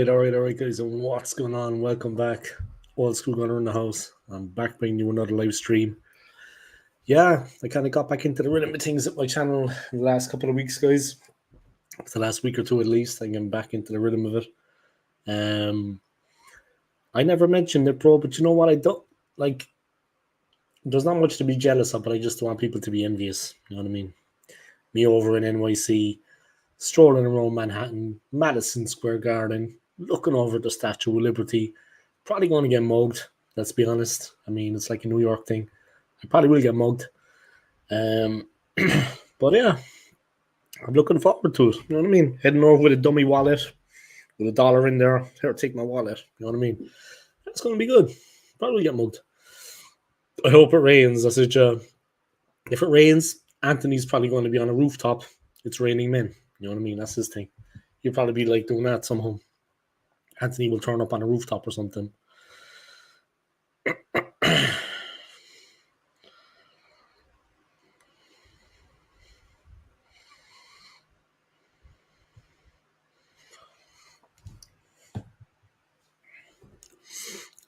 All right, guys, and what's going on? Welcome back. Old School Gunner in the house. I'm back bringing you another live stream. Yeah, I kind of got back into the rhythm of things at my channel in the last couple of weeks, guys. For the last week or two at least, I'm getting back into the rhythm of it. I never mentioned it, bro, but you know what? I don't like. There's not much to be jealous of, but I just don't want people to be envious. You know what I mean? Me over in NYC, strolling around Manhattan, Madison Square Garden, looking over the Statue of Liberty. Probably going to get mugged, let's be honest. I mean, it's like a New York thing. I probably will get mugged. But yeah, I'm looking forward to it. You know what I mean? Heading over with a dummy wallet, with $1 in there. Here, take my wallet. You know what I mean? It's going to be good. Probably get mugged. I hope it rains. I said, if it rains, Anthony's probably going to be on a rooftop. It's raining men. You know what I mean? That's his thing. He'll probably be like doing that somehow. Anthony will turn up on a rooftop or something. I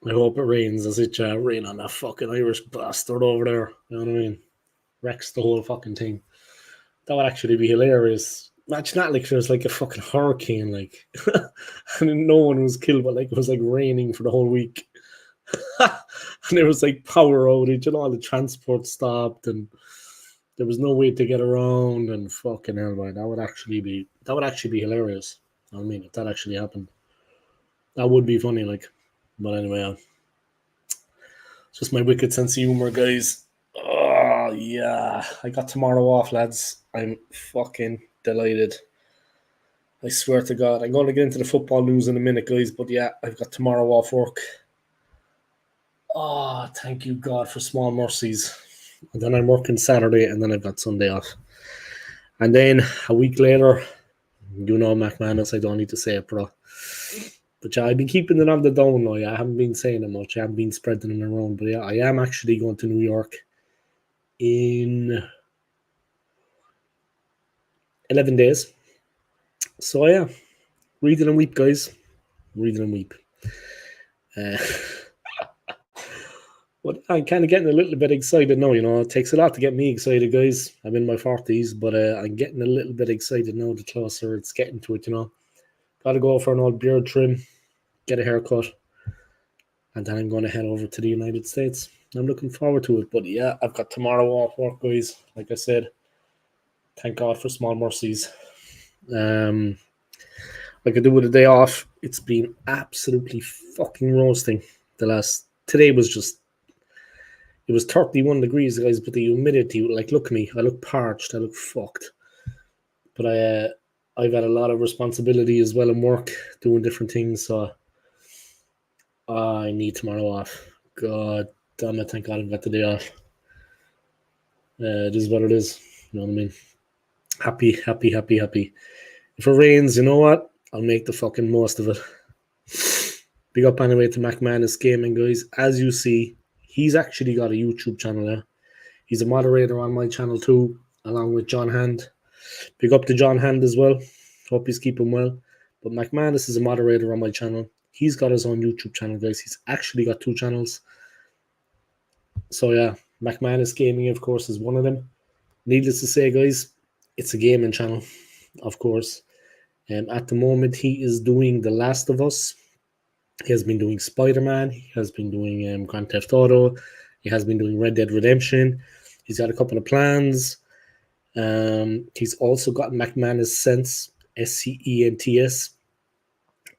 hope it rains. As it rain on that fucking Irish bastard over there. You know what I mean? Wrecks the whole fucking thing. That would actually be hilarious. Imagine that, like there's like a fucking hurricane, like, and no one was killed, but like it was like raining for the whole week, and there was like power outage, and all the transport stopped, and there was no way to get around, and fucking hell, man, that would actually be hilarious. I mean, if that actually happened, that would be funny, like. But anyway, it's just my wicked sense of humor, guys. Oh yeah, I got tomorrow off, lads. I'm fucking delighted. I swear to God, I'm going to get into the football news in a minute, guys. But yeah, I've got tomorrow off work. Oh, thank you, God, for small mercies. And then I'm working Saturday, and then I've got Sunday off. And then a week later, you know, McManus, I don't need to say it, bro. But yeah, I've been keeping it on the down now. I haven't been saying it much. I haven't been spreading it around. But yeah, I am actually going to New York in 11 days. So yeah, read it and weep, guys. Read it and weep. But I'm kind of getting a little bit excited now, you know. It takes a lot to get me excited, guys. I'm in my 40s, but I'm getting a little bit excited now the closer it's getting to it, you know. Got to go for an old beard trim, get a haircut, and then I'm going to head over to the United States. I'm looking forward to it. But yeah, I've got tomorrow off work, guys. Like I said, thank God for small mercies. Like I do with a day off, it's been absolutely fucking roasting. Today was just, it was 31 degrees, guys, but the humidity, like, look at me, I look parched, I look fucked. But I've had a lot of responsibility as well in work, doing different things, so I need tomorrow off. God damn it, thank God I've got the day off. It is what it is, you know what I mean? Happy. If it rains, you know what? I'll make the fucking most of it. Big up anyway to McManus Gaming, guys. As you see, he's actually got a YouTube channel now. He's a moderator on my channel too, along with John Hand. Big up to John Hand as well. Hope he's keeping well. But McManus is a moderator on my channel. He's got his own YouTube channel, guys. He's actually got 2 channels. So yeah, McManus Gaming, of course, is one of them. Needless to say, guys, it's a gaming channel, of course. At the moment, he is doing The Last of Us. He has been doing Spider-Man. He has been doing Grand Theft Auto. He has been doing Red Dead Redemption. He's got a couple of plans. He's also got McManus Scents, SCENTS,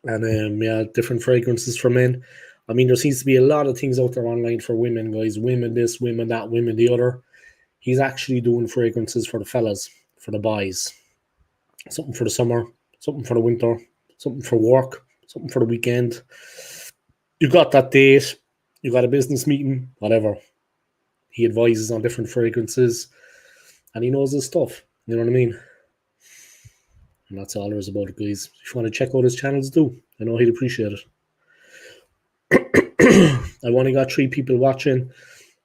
and yeah, different fragrances for men. I mean, there seems to be a lot of things out there online for women, guys. Women this, women that, women the other. He's actually doing fragrances for the fellas, for the boys. Something for the summer, something for the winter, something for work, something for the weekend. You got that date, you got a business meeting, whatever. He advises on different fragrances, and he knows his stuff. You know what I mean? And that's all there is about it, guys. If you want to check out his channels, do. I know he'd appreciate it. I've only got 3 people watching,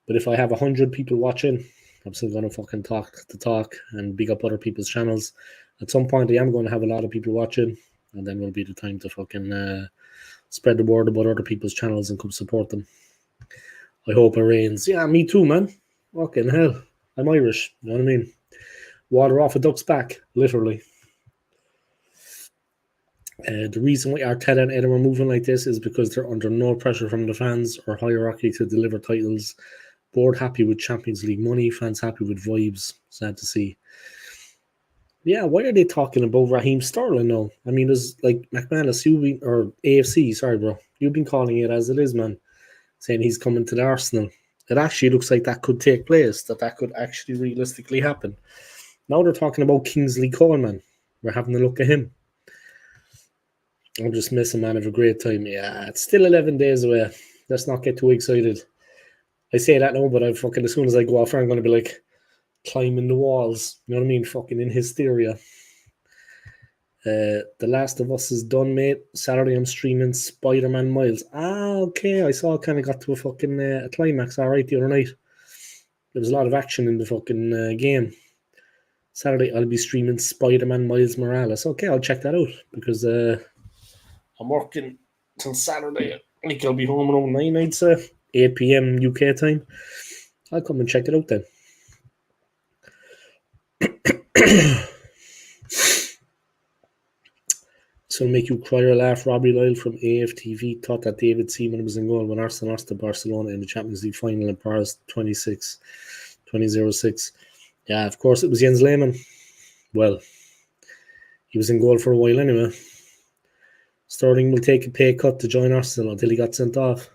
but if I have 100 people watching, I'm still going to fucking talk and big up other people's channels. At some point, I am going to have a lot of people watching. and then will be the time to fucking spread the word about other people's channels and come support them. I hope it rains. Yeah, me too, man. Fucking hell. I'm Irish, you know what I mean? Water off a duck's back, literally. The reason why Arteta and Eden are moving like this is because they're under no pressure from the fans or hierarchy to deliver titles. Board happy with Champions League money, fans happy with vibes. Sad to see. Yeah, why are they talking about Raheem Sterling now? I mean, there's like McManus, or AFC, sorry, bro. You've been calling it as it is, man. Saying he's coming to the Arsenal. It actually looks like that could take place, that could actually realistically happen. Now they're talking about Kingsley Coleman. We're having a look at him. I'm just missing, man, of a great time. Yeah, it's still 11 days away. Let's not get too excited. I say that now, but I'm fucking, as soon as I go off, I'm going to be like climbing the walls. You know what I mean? Fucking in hysteria. The Last of Us is done, mate. Saturday I'm streaming Spider-Man Miles. Okay. I saw it kind of got to a fucking a climax, all right, the other night. There was a lot of action in the fucking game. Saturday I'll be streaming Spider-Man Miles Morales. Okay, I'll check that out because I'm working till Saturday. I think I'll be home around 9, I'd say. 8 p.m. UK time. I'll come and check it out then. So make you cry or laugh. Robbie Lyle from AFTV thought that David Seaman was in goal when Arsenal lost to Barcelona in the Champions League final in Paris 2006. Yeah, of course it was Jens Lehmann. Well, he was in goal for a while anyway. Sterling will take a pay cut to join Arsenal until he got sent off.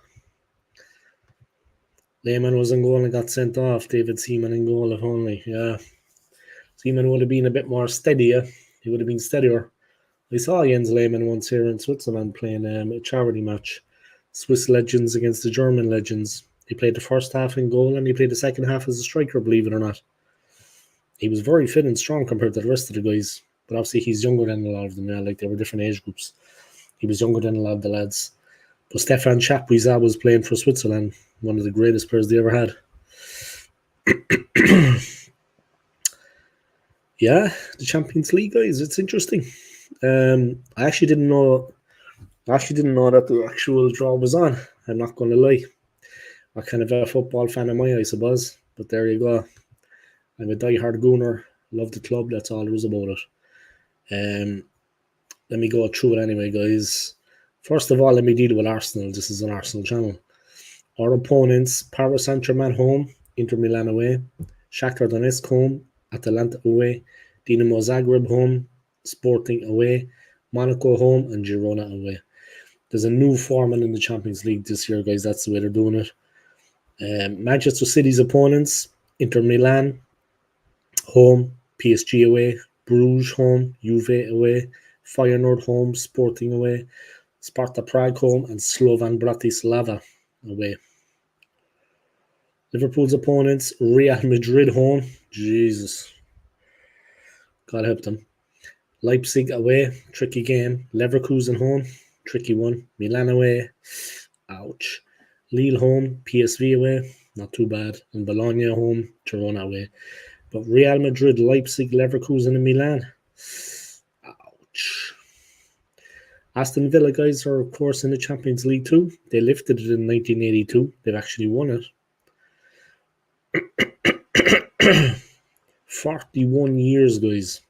Lehmann was in goal and got sent off. David Seaman in goal if only. Yeah. Seaman would have been a bit more steadier. He would have been steadier. I saw Jens Lehmann once here in Switzerland playing a charity match. Swiss legends against the German legends. He played the first half in goal and he played the second half as a striker, believe it or not. He was very fit and strong compared to the rest of the guys. But obviously he's younger than a lot of them now, like they were different age groups. He was younger than a lot of the lads. But Stefan Chapuisat was playing for Switzerland, one of the greatest players they ever had. Yeah, the Champions League, guys, it's interesting. I actually didn't know that the actual draw was on. I'm not going to lie. I'm kind of a football fan of mine, I suppose. But there you go. I'm a diehard Gooner. Love the club. That's all there is about it. Let me go through it anyway, guys. First of all, let me deal with Arsenal. This is an Arsenal channel. Our opponents: Paris Saint-Germain home, Inter Milan away, Shakhtar Donetsk home, Atalanta away, Dinamo Zagreb home, Sporting away, Monaco home, and Girona away. There's a new format in the Champions League this year, guys. That's the way they're doing it. Manchester City's opponents: Inter Milan home, PSG away, Bruges home, Juve away, Feyenoord home, Sporting away, Sparta Prague home, and Slovan Bratislava away. Liverpool's opponents: Real Madrid home. Jesus. God help them. Leipzig away, tricky game. Leverkusen home, tricky one. Milan away, ouch. Lille home, PSV away, not too bad. And Bologna home, Girona away. But Real Madrid, Leipzig, Leverkusen, and Milan, ouch. Aston Villa, guys, are of course in the Champions League too. They lifted it in 1982. They've actually won it. 41 years, guys.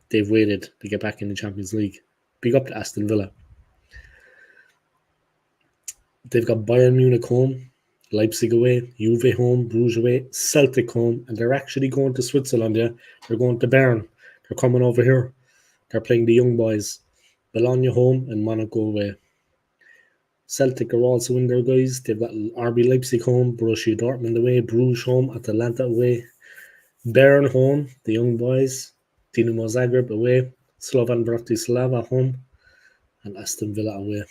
They've waited to get back in the Champions League. Big up to Aston Villa. They've got Bayern Munich home, Leipzig away, Juve home, Bruges away, Celtic home, and they're actually going to Switzerland, yeah. They're going to Bern. They're coming over here. They're playing the young boys. Bologna home and Monaco away. Celtic are also in there, guys. They've got RB Leipzig home, Borussia Dortmund away, Bruges home, Atalanta away, Bern home, the young boys, Dinamo Zagreb away, Slovan Bratislava home, and Aston Villa away.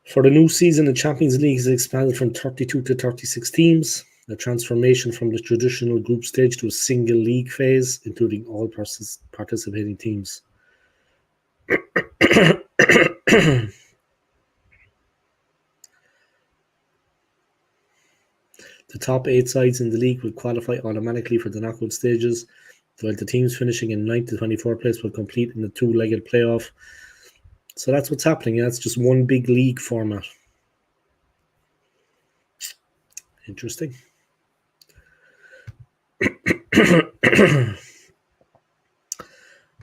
For the new season, the Champions League is expanded from 32 to 36 teams, a transformation from the traditional group stage to a single league phase, including all participating teams. The top 8 sides in the league will qualify automatically for the knockout stages. While the teams finishing in 9th to 24th place will compete in the two-legged playoff. So that's what's happening. Yeah, it's just one big league format. Interesting.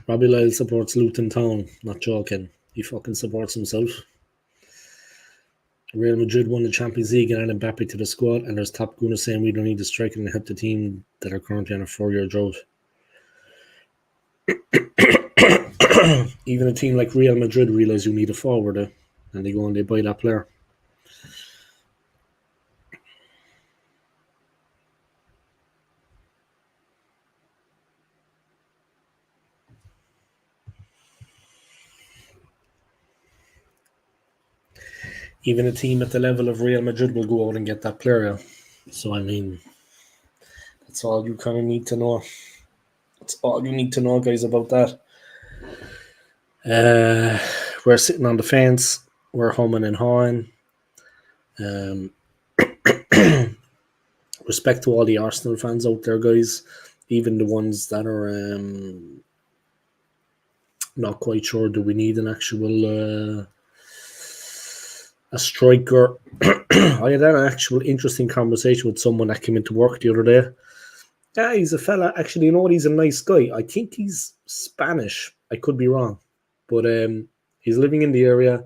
Robbie Lyle supports Luton Town. Not joking. He fucking supports himself. Real Madrid won the Champions League and added Mbappe to the squad, and there's top gooners saying we don't need the striker and help the team that are currently on a 4-year drought. Even a team like Real Madrid realise you need a forward, and they go and they buy that player. Even a team at the level of Real Madrid will go out and get that player. So, I mean, that's all you kind of need to know. That's all you need to know, guys, about that. We're sitting on the fence. We're humming and hawing. Respect to all the Arsenal fans out there, guys. Even the ones that are not quite sure, do we need an actual a striker? I had an actual interesting conversation with someone that came into work the other day. Yeah, he's a fella. Actually, you know what? He's a nice guy. I think he's Spanish. I could be wrong. But he's living in the area.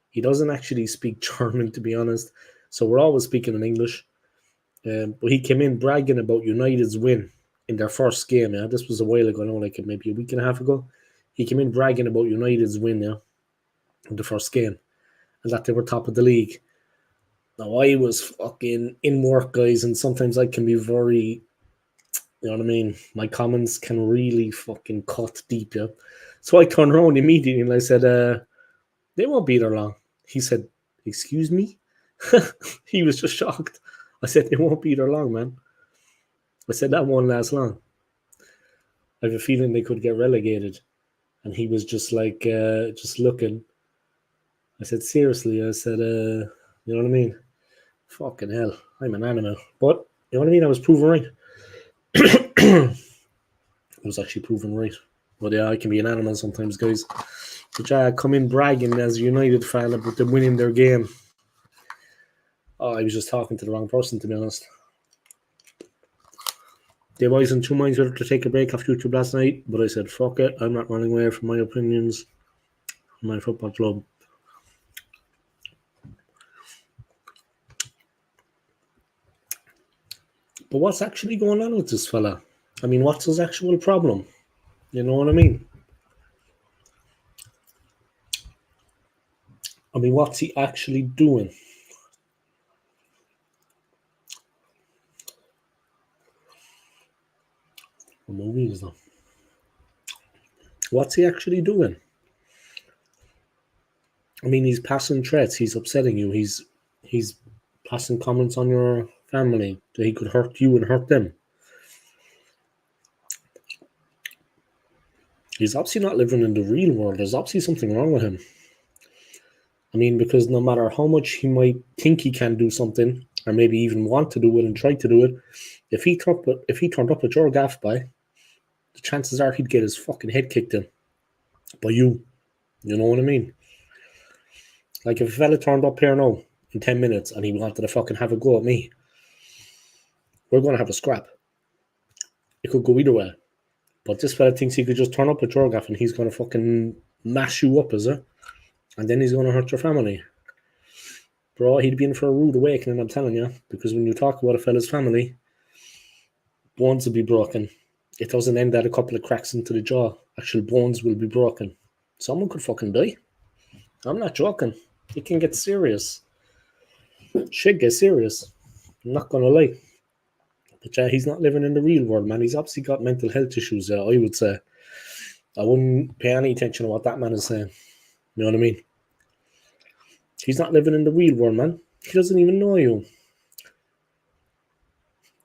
He doesn't actually speak German, to be honest. So we're always speaking in English. But he came in bragging about United's win in their first game. Yeah, this was a while ago, like maybe a week and a half ago. He came in bragging about United's win, in the first game, and that they were top of the league. Now, I was fucking in work, guys, and sometimes I can be very, you know what I mean? My comments can really fucking cut deep, yeah? So I turned around immediately and I said, they won't be there long. He said, excuse me? He was just shocked. I said, they won't be there long, man. I said, that won't last long. I have a feeling they could get relegated. And he was just like, just looking. I said, seriously? I said, you know what I mean? Fucking hell, I'm an animal. But, you know what I mean? I was proven right. I was actually proven right. But yeah, I can be an animal sometimes, guys. But yeah, come in bragging as a United fan about them winning their game. Oh, I was just talking to the wrong person, to be honest. They was in two minds whether to take a break after YouTube last night, but I said, fuck it, I'm not running away from my opinions on my football club. But what's actually going on with this fella? I mean, what's his actual problem? You know what I mean? I mean, what's he actually doing? What movie is that? What's he actually doing? I mean, he's passing threats. He's upsetting you. He's passing comments on your family that he could hurt you and hurt them. He's obviously not living in the real world. There's obviously something wrong with him. I mean, because no matter how much he might think he can do something, or maybe even want to do it and try to do it, if he turned up at your gaff by, the chances are he'd get his fucking head kicked in by you. You know what I mean? Like if a fella turned up here now in 10 minutes and he wanted to fucking have a go at me, we're going to have a scrap. It could go either way. But this fella thinks he could just turn up at your gaff and he's going to fucking mash you up, is it? And then he's going to hurt your family. Bro, he'd be in for a rude awakening, I'm telling you. Because when you talk about a fella's family, bones will be broken. It doesn't end at a couple of cracks into the jaw. Actual bones will be broken. Someone could fucking die. I'm not joking. It can get serious. Shit gets serious. I'm not going to lie. But yeah, he's not living in the real world, man. He's obviously got mental health issues, I would say. I wouldn't pay any attention to what that man is saying. You know what I mean? He's not living in the real world, man. He doesn't even know you.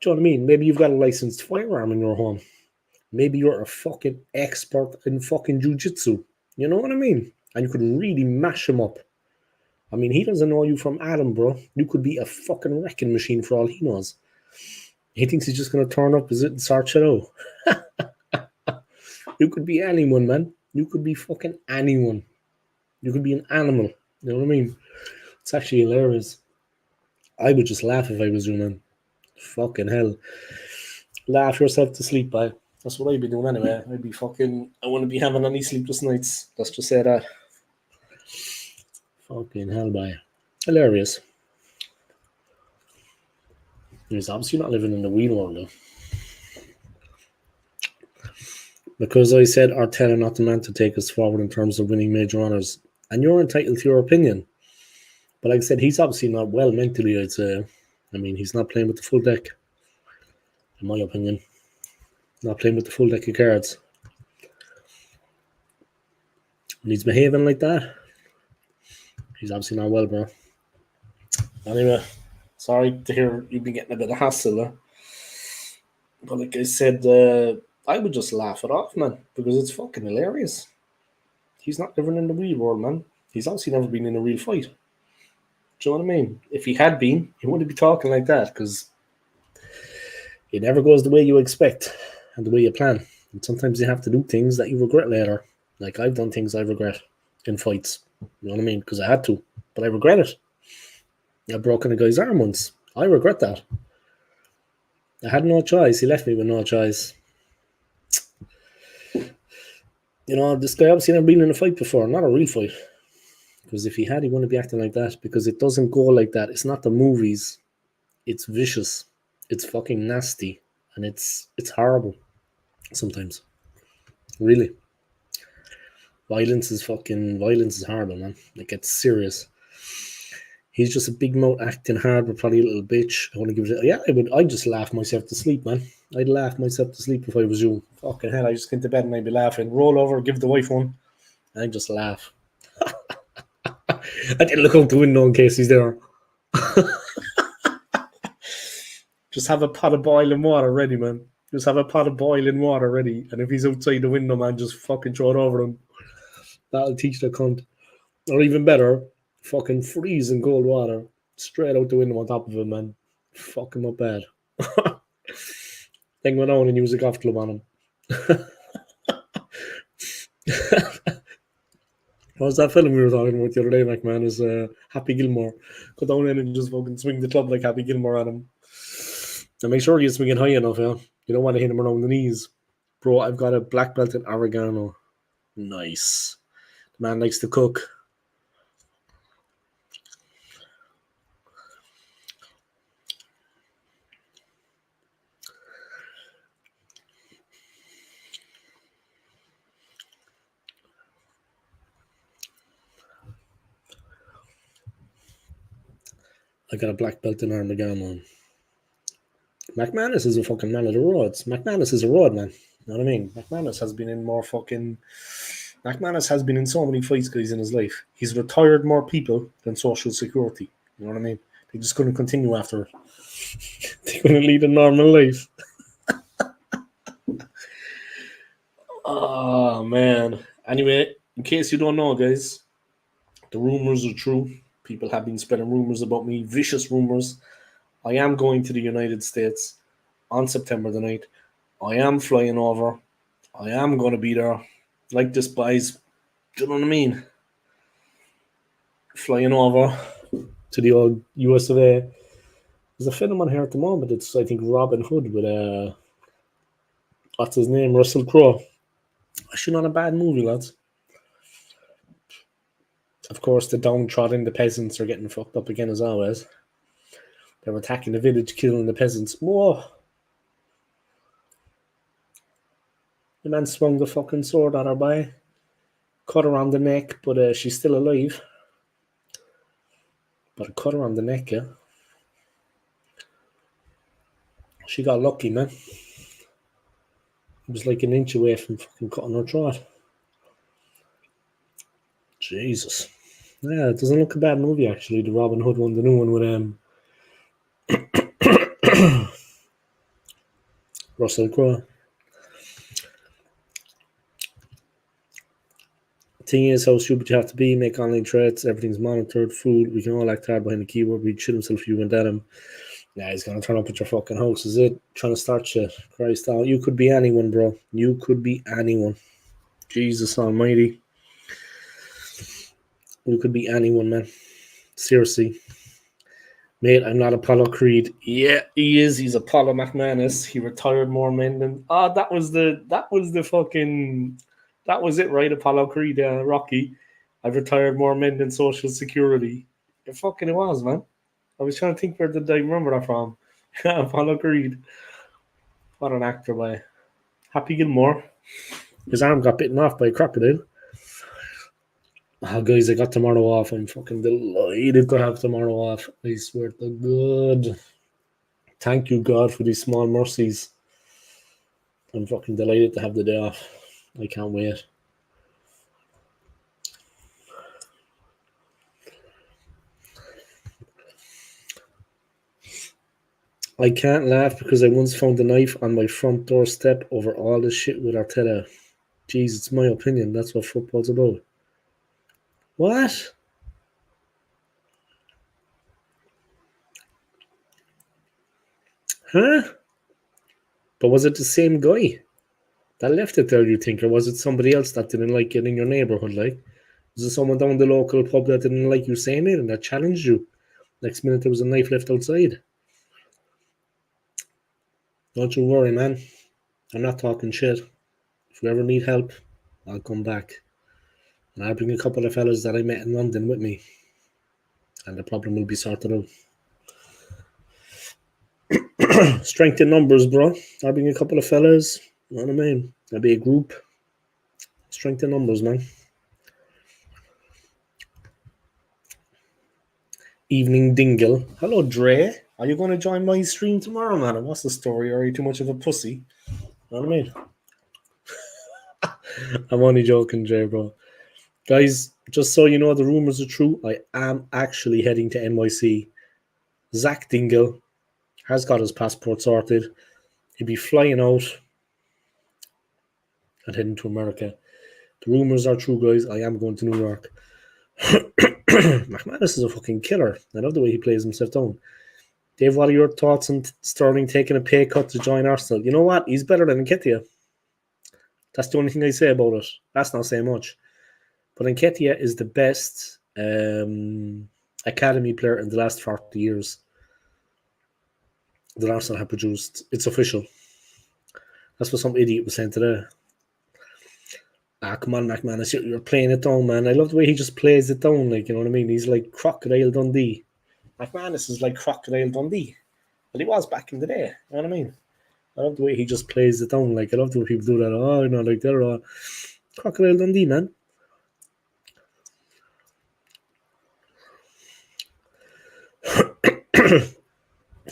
Do you know what I mean? Maybe you've got a licensed firearm in your home. Maybe you're a fucking expert in fucking jiu-jitsu. You know what I mean? And you could really mash him up. I mean, he doesn't know you from Adam, bro. You could be a fucking wrecking machine for all he knows. He thinks he's just going to turn up, is it, and start shit out. You could be anyone, man. You could be fucking anyone. You could be an animal. You know what I mean? It's actually hilarious. I would just laugh if I was you, man. Fucking hell. Laugh yourself to sleep, by. That's what I'd be doing anyway. I wouldn't be having any sleepless nights. Let's just say that. Fucking hell, by. Hilarious. He's obviously not living in the real world, though. Because I said Arteta not the man to take us forward in terms of winning major honours. And you're entitled to your opinion. But like I said, he's obviously not well mentally, I'd say. I mean, he's not playing with the full deck, in my opinion. Not playing with the full deck of cards. When he's behaving like that, he's obviously not well, bro. Anyway, sorry to hear you've been getting a bit of hassle there. But like I said, I would just laugh it off, man, because it's fucking hilarious. He's not living in the real world, man. He's obviously never been in a real fight. Do you know what I mean? If he had been, he wouldn't be talking like that, because it never goes the way you expect and the way you plan. And sometimes you have to do things that you regret later. Like I've done things I regret in fights. You know what I mean? Because I had to, but I regret it. I've broken a guy's arm once. I regret that. I had no choice. He left me with no choice. You know, this guy obviously never been in a fight before. Not a real fight. Because if he had, he wouldn't be acting like that. Because it doesn't go like that. It's not the movies. It's vicious. It's fucking nasty. And it's horrible. Sometimes. Really. Violence is horrible, man. It gets serious. He's just a big mouth acting hard, but probably a little bitch. I want to give it. Yeah, I'd just laugh myself to sleep, man. I'd laugh myself to sleep if I was you. Fucking hell, I just get to bed and I'd be laughing. Roll over, give the wife one, and I'd just laugh. I didn't look out the window in case he's there. Just have a pot of boiling water ready, man. Just have a pot of boiling water ready, and if he's outside the window, man, just fucking throw it over him. That'll teach the cunt. Or even better, fucking freezing cold water straight out the window on top of him, man. Fuck him up bad. Then go down and use a golf club on him. What was that film we were talking about the other day, McMahon? Is Happy Gilmore. Go down in and just fucking swing the club like Happy Gilmore at him. And make sure you're swinging high enough, yeah? You don't want to hit him around the knees. Bro, I've got a black belt in oregano. Nice. The man likes to cook. I got a black belt in oregano. McManus is a fucking man of the roads. McManus is a road man. You know what I mean? McManus has been in so many fights, guys, in his life. He's retired more people than Social Security. You know what I mean? They just couldn't continue after. They couldn't lead a normal life. Oh, man. Anyway, in case you don't know, guys, the rumors are true. People have been spreading rumors about me, vicious rumors. I am going to the United States on September the 9th. I am flying over. I am going to be there. Like this, boys. Do you know what I mean? Flying over to the old US of A. There's a film on here at the moment. It's, I think, Robin Hood with, what's his name? Russell Crowe. Actually not a bad movie, lads. Of course, the downtrodden, the peasants are getting fucked up again as always. They're attacking the village, killing the peasants. Whoa! The man swung the fucking sword at her by. Cut her on the neck, but she's still alive. But I cut her on the neck, yeah. She got lucky, man. It was like an inch away from fucking cutting her throat. Jesus. Yeah, it doesn't look a bad movie, actually. The Robin Hood one, the new one with Russell Crowe. Thing is, how stupid you have to be, make online threats, everything's monitored, food, we can all act hard behind the keyboard, we'd shit himself if you went at him. Yeah, he's gonna turn up at your fucking house, is it? Trying to start shit. Christ, you could be anyone, bro. You could be anyone. Jesus almighty. You could be anyone, man. Seriously. Mate, I'm not Apollo Creed. Yeah, he is. He's Apollo McManus. He retired more men than. Oh, that was the fucking. That was it, right? Apollo Creed, Rocky. I've retired more men than Social Security. It fucking was, man. I was trying to think where did I remember that from. Apollo Creed. What an actor, by Happy Gilmore. His arm got bitten off by a crocodile. Oh, guys, I got tomorrow off. I'm fucking delighted to have tomorrow off. I swear to God. Thank you, God, for these small mercies. I'm fucking delighted to have the day off. I can't wait. I can't laugh because I once found a knife on my front doorstep over all this shit with Arteta. Jeez, it's my opinion. That's what football's about. What? Huh? But was it the same guy that left it there, you think? Or was it somebody else that didn't like it in your neighbourhood, like? Was it someone down the local pub that didn't like you saying it and that challenged you? Next minute there was a knife left outside. Don't you worry, man. I'm not talking shit. If you ever need help, I'll come back. And I'll bring a couple of fellas that I met in London with me. And the problem will be sorted out. Strength in numbers, bro. I'll bring a couple of fellas. You know what I mean? There'll be a group. Strength in numbers, man. Evening Dingle. Hello, Dre. Are you going to join my stream tomorrow, man? And what's the story? Are you too much of a pussy? You know what I mean? I'm only joking, Dre, bro. Guys, just so you know, the rumors are true. I am actually heading to NYC. Zach Dingle has got his passport sorted. He'll be flying out and heading to America. The rumors are true, guys. I am going to New York. McManus is a fucking killer. I love the way he plays himself down. Dave, what are your thoughts on Sterling taking a pay cut to join Arsenal? You know what? He's better than Nketiah. That's the only thing I say about it. That's not saying much. But Nketiah is the best academy player in the last 40 years that Arsenal have produced. It's official. That's what some idiot was saying today. Come on, McManus, you're playing it down, man. I love the way he just plays it down, like, you know what I mean? He's like Crocodile Dundee. McManus is like Crocodile Dundee. But he was back in the day, you know what I mean? I love the way he just plays it down. Like, I love the way people do that. Oh, you know, like, they're all Crocodile Dundee, man.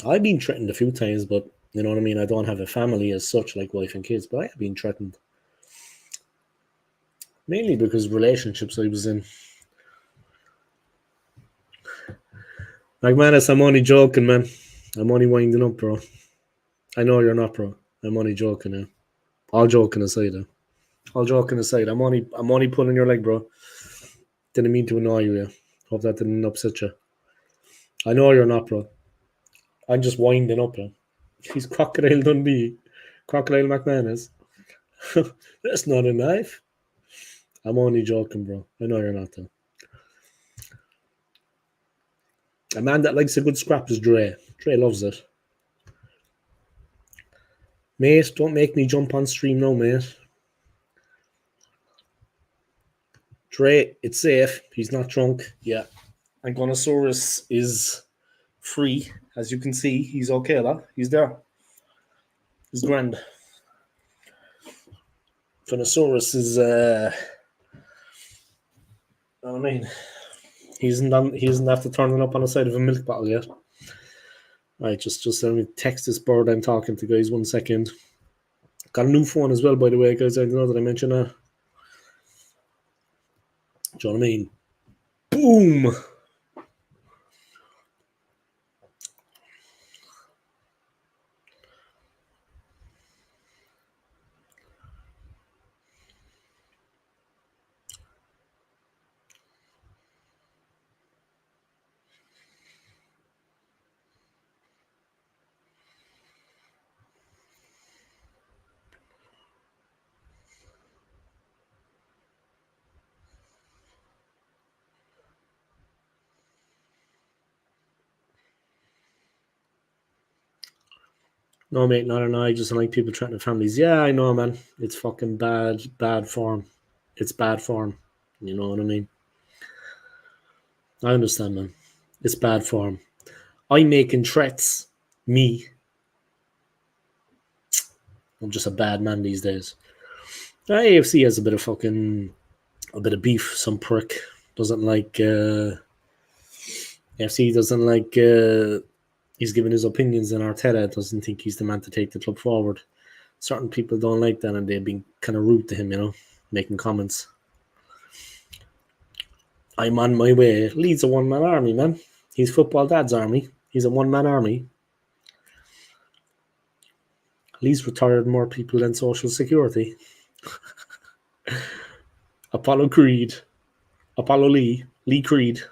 I've been threatened a few times, but, you know what I mean? I don't have a family as such, like wife and kids, but I have been threatened. Mainly because relationships I was in. McManus, I'm only joking, man. I'm only winding up, bro. I know you're not, bro. I'm only joking now. All joking aside, All joking aside, I'm only pulling your leg, bro. Didn't mean to annoy you. Hope that didn't upset you. I know you're not, bro. I'm just winding up, bro. He's Crocodile Dundee. Crocodile McManus. That's not a knife. I'm only joking, bro. I know you're not, though. A man that likes a good scrap is Dre. Dre loves it. Mate, don't make me jump on stream now, mate. Dre, it's safe. He's not drunk. Yeah. And Gonosaurus is free. As you can see, he's okay, lad. He's there. He's grand. Gonosaurus is, I mean, he isn't after turning up on the side of a milk bottle yet. Right, just let me text this bird I'm talking to, guys. 1 second. Got a new phone as well, by the way, guys. I don't know that I mentioned that. Do you know what I mean? Boom! No, mate, not an I just don't like people threatening families. Yeah, I know, man. It's fucking bad form. It's bad form. You know what I mean? I understand, man. It's bad form. I'm making threats. Me. I'm just a bad man these days. AFC has a bit of beef. Some prick doesn't like. AFC doesn't like. He's giving his opinions, and Arteta doesn't think he's the man to take the club forward. Certain people don't like that, and they've been kind of rude to him, making comments. I'm on my way. Leeds a one-man army, man. He's football dad's army. He's a one-man army. Leeds retired more people than Social Security. Apollo Creed. Apollo Lee. Lee Creed.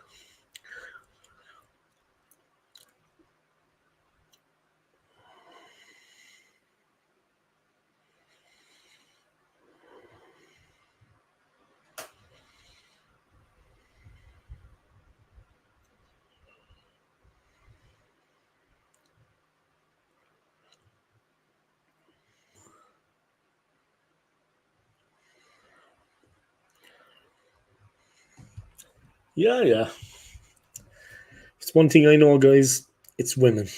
Yeah. It's one thing I know, guys. It's women.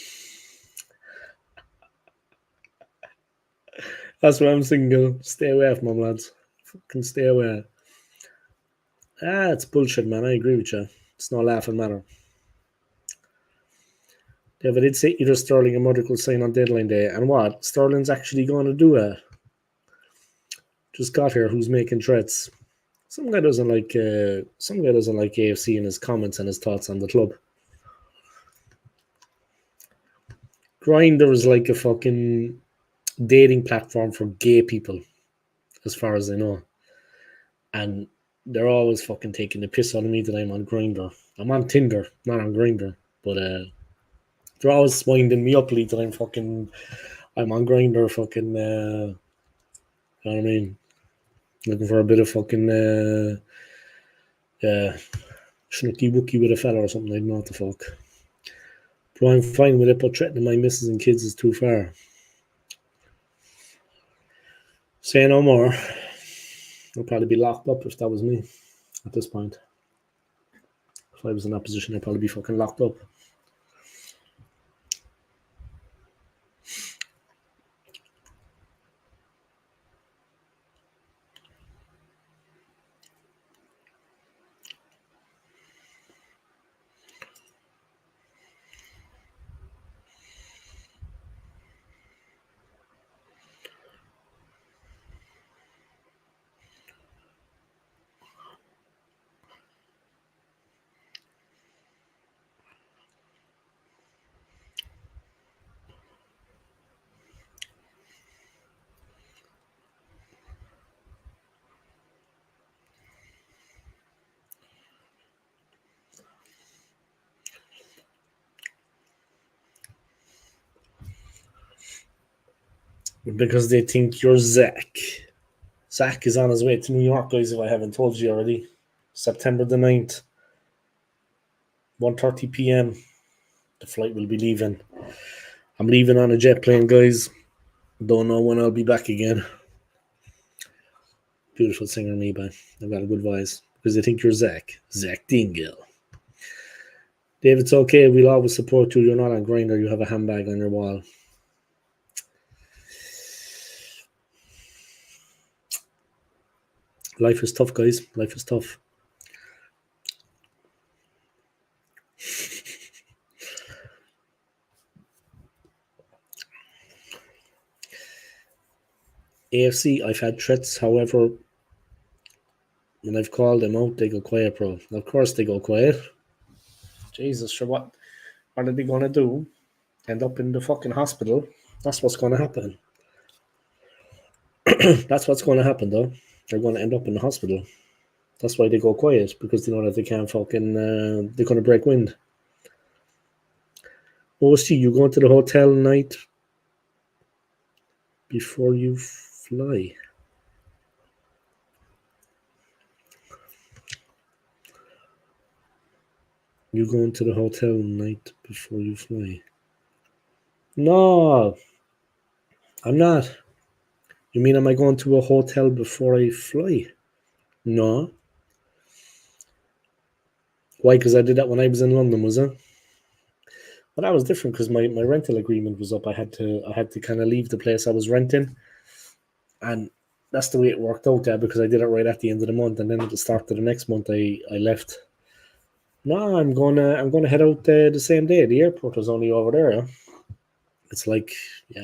That's why I'm single. Stay away from them, lads. Fucking stay away. It's bullshit, man. I agree with you. It's not laughing matter. Yeah, but I did say either Sterling or Mudrick will sign on deadline day. And what? Sterling's actually going to do it. Just got here. Who's making threats? Some guy doesn't like. Some guy doesn't like AFC and his comments and his thoughts on the club. Grindr is like a fucking dating platform for gay people, as far as I know. And they're always fucking taking the piss out of me that I'm on Grindr. I'm on Tinder, not on Grindr, but they're always winding me up, that I'm on Grindr, fucking. You know what I mean? Looking for a bit of fucking schnooky wookie with a fella or something. I don't know what the fuck. But I'm fine with it, but threatening my missus and kids is too far. Say no more. I'd probably be locked up if that was me at this point. If I was in that position, I'd probably be fucking locked up. Because they think you're Zach. Zach is on his way to New York, guys, if I haven't told you already. September the 9th, 1:30 p.m. The flight will be leaving. I'm leaving on a jet plane, guys. Don't know when I'll be back again. Beautiful singer, me, but I've got a good voice. Because they think you're Zach. Zach Dingle. Dave, it's okay. We'll always support you. You're not on Grindr. You have a handbag on your wall. Life is tough, guys. Life is tough. AFC, I've had threats. However, when I've called them out, they go quiet, bro. Of course they go quiet. Jesus, sure, what are they going to do? End up in the fucking hospital? That's what's going to happen. That's what's going to happen, though. They're going to end up in the hospital. That's why they go quiet, because they know that they can't fucking, they're going to break wind. OC, you going to the hotel night before you fly? You going to the hotel night before you fly? No. I'm not. You mean am I going to a hotel before I fly? No. Why? Because I did that when I was in London, was it? Well, that was different because my rental agreement was up. I had to kind of leave the place I was renting, and that's the way it worked out there because I did it right at the end of the month, and then at the start of the next month, I left. No, I'm gonna head out the same day. The airport was only over there. Yeah? It's like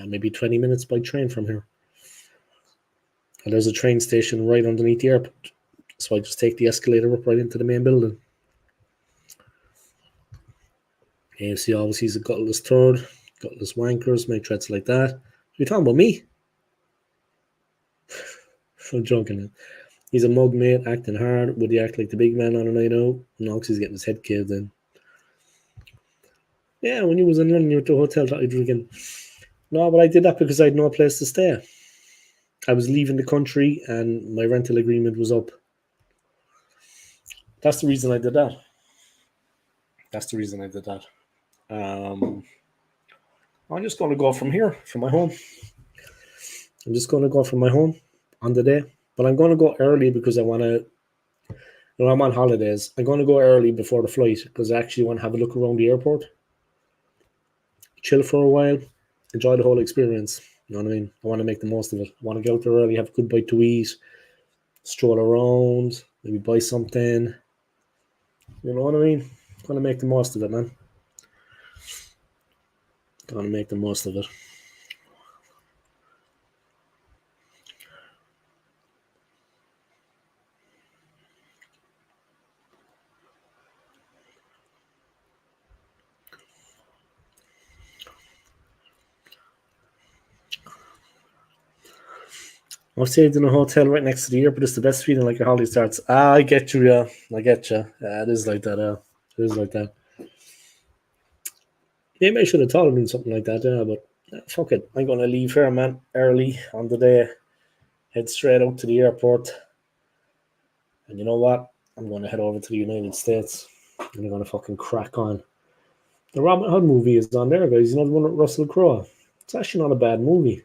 maybe 20 minutes by train from here. And there's a train station right underneath the airport, so I just take the escalator up right into the main building. AFC obviously is a gutless turd, gutless wankers, make threats like that. You're talking about me? I'm joking. He's a mug mate, acting hard. Would he act like the big man on a night out? No, because he's getting his head killed then. Yeah, when you was in London, you went to a hotel, thought you drinking. No, but I did that because I had no place to stay. I was leaving the country and my rental agreement was up. That's the reason I did that. That's the reason I did that. Um, I'm just going to go from here, from my home. I'm just going to go from my home on the day. But I'm going to go early because I want to. I'm on holidays. I'm going to go early before the flight because I actually want to have a look around the airport, chill for a while, enjoy the whole experience. You know what I mean? I want to make the most of it. I want to get out there early, have a good bite to eat, stroll around, maybe buy something. You know what I mean? Going to make the most of it, man. Going to make the most of it. I've stayed in a hotel right next to the airport. It's the best feeling like your holiday starts. I get you, yeah. I get you. Yeah, it is like that, It is like that. Maybe I should have told him something like that, yeah, but fuck it. I'm going to leave here, man, early on the day, head straight out to the airport. And you know what? I'm going to head over to the United States and I'm going to fucking crack on. The Robin Hood movie is on there, guys. You know the one with Russell Crowe? It's actually not a bad movie.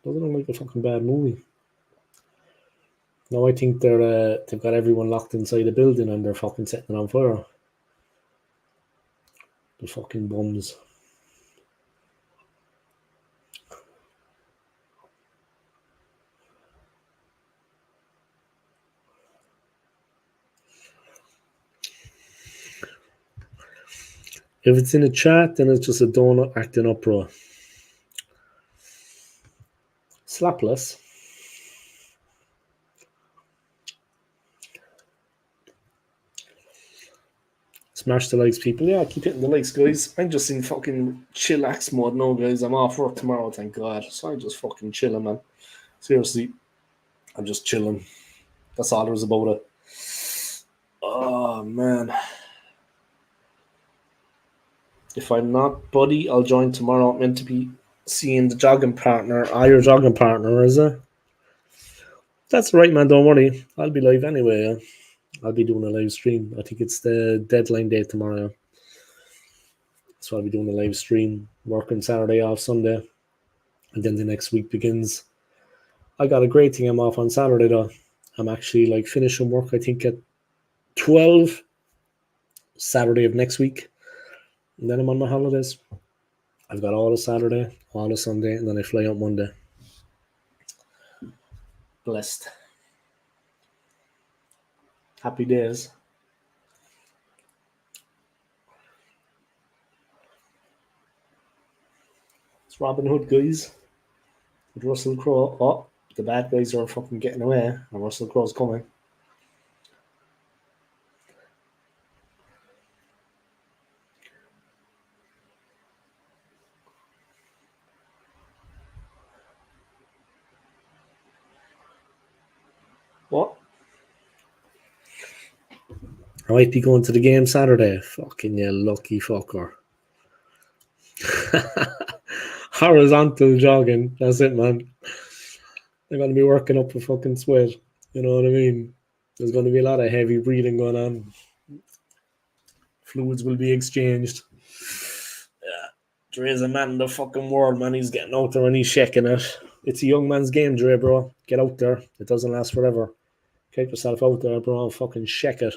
Doesn't look like a fucking bad movie. Now I think they've got everyone locked inside a building and they're fucking setting it on fire. The fucking bums. If it's in a chat, then it's just a donut acting up, bro. Slapless. Smash the likes, people. Yeah, keep hitting the likes, guys. I'm just in fucking chillax mode now, guys. I'm off work tomorrow, thank God. So I'm just fucking chilling, man. Seriously, I'm just chilling. That's all there is about it. Oh, man. If I'm not, buddy, I'll join tomorrow. I'm meant to be seeing the jogging partner. Your jogging partner, is it? That's right, man. Don't worry. I'll be live anyway. Yeah? I'll be doing a live stream. I think it's the deadline day tomorrow. So I'll be doing a live stream, working Saturday off Sunday. And then the next week begins. I got a great thing. I'm off on Saturday, though. I'm actually like finishing work, I think, at 12 Saturday of next week. And then I'm on my holidays. I've got all of Saturday, all of Sunday, and then I fly out Monday. Blessed. Happy days. It's Robin Hood, guys. With Russell Crowe. Oh, the bad guys are fucking getting away, and Russell Crowe's coming. What? I might be going to the game Saturday. Fucking you lucky fucker. Horizontal jogging. That's it, man. I'm going to be working up a fucking sweat. You know what I mean? There's going to be a lot of heavy breathing going on. Fluids will be exchanged. Yeah. There is a man in the fucking world, man. He's getting out there and he's shaking it. It's a young man's game, Dre, bro. Get out there. It doesn't last forever. Get yourself out there, bro, and fucking shake it.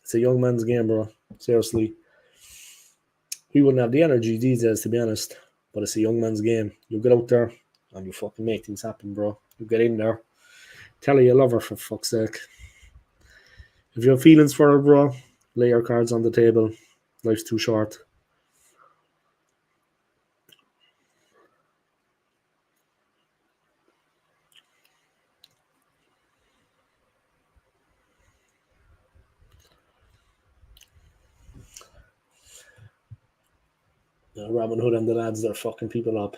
It's a young man's game, bro. Seriously. We wouldn't have the energy these days, to be honest. But it's a young man's game. You get out there and you fucking make things happen, bro. You get in there. Tell her you love her, for fuck's sake. If you have feelings for her, bro, lay your cards on the table. Life's too short. Robin Hood and the lads, they're fucking people up.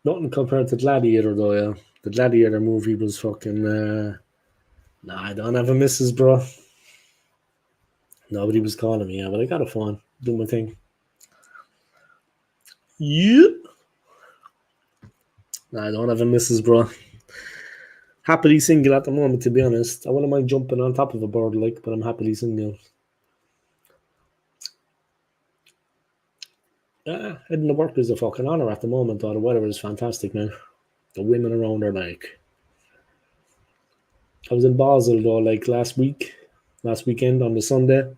Nothing compared to Gladiator, though, yeah. The Gladiator movie was fucking... Nah, I don't have a missus, bro. Nobody was calling me, yeah, but I got a phone. Do my thing. Yeah. Nah, I don't have a missus, bro. Happily single at the moment, to be honest. I wouldn't mind jumping on top of a bird, like, but I'm happily single. Yeah, heading to work is a fucking honour at the moment, though. The weather is fantastic now. The women around are like... I was in Basel, though, like last weekend on the Sunday.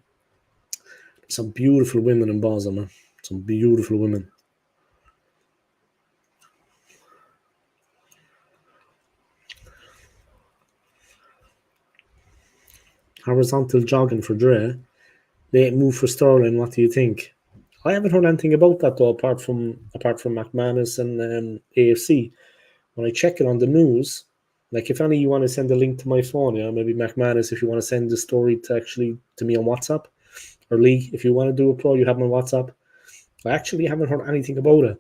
Some beautiful women in Basel, man. Some beautiful women. Horizontal jogging for Dre. Late move for Sterling. What do you think? I haven't heard anything about that, though, apart from McManus and AFC. When I check it on the news, like if any you want to send a link to my phone, maybe McManus, if you want to send the story to me on WhatsApp, or Lee, if you want to do a pro, you have my WhatsApp. I actually haven't heard anything about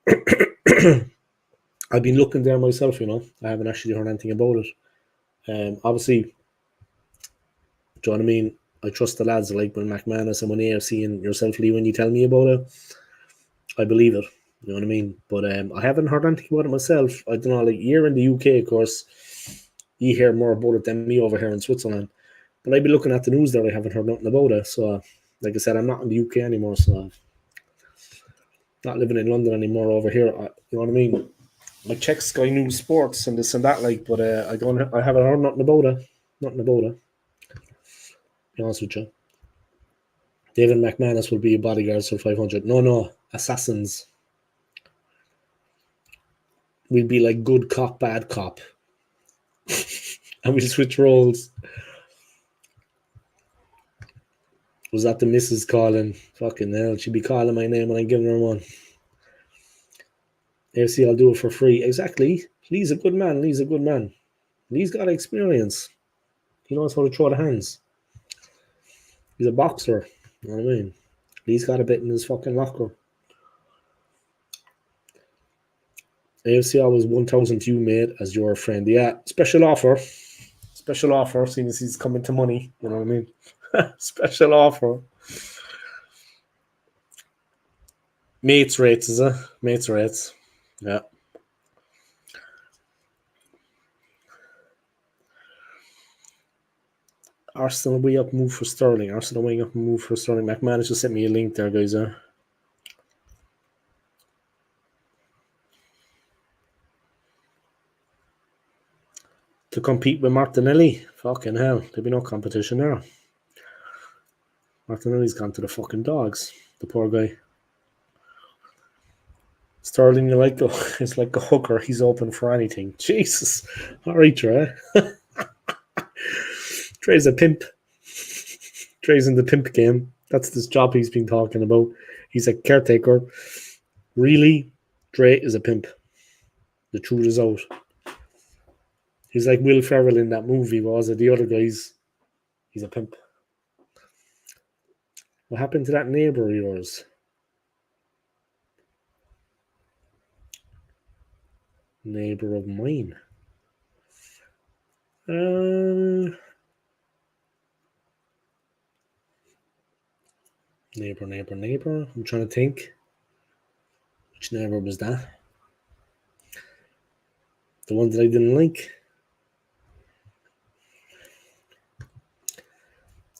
it. I've been looking there myself, I haven't actually heard anything about it. Obviously, do you know what I mean? I trust the lads like when McManus and when AFC and yourself, Lee, when you tell me about it, I believe it. You know what I mean? But I haven't heard anything about it myself. I don't know, like you're in the UK, of course, you hear more about it than me over here in Switzerland. But I've been looking at the news there, I haven't heard nothing about it. So, like I said, I'm not in the UK anymore, so not living in London anymore over here. You know what I mean? I check Sky News Sports and this and that, like, but I haven't heard nothing about it. Nothing about it. To be honest with you. David McManus will be a bodyguard for 500. No, assassins. We'll be like good cop, bad cop. And we'll switch roles. Was that the missus calling? Fucking hell, she'd be calling my name when I'm giving her one. AFC, I'll do it for free. Exactly. Lee's a good man. Lee's got experience. He knows how to throw the hands. He's a boxer. You know what I mean? Lee's got a bit in his fucking locker. AFC always 1,000 to you, mate, as your friend. Yeah, special offer, seeing as he's coming to money. You know what I mean? Special offer. Mates rates, is it? Mates rates. Yeah. Arsenal way up move for Sterling. McManus just sent me a link there, guys. To compete with Martinelli. Fucking hell. There'll be no competition there. Martinelli's gone to the fucking dogs. The poor guy. Sterling, it's like a hooker. He's open for anything. Jesus. All right, Trey. Trey's a pimp. Trey's in the pimp game. That's this job he's been talking about. He's a caretaker. Really, Trey is a pimp. The truth is out. He's like Will Ferrell in that movie, was it? The other guys. He's a pimp. What happened to that neighbour of yours? Neighbour of mine. Neighbour. I'm trying to think. Which neighbour was that? The one that I didn't like?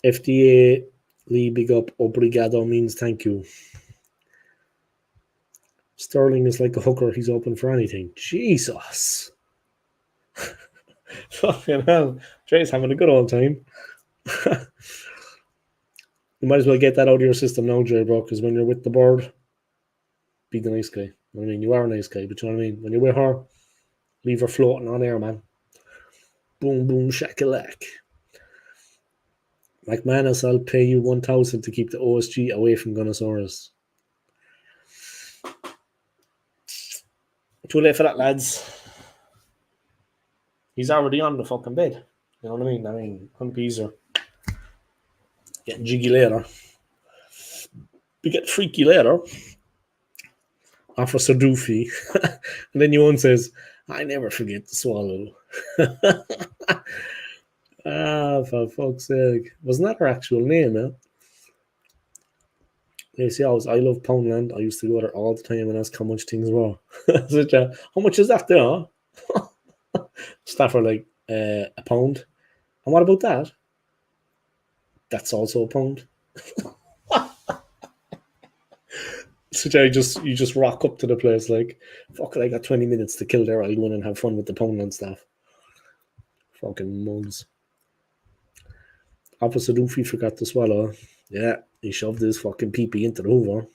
FDA, Lee, big up. Obrigado means thank you. Sterling is like a hooker. He's open for anything. Jesus. Fucking hell. Jay's having a good old time. You might as well get that out of your system now, Jay, bro, because when you're with the bird, be the nice guy. You know what I mean? You are a nice guy, but you know what I mean? When you're with her, leave her floating on air, man. Boom, boom, shakalak. McManus, I'll pay you 1,000 to keep the OSG away from Gunnosaurus. Too late for that, lads. He's already on the fucking bed. You know what I mean? Couldn't be easier. Getting jiggy later. We get freaky later. Officer Doofy. And then Ewan says, I never forget to swallow. For fuck's sake. Wasn't that her actual name, man? You see, I love Poundland. I used to go there all the time and ask how much things were. How much is that there? Staff are like, a pound. And what about that? That's also a pound. So you just rock up to the place like, fuck it, I got 20 minutes to kill there. I'll go in and have fun with the Poundland staff. Fucking mugs. Officer Doofy forgot to swallow. Yeah, he shoved his fucking pee-pee into the Hoover.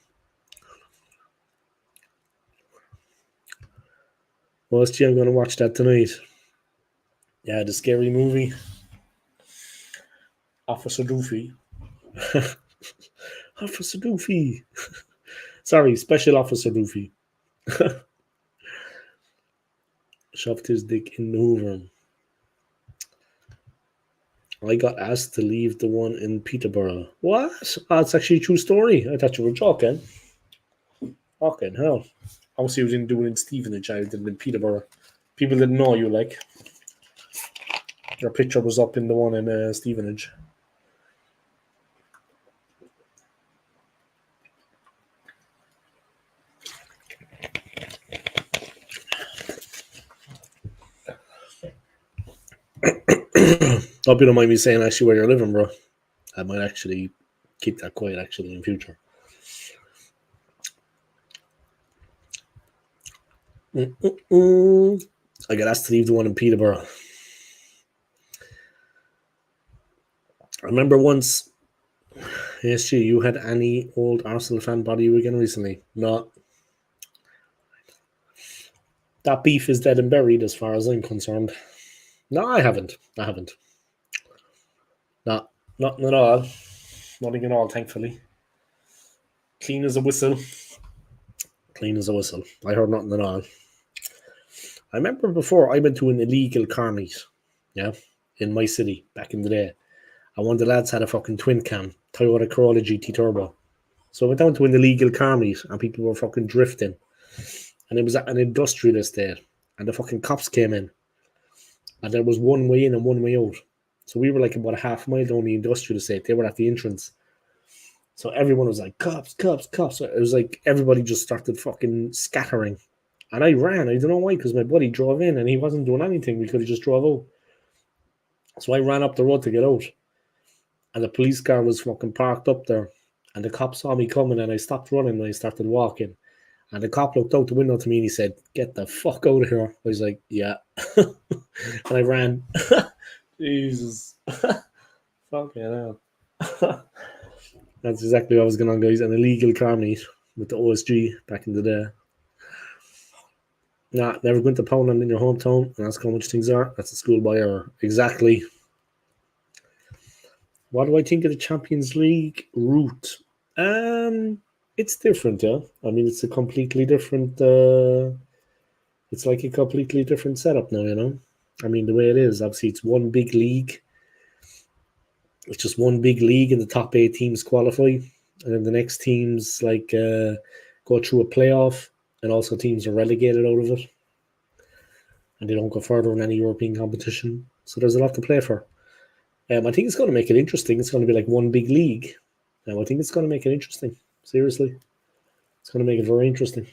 OSG, I'm going to watch that tonight. Yeah, the scary movie. Officer Doofy. Officer Doofy. Sorry, Special Officer Doofy. Shoved his dick in the Hoover. I got asked to leave the one in Peterborough. What? Oh, it's actually a true story. I thought you were joking. Fucking hell. Obviously, you didn't do it in Stevenage. I did it in Peterborough. People didn't know you, like. Your picture was up in the one in Stevenage. Hope you don't mind me saying actually where you're living, bro. I might actually keep that quiet actually in future. I got asked to leave the one in Peterborough. I remember once, ASG, you had any old Arsenal fan body you again recently? No. That beef is dead and buried as far as I'm concerned. No, I haven't. No, nothing at all. Nothing at all, thankfully. Clean as a whistle. I heard nothing at all. I remember before I went to an illegal car meet, yeah, in my city back in the day. And one of the lads had a fucking twin cam, Toyota Corolla GT Turbo. So I went down to an illegal car meet and people were fucking drifting. And it was at an industrial estate. And the fucking cops came in. And there was one way in and one way out. So we were like about a half mile down the industrial estate. They were at the entrance. So everyone was like, cops. So it was like everybody just started fucking scattering. And I ran. I don't know why, because my buddy drove in and he wasn't doing anything. We could have just drove out. So I ran up the road to get out. And the police car was fucking parked up there. And the cop saw me coming and I stopped running and I started walking. And the cop looked out the window to me and he said, get the fuck out of here. I was like, yeah. And I ran. Jesus. Fucking hell. That's exactly what I was going on, guys. An illegal car meet with the OSG back in the day. Nah, never going to Poundland in your hometown and ask how much things are. That's a schoolboy error. Exactly. What do I think of the Champions League route? It's different, yeah. I mean, it's a completely different. It's like a completely different setup now, you know. I mean, the way it is, obviously, it's one big league. It's just one big league, and the top 8 teams qualify, and then the next teams go through a playoff, and also teams are relegated out of it, and they don't go further in any European competition. So there's a lot to play for. I think it's going to make it interesting. It's going to be like one big league. I think it's going to make it interesting. Seriously. It's going to make it very interesting.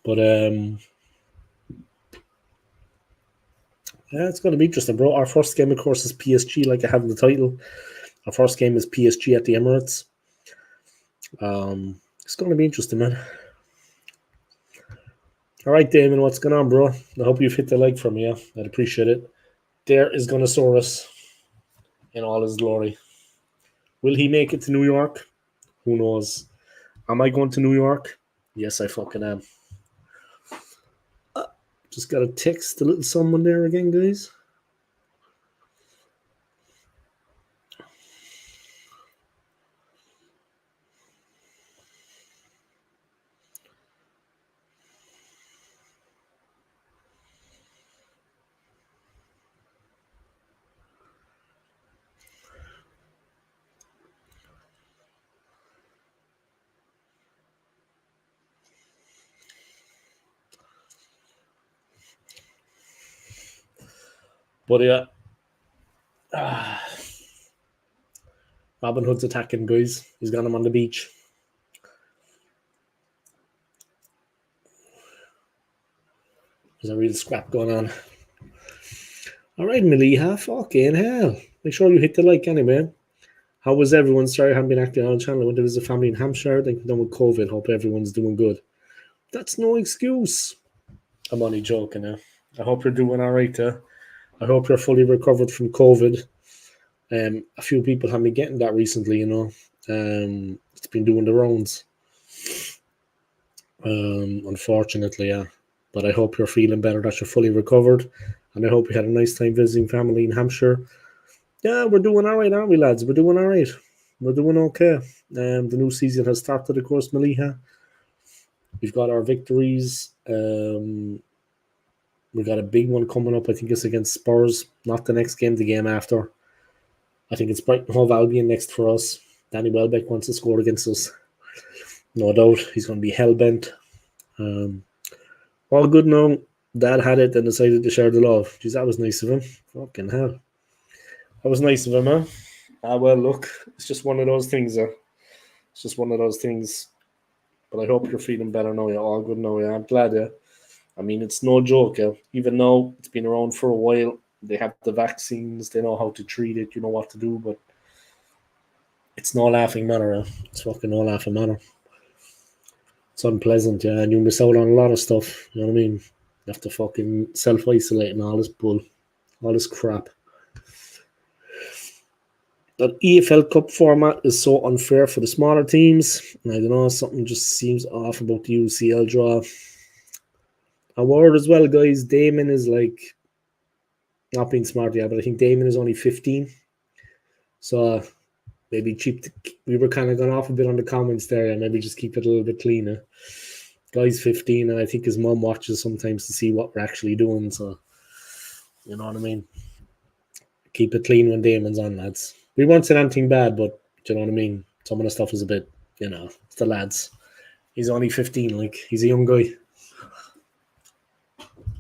But Yeah, it's going to be interesting, bro. Our first game, of course, is PSG, like I have in the title. Our first game is PSG at the Emirates. It's going to be interesting, man. All right, Damon, what's going on, bro? I hope you've hit the like for me. Yeah, I'd appreciate it. There is Gunnosaurus in all his glory. Will he make it to New York? Who knows? Am I going to New York? Yes, I fucking am. Just got to text a little someone there again, guys. But yeah, Robin Hood's attacking, guys. He's got him on the beach. There's a real scrap going on. All right, Maliha, fucking hell. Make sure you hit the like anyway. How was everyone? Sorry I haven't been active on the channel. I went to visit family in Hampshire. Then done with COVID. Hope everyone's doing good. That's no excuse. I'm only joking now. I hope you're doing all right. I hope you're fully recovered from COVID. A few people have been getting that recently, you know. It's been doing the rounds. Unfortunately, yeah. But I hope you're feeling better, that you're fully recovered. And I hope you had a nice time visiting family in Hampshire. Yeah, we're doing all right, aren't we, lads? We're doing all right. We're doing okay. The new season has started, of course, Maliha. We've got our victories. We've got a big one coming up. I think it's against Spurs. Not the next game, the game after. I think it's Brighton Hove Albion next for us. Danny Welbeck wants to score against us. No doubt. He's going to be hell-bent. All good now. Dad had it and decided to share the love. Jeez, that was nice of him. Fucking hell. That was nice of him, huh? Well, look, it's just one of those things. It's just one of those things. But I hope you're feeling better now. You're all good now. Yeah, I'm glad. Yeah. I mean, it's no joke. Yeah. Even though it's been around for a while, they have the vaccines. They know how to treat it. You know what to do. But it's no laughing matter. Yeah. It's fucking no laughing matter. It's unpleasant. Yeah, and you miss out on a lot of stuff. You know what I mean? You have to fucking self-isolate and all this bull, all this crap. That EFL Cup format is so unfair for the smaller teams. And I don't know, something just seems off about the UCL draw. A word as well, guys. Damon is like not being smart yet, but I think Damon is only 15. So maybe we were kind of going off a bit on the comments there, and maybe just keep it a little bit cleaner. Guy's 15, and I think his mum watches sometimes to see what we're actually doing. So, you know what I mean? Keep it clean when Damon's on, lads. We weren't saying anything bad, but do you know what I mean? Some of the stuff is a bit, you know, it's the lads. He's only 15, like, he's a young guy.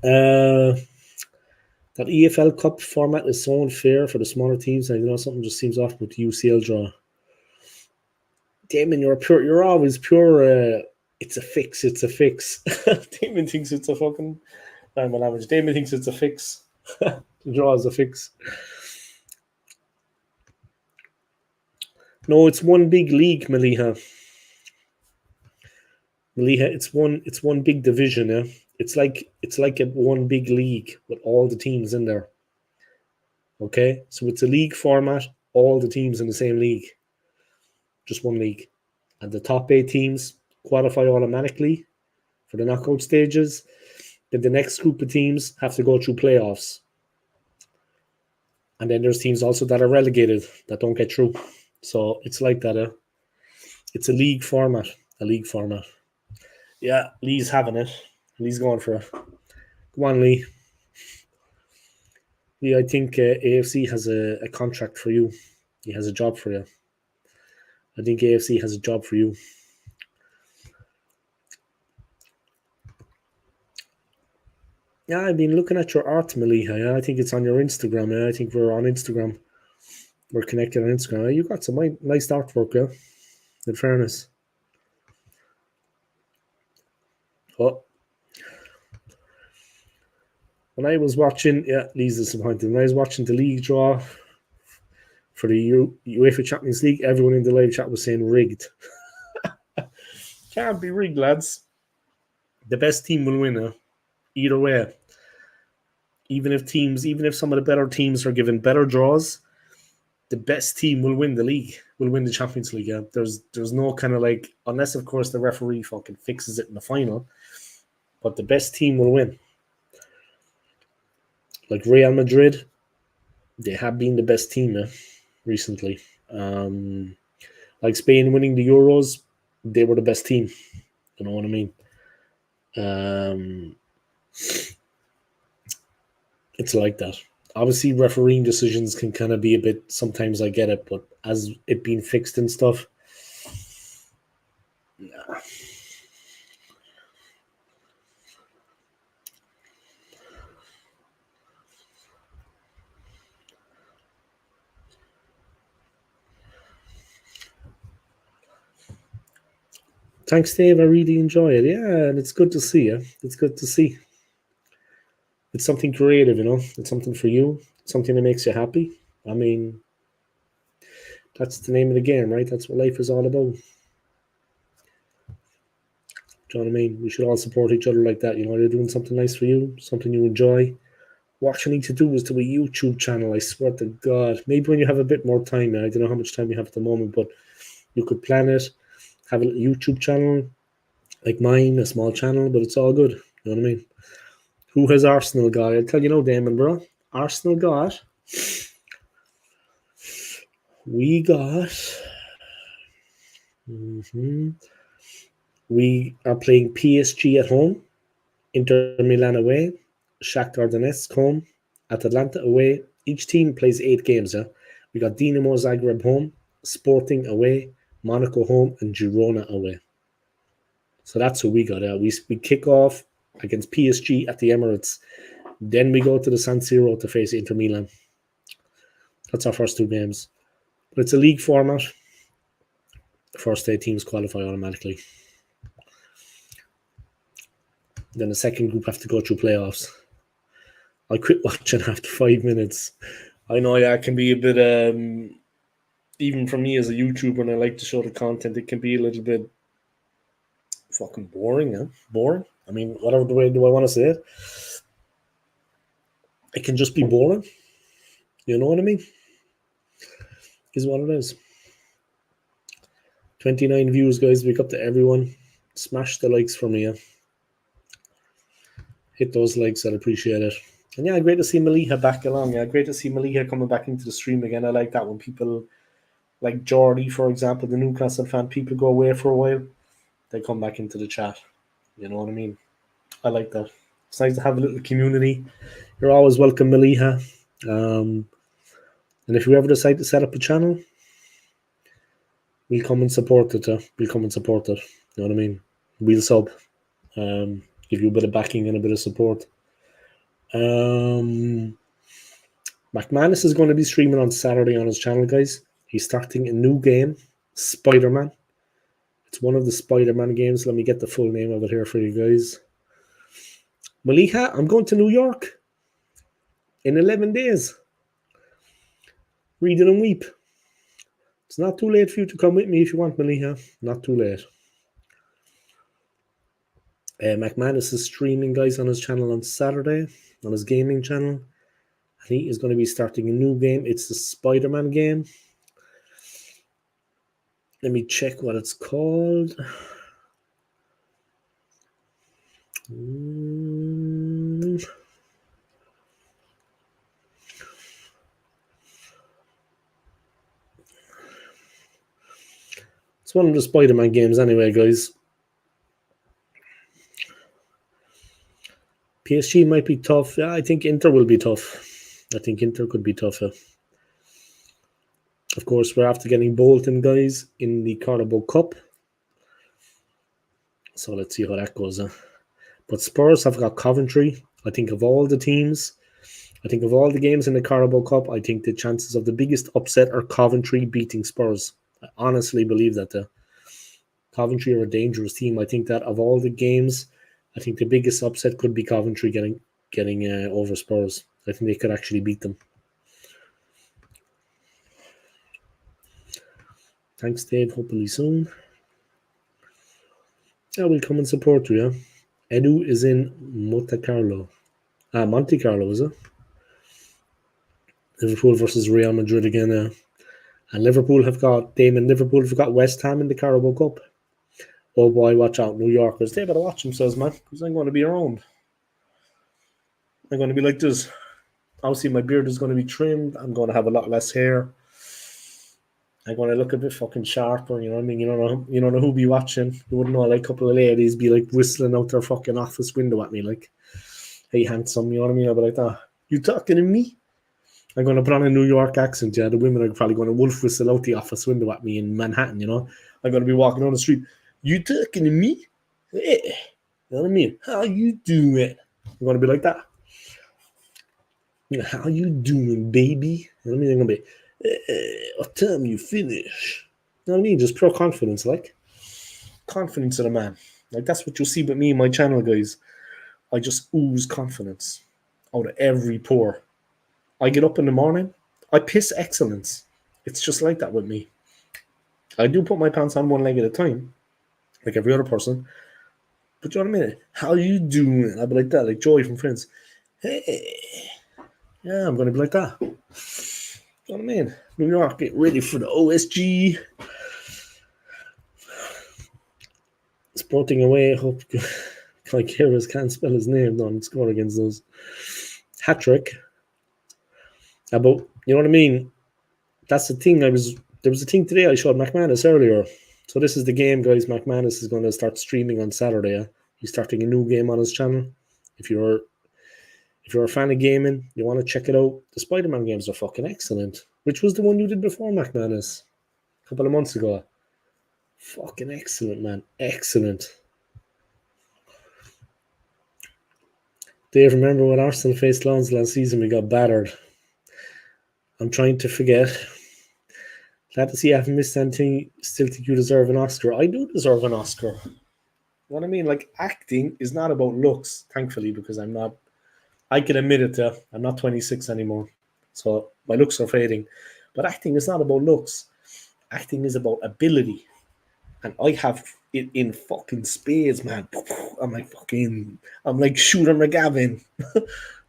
That EFL Cup format is so unfair for the smaller teams. I know something just seems off with the UCL draw. Damon, you're always pure. It's a fix. Damon thinks it's a fucking. I'm an average. Damon thinks it's a fix. The draw is a fix. No, it's one big league, Maliha. It's one big division. Yeah, it's like a one big league with all the teams in there. Okay, so it's a league format. All the teams in the same league. Just one league, and the top 8 teams qualify automatically for the knockout stages. Then the next group of teams have to go through playoffs. And then there's teams also that are relegated that don't get through. So it's like that. It's a league format. Yeah, Lee's having it. Lee's going for it. Come on, Lee. Lee, I think AFC has a contract for you. He has a job for you. I think AFC has a job for you. Yeah, I've been looking at your art, Maliha. Yeah, I think it's on your Instagram. Yeah, I think we're on Instagram. We're connected on Instagram. You got some nice artwork, yeah. In fairness. Oh. When I was watching, Lee's disappointed. When I was watching the league draw for the UEFA Champions League, everyone in the live chat was saying rigged. Can't be rigged, lads. The best team will win either way. Even if some of the better teams are given better draws, the best team will win the league, will win the Champions League. Yeah? There's no kind of like, unless of course the referee fucking fixes it in the final, but the best team will win. Like Real Madrid, they have been the best team recently. Like Spain winning the Euros, they were the best team. You know what I mean? It's like that. Obviously, refereeing decisions can kind of be a bit. Sometimes I get it, but as it being fixed and stuff, nah. Thanks, Dave. I really enjoy it. Yeah, and it's good to see you. It's good to see. It's something creative, you know. It's something for you. Something that makes you happy. I mean, that's the name of the game, right? That's what life is all about. Do you know what I mean? We should all support each other like that. You know, you're doing something nice for you, something you enjoy. What you need to do is to a YouTube channel. I swear to God. Maybe when you have a bit more time. I don't know how much time you have at the moment, but you could plan it. Have a little YouTube channel like mine, a small channel, but it's all good. You know what I mean? Who has Arsenal got? I'll tell you now, Damon, bro. Arsenal got. We got. We are playing PSG at home, Inter Milan away, Shakhtar Donetsk home, Atalanta away. Each team plays 8 games. We got Dinamo Zagreb home, Sporting away, Monaco home, and Girona away. So that's who we got. We kick off against PSG at the Emirates. Then we go to the San Siro to face Inter Milan. That's our first 2 games. But it's a league format. The first 8 teams qualify automatically. Then the second group have to go through playoffs. I quit watching after 5 minutes. I know, it can be a bit, even for me as a YouTuber, and I like to show the content, it can be a little bit fucking boring, Boring. I mean, whatever the way do I want to say it. It can just be boring. You know what I mean? Is what it is. 29 views, guys. Wake up to everyone. Smash the likes for me. Hit those likes. I'd appreciate it. And yeah, great to see Maliha back along. Yeah, great to see Maliha coming back into the stream again. I like that when people, like Jordy, for example, the Newcastle fan, people go away for a while, they come back into the chat. You know what I mean? I like that. It's nice to have a little community. You're always welcome, Maliha. And if you ever decide to set up a channel, we'll come and support it. We'll come and support it. You know what I mean? We'll sub. Give you a bit of backing and a bit of support. McManus is going to be streaming on Saturday on his channel, guys. He's starting a new game, Spider-Man. It's one of the Spider-Man games. Let me get the full name of it here for you guys. Maliha, I'm going to New York in 11 days. Read it and weep. It's not too late for you to come with me if you want, Maliha. Not too late. McManus is streaming, guys, on his channel on Saturday, on his gaming channel. He is going to be starting a new game. It's the Spider-Man game. Let me check what it's called. It's one of the Spider-Man games anyway, guys. PSG might be tough. Yeah, I think Inter will be tough. I think Inter could be tougher. Of course, we're after getting Bolton, guys, in the Carabao Cup. So let's see how that goes. But Spurs have got Coventry. I think of all the teams, I think of all the games in the Carabao Cup, I think the chances of the biggest upset are Coventry beating Spurs. I honestly believe that. Coventry are a dangerous team. I think that of all the games, I think the biggest upset could be Coventry getting getting over Spurs. I think they could actually beat them. Thanks, Dave. Hopefully soon. Yeah, we'll come and support you, yeah? Edu is in Monte Carlo, is it? Liverpool versus Real Madrid again, and Liverpool have got West Ham in the Carabao Cup. Oh boy, watch out, New Yorkers. They better watch themselves, man, because I'm going to be around. I'm going to be like this. Obviously, my beard is going to be trimmed. I'm going to have a lot less hair. I'm going to look a bit fucking sharper, you know what I mean? You don't know who be watching. You wouldn't know, like, a couple of ladies be, like, whistling out their fucking office window at me, like, hey, handsome, you know what I mean? I'll be like, you talking to me? I'm going to put on a New York accent, yeah. The women are probably going to wolf whistle out the office window at me in Manhattan, you know? I'm going to be walking down the street. You talking to me? Hey, you know what I mean? How you doing? I'm going to be like that. How you doing, baby? You know what I mean? I'm going to be, what time you finish? You know what I mean? Just pure confidence, like. Confidence in a man. Like, that's what you'll see with me and my channel, guys. I just ooze confidence out of every pore. I get up in the morning, I piss excellence. It's just like that with me. I do put my pants on one leg at a time, like every other person. But you know what I mean? How you doing? I'll be like that, like Joey from Friends. Hey. Yeah, I'm going to be like that. You know what I mean? New York, get ready for the OSG. Sporting away, hope Kairos can't spell his name, don't score against those. Hat-trick. But you know what I mean? That's the thing. There was a thing today I showed McManus earlier. So this is the game, guys. McManus is going to start streaming on Saturday. Yeah? He's starting a new game on his channel. If you're a fan of gaming, you want to check it out. The Spider-Man games are fucking excellent. Which was the one you did before, McManus? A couple of months ago. Fucking excellent, man. Excellent. Dave, remember when Arsenal faced Lons last season? We got battered. I'm trying to forget. Glad to see you haven't missed anything. Still think you deserve an Oscar. I do deserve an Oscar. You know what I mean? Like, acting is not about looks, thankfully, because I'm not. I can admit it, I'm not 26 anymore. So my looks are fading. But acting is not about looks. Acting is about ability. And I have it in fucking spades, man. I'm like Shooter McGavin.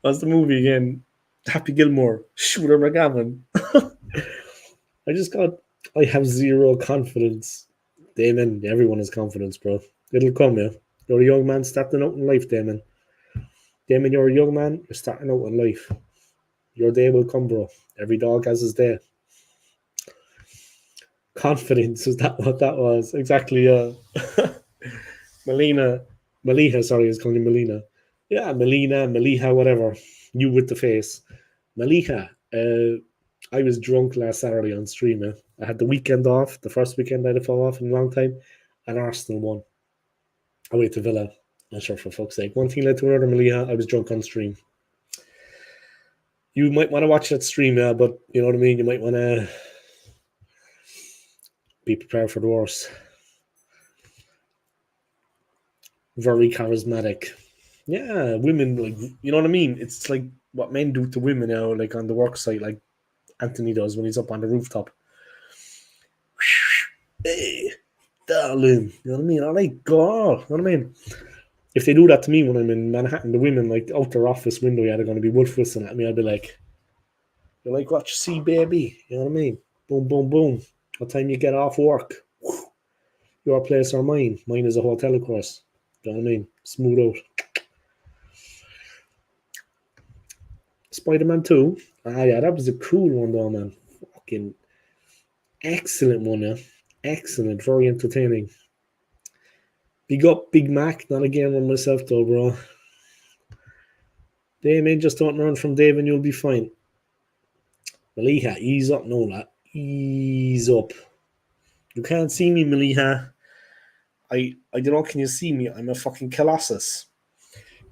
What's the movie again? Happy Gilmore. Shooter McGavin. I have zero confidence. Damon, everyone has confidence, bro. It'll come, yeah. You're a young man starting out in life, Damon. Damon, you're a young man, you're starting out in life. Your day will come, bro. Every dog has his day. Confidence, is that what that was? Exactly, Maliha, sorry, I was calling you Melina. Yeah, Maliha, whatever. You with the face. Maliha, I was drunk last Saturday on stream. I had the weekend off, the first weekend I'd have fall off in a long time, and Arsenal won. I went to Villa. I'm sure, for fuck's sake. One thing led to another, Maliha. I was drunk on stream. You might want to watch that stream, but you know what I mean? You might want to be prepared for the worst. Very charismatic. Yeah, women, like, you know what I mean? It's like what men do to women now, like on the work site, like Anthony does when he's up on the rooftop. Hey, darling. You know what I mean? I like God. You know what I mean? If they do that to me when I'm in Manhattan, the women, like, out their office window, they're going to be wolf whistling at me. I'd be like, you're like, what you see, baby? You know what I mean? Boom, boom, boom. What time you get off work? Your place or mine? Mine is a hotel, of course. You know what I mean? Smooth out. Spider-Man 2. Yeah, that was a cool one, though, man. Fucking excellent one, yeah. Excellent. Very entertaining. Big up, Big Mac. Not a game on myself, though, bro. Damien, just don't learn from Dave and you'll be fine. Maliha, ease up. No, lad. Ease up. You can't see me, Maliha. I don't know, can you see me? I'm a fucking colossus.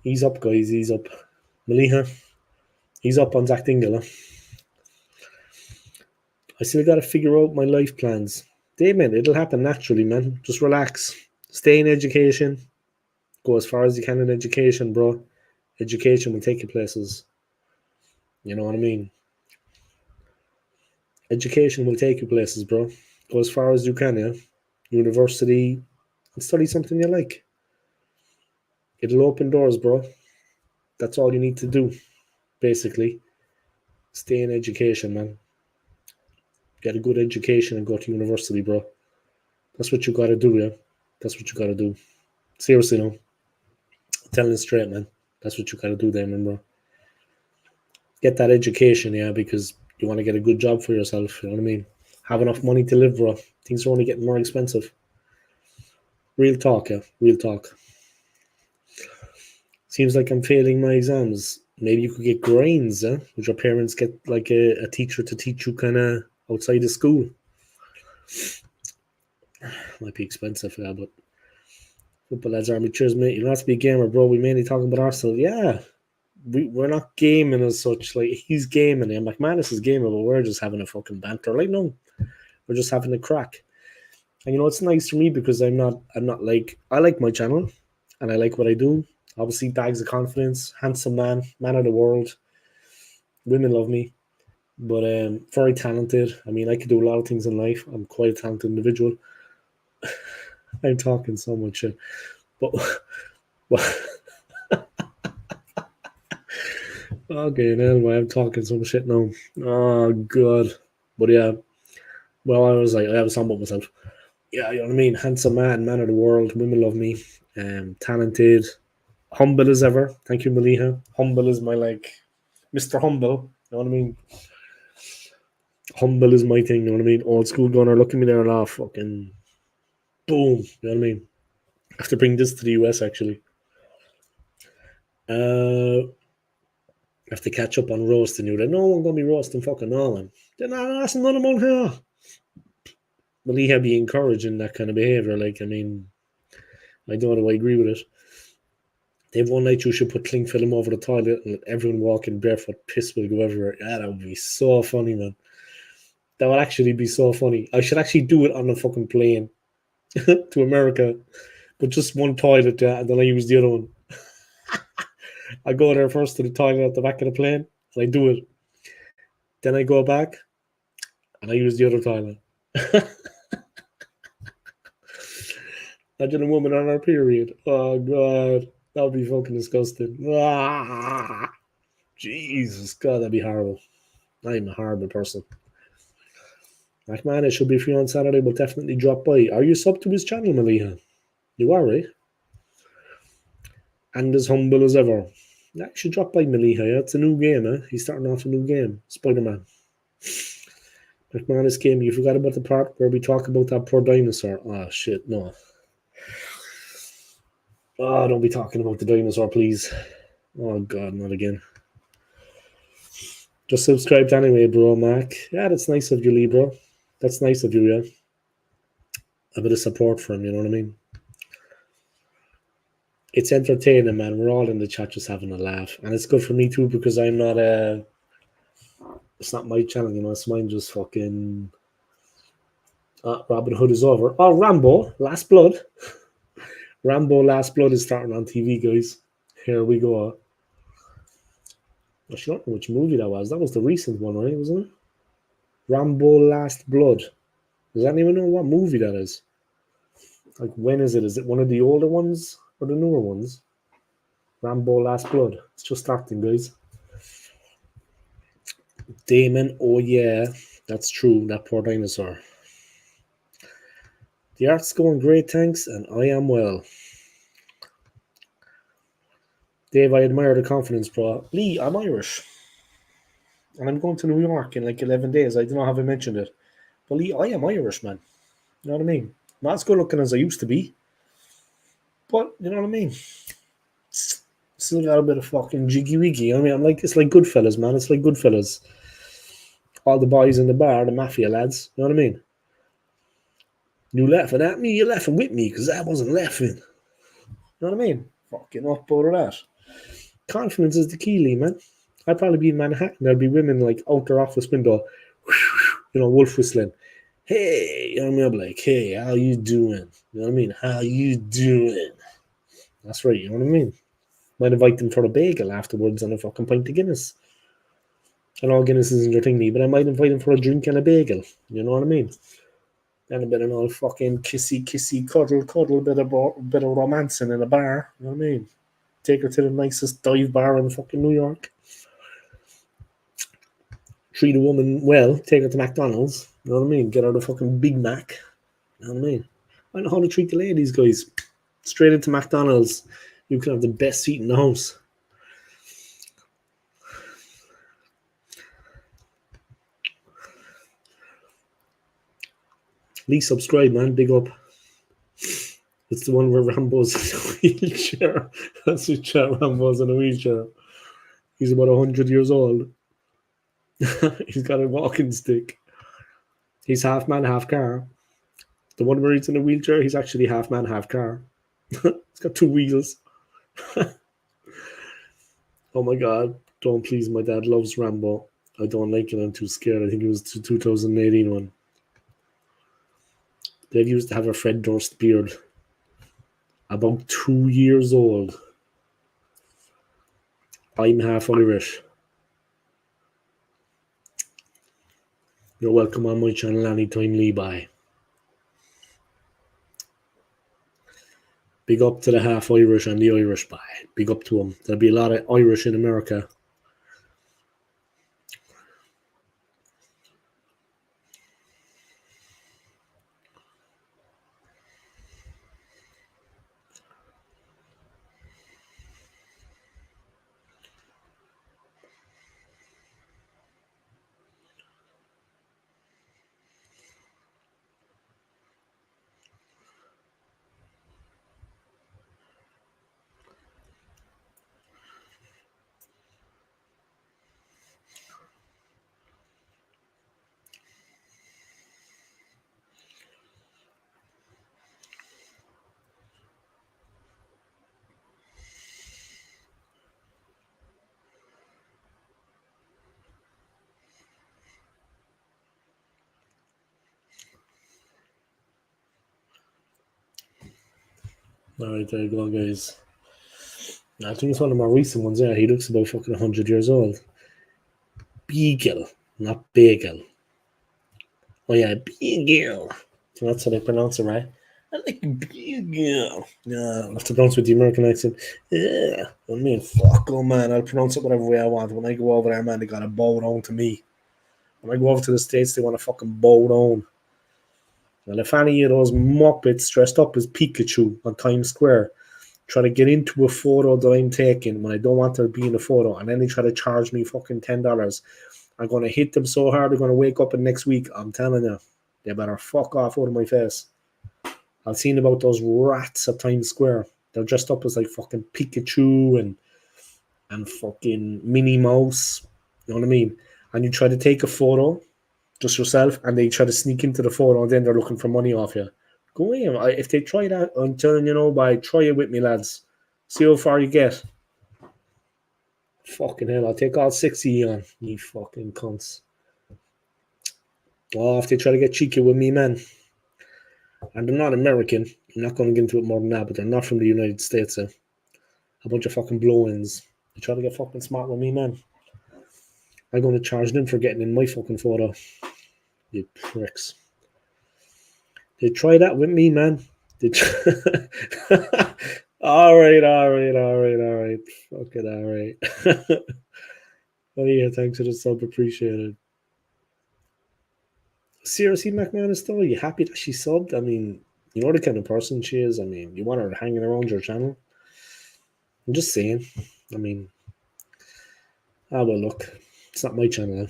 Ease up, guys. Ease up. Maliha, ease up on Zach Dingle. Huh? I still got to figure out my life plans. Damien, it'll happen naturally, man. Just relax. Stay in education. Go as far as you can in education, bro. Education will take you places. You know what I mean? Education will take you places, bro. Go as far as you can, yeah? University, and study something you like. It'll open doors, bro. That's all you need to do, basically. Stay in education, man. Get a good education and go to university, bro. That's what you gotta do, yeah? That's what you gotta do. Seriously, no. I'm telling it straight, man. That's what you gotta do, Damon, bro. Get that education, yeah, because you want to get a good job for yourself, you know what I mean? Have enough money to live, bro. Things are only getting more expensive. Real talk, yeah. Real talk. Seems like I'm failing my exams. Maybe you could get grains, huh? Would your parents get like a teacher to teach you kind of outside of school? Might be expensive, yeah, but football lads army cheers, mate. You don't have to be a gamer, bro. We mainly talking about Arsenal. Yeah, we're not gaming as such. Like he's gaming, and McManus is gaming, but we're just having a fucking banter. Like no, we're just having a crack. And you know it's nice for me because I'm not like I like my channel, and I like what I do. Obviously, bags of confidence, handsome man of the world. Women love me, but very talented. I mean, I could do a lot of things in life. I'm quite a talented individual. I'm talking so much shit, but okay, now I'm talking some shit now. Oh god, but yeah. Well, I was like, I was talking about myself. Yeah, you know what I mean. Handsome man of the world. Women love me. Talented, humble as ever. Thank you, Maliha. Humble is my like, Mr. Humble. You know what I mean? Humble is my thing. You know what I mean? Old school gunner. Look at me there and laugh. Fucking boom. You know what I mean? I have to bring this to the US actually. I have to catch up on roasting you. No one gonna be roasting fucking no one. Then that's none of them here. Maliha be encouraging that kind of behaviour. Like, I mean, I don't know. I agree with it. They have one night you should put cling film over the toilet and let everyone walking barefoot, piss will go everywhere. Yeah, that would be so funny, man. That would actually be so funny. I should actually do it on a fucking plane to America, but just one toilet, yeah, and then I use the other one. I go there first to the toilet at the back of the plane, and I do it. Then I go back, and I use the other toilet. Imagine a woman on her period. Oh, God. That would be fucking disgusting. Ah, Jesus, God, that'd be horrible. I'm a horrible person. Like, man, it should be free on Saturday, but definitely drop by. Are you sub to his channel, Maliha? You are, right? And as humble as ever. Yeah, you should drop by Maliha, yeah? It's a new game, eh? He's starting off a new game. Spider-Man. McManus game, you forgot about the part where we talk about that poor dinosaur. Oh, shit, no. Oh, don't be talking about the dinosaur, please. Oh, God, not again. Just subscribed anyway, bro, Mac. Yeah, that's nice of you, Lee, bro. That's nice of you, yeah. A bit of support for him, you know what I mean? It's entertaining, man. We're all in the chat just having a laugh. And it's good for me, too, because I'm not it's not my channel, you know. It's mine just fucking... Robin Hood is over. Oh, Rambo, Last Blood. Rambo Last Blood is starting on TV, guys. Here we go. I don't know which movie that was. That was the recent one, right? Wasn't it? Rambo Last Blood. Does anyone know what movie that is? Like, when is it? Is it one of the older ones or the newer ones? Rambo Last Blood. It's just starting, guys. Damon, oh yeah, that's true. That poor dinosaur. The art's going great, thanks, and I am well. Dave, I admire the confidence, bro. Lee, I'm Irish. And I'm going to New York in like 11 days. I don't know how I mentioned it. But Lee, I am Irish, man. You know what I mean? Not as good looking as I used to be. But, you know what I mean? Still got a bit of fucking jiggy wiggy. I mean, it's like Goodfellas, man. It's like Goodfellas. All the boys in the bar, the mafia lads. You know what I mean? You laughing at me, you're laughing with me, because I wasn't laughing. You know what I mean? Fucking up out of that. Confidence is the key, Lee, man. I'd probably be in Manhattan. There'd be women like out their office window, you know, wolf whistling. Hey, you know what I mean? I'm like, hey, how you doing? You know what I mean? How you doing? That's right, you know what I mean? Might invite them for a bagel afterwards and a fucking pint of Guinness. I know Guinness isn't your thingy, but I might invite them for a drink and a bagel. You know what I mean? And a bit of all fucking kissy, cuddle, bit of romancing in a bar. You know what I mean? Take her to the nicest dive bar in fucking New York. Treat a woman well, take her to McDonald's. You know what I mean? Get her the fucking Big Mac. You know what I mean? I know how to treat the ladies, guys. Straight into McDonald's. You can have the best seat in the house. Please subscribe, man. Big up. It's the one where Rambo's in a wheelchair. That's the chat. Rambo's in a wheelchair. He's about 100 years old. He's got a walking stick. He's half man, half car. The one where he's in a wheelchair, he's actually half man, half car. It's got 2 wheels. Oh my god. Don't please, my dad loves Rambo. I don't like it, I'm too scared. I think it was the 2018 one. Dad used to have a Fred Durst beard. About 2 years old. I'm half Irish. You're welcome on my channel anytime, Levi. Big up to the half Irish and the Irish boy. Big up to them. There'll be a lot of Irish in America. Alright, there you go, guys. I think it's one of my recent ones, yeah. He looks about fucking 100 years old. Beagle, not bagel. Oh yeah, beagle. So that's how they pronounce it, right? I like beagle. Yeah, I have to pronounce with the American accent. Yeah, I mean, fuck, oh man, I'll pronounce it whatever way I want. When I go over there, man, they gotta bow down to me. When I go over to the States, they want to fucking bow down. And if any of those muppets dressed up as Pikachu on Times Square try to get into a photo that I'm taking when I don't want to be in the photo, and then they try to charge me fucking $10, I'm going to hit them so hard they're going to wake up in next week. I'm telling you, they better fuck off out of my face. I've seen about those rats at Times Square. They're dressed up as like fucking Pikachu and fucking Minnie Mouse. You know what I mean? And you try to take a photo just yourself, and they try to sneak into the photo, and then they're looking for money off you. Go away. If they try that, I'm telling you, try it with me, lads. See how far you get. Fucking hell, I'll take all 60 on, you fucking cunts. Oh, if they try to get cheeky with me, man. And they're not American. I'm not going to get into it more than that, but they're not from the United States. A bunch of fucking blow-ins. They try to get fucking smart with me, man. I'm going to charge them for getting in my fucking photo. You pricks. They try that with me, man. All right. Fucking all right. Oh yeah, thanks for the sub, appreciated. Seriously, McManus, though, are you happy that she subbed? I mean, you know the kind of person she is. I mean, you want her hanging around your channel? I'm just saying. I mean, well, look, it's not my channel.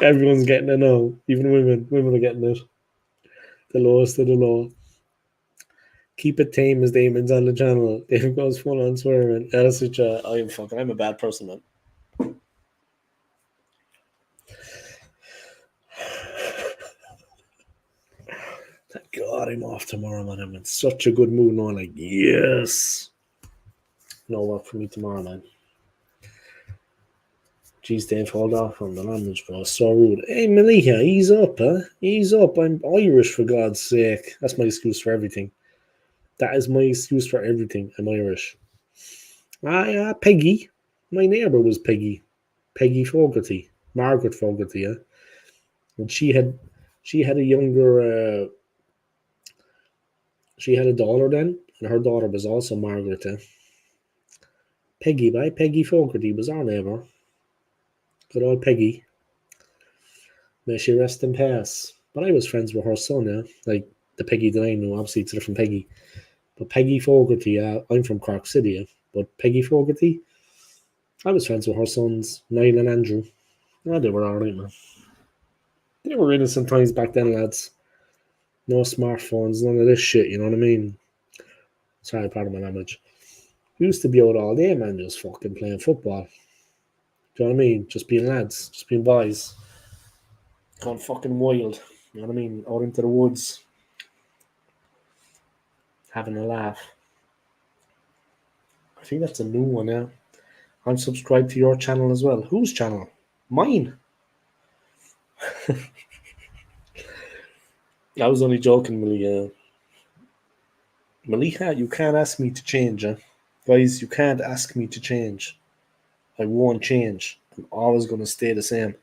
Everyone's getting it now. Even women. Women are getting it. The lowest of the low. Keep it tame as Damon's on the channel. David goes full on swearing. That's such a... I'm a bad person, man. Thank God I'm off tomorrow, man. I'm in such a good mood now. Like, yes. No work for me tomorrow, man. Jeez, Dave, hold off on the language, bro. So rude. Hey, Maliha, ease up, huh? Ease up. I'm Irish, for God's sake. That's my excuse for everything. That is my excuse for everything. I'm Irish. Peggy. My neighbour was Peggy. Peggy Fogarty. Margaret Fogarty, yeah. And she had a younger she had a daughter then, and her daughter was also Margaret. Peggy Fogarty was our neighbour. Good old Peggy. May she rest in peace. But I was friends with her son, yeah. Like the Peggy that I knew, obviously it's a different Peggy. But Peggy Fogarty, I'm from Cork City, yeah. But Peggy Fogarty, I was friends with her sons, Niall and Andrew. Oh, they were alright, man. They were innocent times back then, lads. No smartphones, none of this shit, you know what I mean? Sorry, pardon my language. We used to be out all day, man, just fucking playing football. Do you know what I mean? Just being lads, just being boys. Gone fucking wild. You know what I mean? Out into the woods. Having a laugh. I think that's a new one, yeah. I'm subscribed to your channel as well. Whose channel? Mine. I was only joking, Malia. Malika, you can't ask me to change, guys. You can't ask me to change. I won't change. I'm always going to stay the same.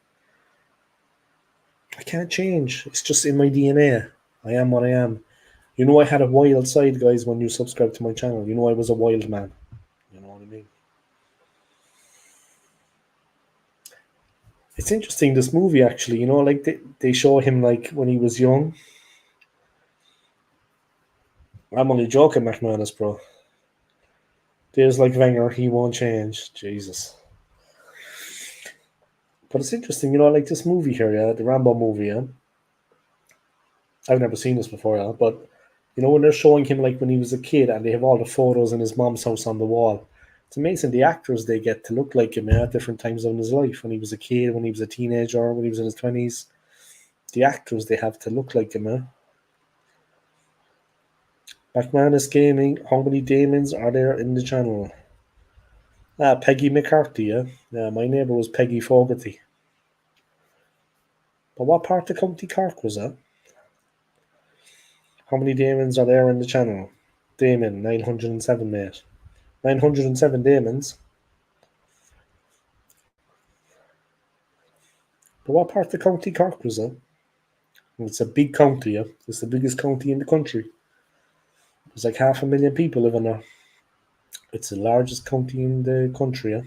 I can't change. It's just in my DNA. I am what I am. You know I had a wild side, guys, when you subscribed to my channel. You know I was a wild man. You know what I mean? It's interesting, this movie, actually. You know, like, they show him, like, when he was young. I'm only joking, McManus, bro. There's like Wenger, he won't change. Jesus. But it's interesting, you know, like this movie here, yeah, the Rambo movie, yeah. I've never seen this before, yeah, but you know when they're showing him like when he was a kid and they have all the photos in his mom's house on the wall. It's amazing the actors they get to look like him, yeah, at different times in his life. When he was a kid, when he was a teenager, when he was in his 20s. The actors they have to look like him, yeah. McManus Gaming, how many Damons are there in the channel? Peggy McCarthy, yeah. Yeah, my neighbour was Peggy Fogarty. But what part of County Cork was that? How many Damons are there in the channel? Damon, 907, mate. 907 Damons. But what part of County Cork was that? It's a big county, yeah. It's the biggest county in the country. There's like 500,000 people living there. It's the largest county in the country, yeah.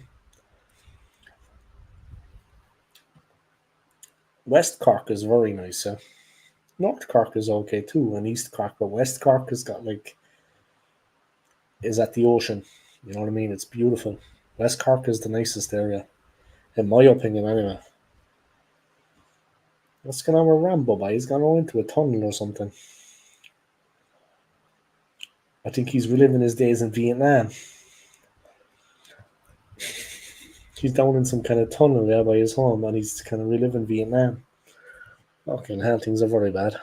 West Cork is very nice, yeah. North Cork is okay too, and East Cork, but West Cork has got like is at the ocean. You know what I mean? It's beautiful. West Cork is the nicest area, in my opinion, anyway. What's going on with Rambo, boy? He's gone into a tunnel or something. I think he's reliving his days in Vietnam. He's down in some kind of tunnel there by his home, and he's kind of reliving Vietnam. Fucking hell, things are very bad.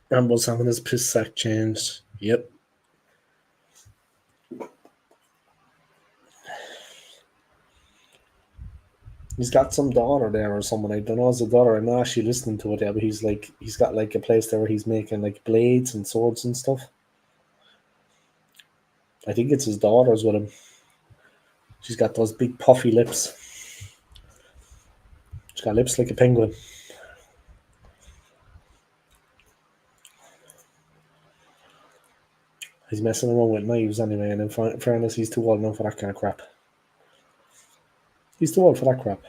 Rambo's having his piss sack changed. Yep. He's got some daughter there or someone. I don't know his daughter. I'm not actually listening to it yet, but he's got like a place there where he's making like blades and swords and stuff. I think it's his daughter's with him. She's got those big puffy lips. She's got lips like a penguin. He's messing around with knives anyway, and in fairness, he's too old now for that kind of crap. He's too old for that crap.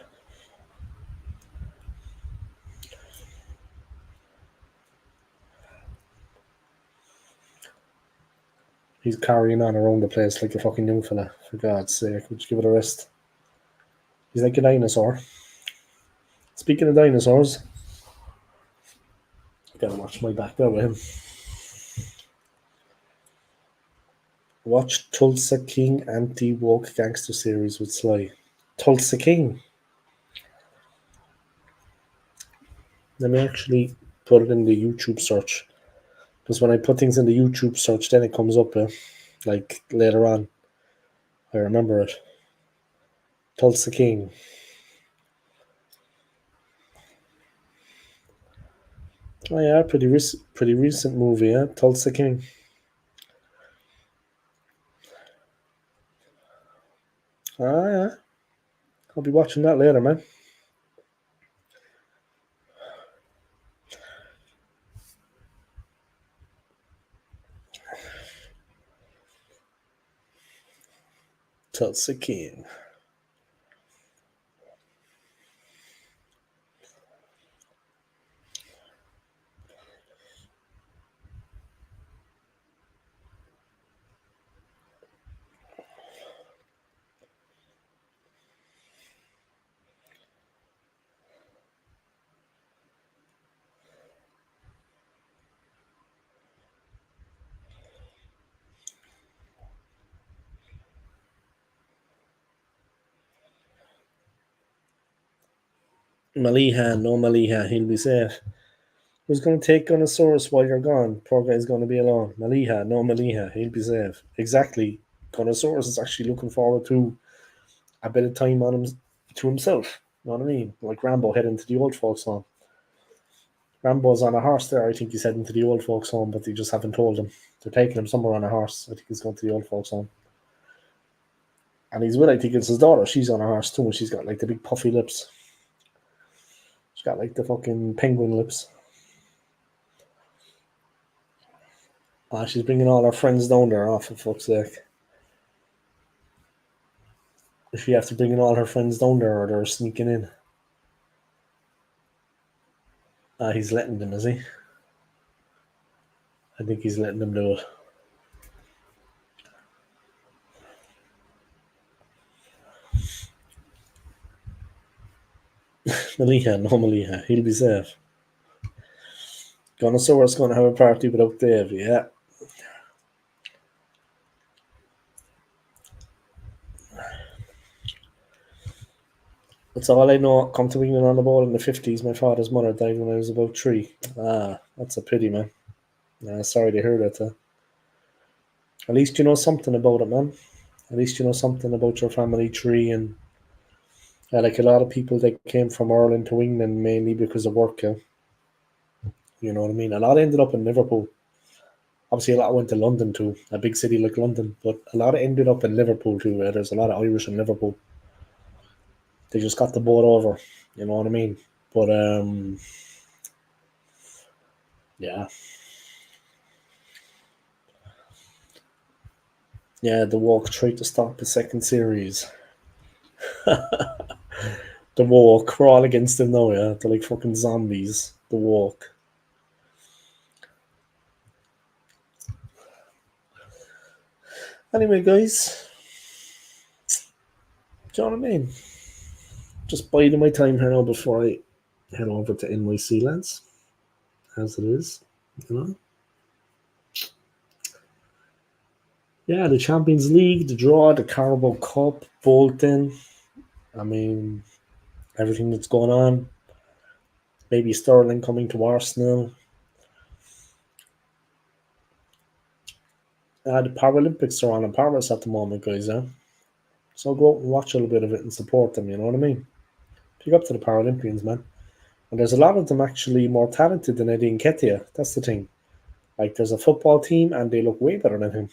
He's carrying on around the place like a fucking young fella. For God's sake, would you give it a rest? He's like a dinosaur. Speaking of dinosaurs, I gotta watch my back there with him. Watch Tulsa King anti-woke gangster series with Sly. Tulsa King. Let me actually put it in the YouTube search. Because when I put things in the YouTube search, then it comes up, like later on. I remember it. Tulsa King. Oh yeah, pretty recent movie, yeah. Tulsa King. Ah yeah, I'll be watching that later, man. Tulsa King. Maliha, no Maliha, he'll be safe. Who's going to take Gunnosaurus while you're gone? Poor guy's going to be alone. Maliha, no Maliha, he'll be safe. Exactly. Gunnosaurus is actually looking forward to a bit of time on him to himself. You know what I mean? Like Rambo heading to the old folks' home. Rambo's on a horse there. I think he's heading to the old folks' home, but they just haven't told him. They're taking him somewhere on a horse. I think he's going to the old folks' home. And he's with, I think it's his daughter. She's on a horse too, and she's got like the big puffy lips. She's got like the fucking penguin lips. She's bringing all her friends down there, for fuck's sake. She have to bring in all her friends down there, or they're sneaking in. He's letting them, is he? I think he's letting them do it. Maliha, no Maliha. He'll be safe. Gunnosaurus going to have a party without Dave, yeah. That's all I know. Come to England on the ball in the 50s. My father's mother died when I was about 3. That's a pity, man. Sorry to hear that. At least you know something about it, man. At least you know something about your family tree. And like a lot of people that came from Ireland to England mainly because of work. You know what I mean? A lot ended up in Liverpool. Obviously, a lot went to London too, a big city like London. But a lot ended up in Liverpool too. There's a lot of Irish in Liverpool. They just got the boat over. You know what I mean? But yeah. Yeah, the Walk tried to stop the second series. The Walk, we're all against them now, yeah. They're like fucking zombies. The Walk. Anyway, guys, do you know what I mean? Just biding my time here now before I head over to NYC, lads. As it is, you know. Yeah, the Champions League, the draw, the Carabao Cup, Bolton. I mean, everything that's going on. Maybe Sterling coming to Arsenal. The Paralympics are on in Paris at the moment, guys. So go out and watch a little bit of it and support them. You know what I mean? Pick up to the Paralympians, man. And there's a lot of them actually more talented than Eddie Nketiah. That's the thing. Like, there's a football team and they look way better than him.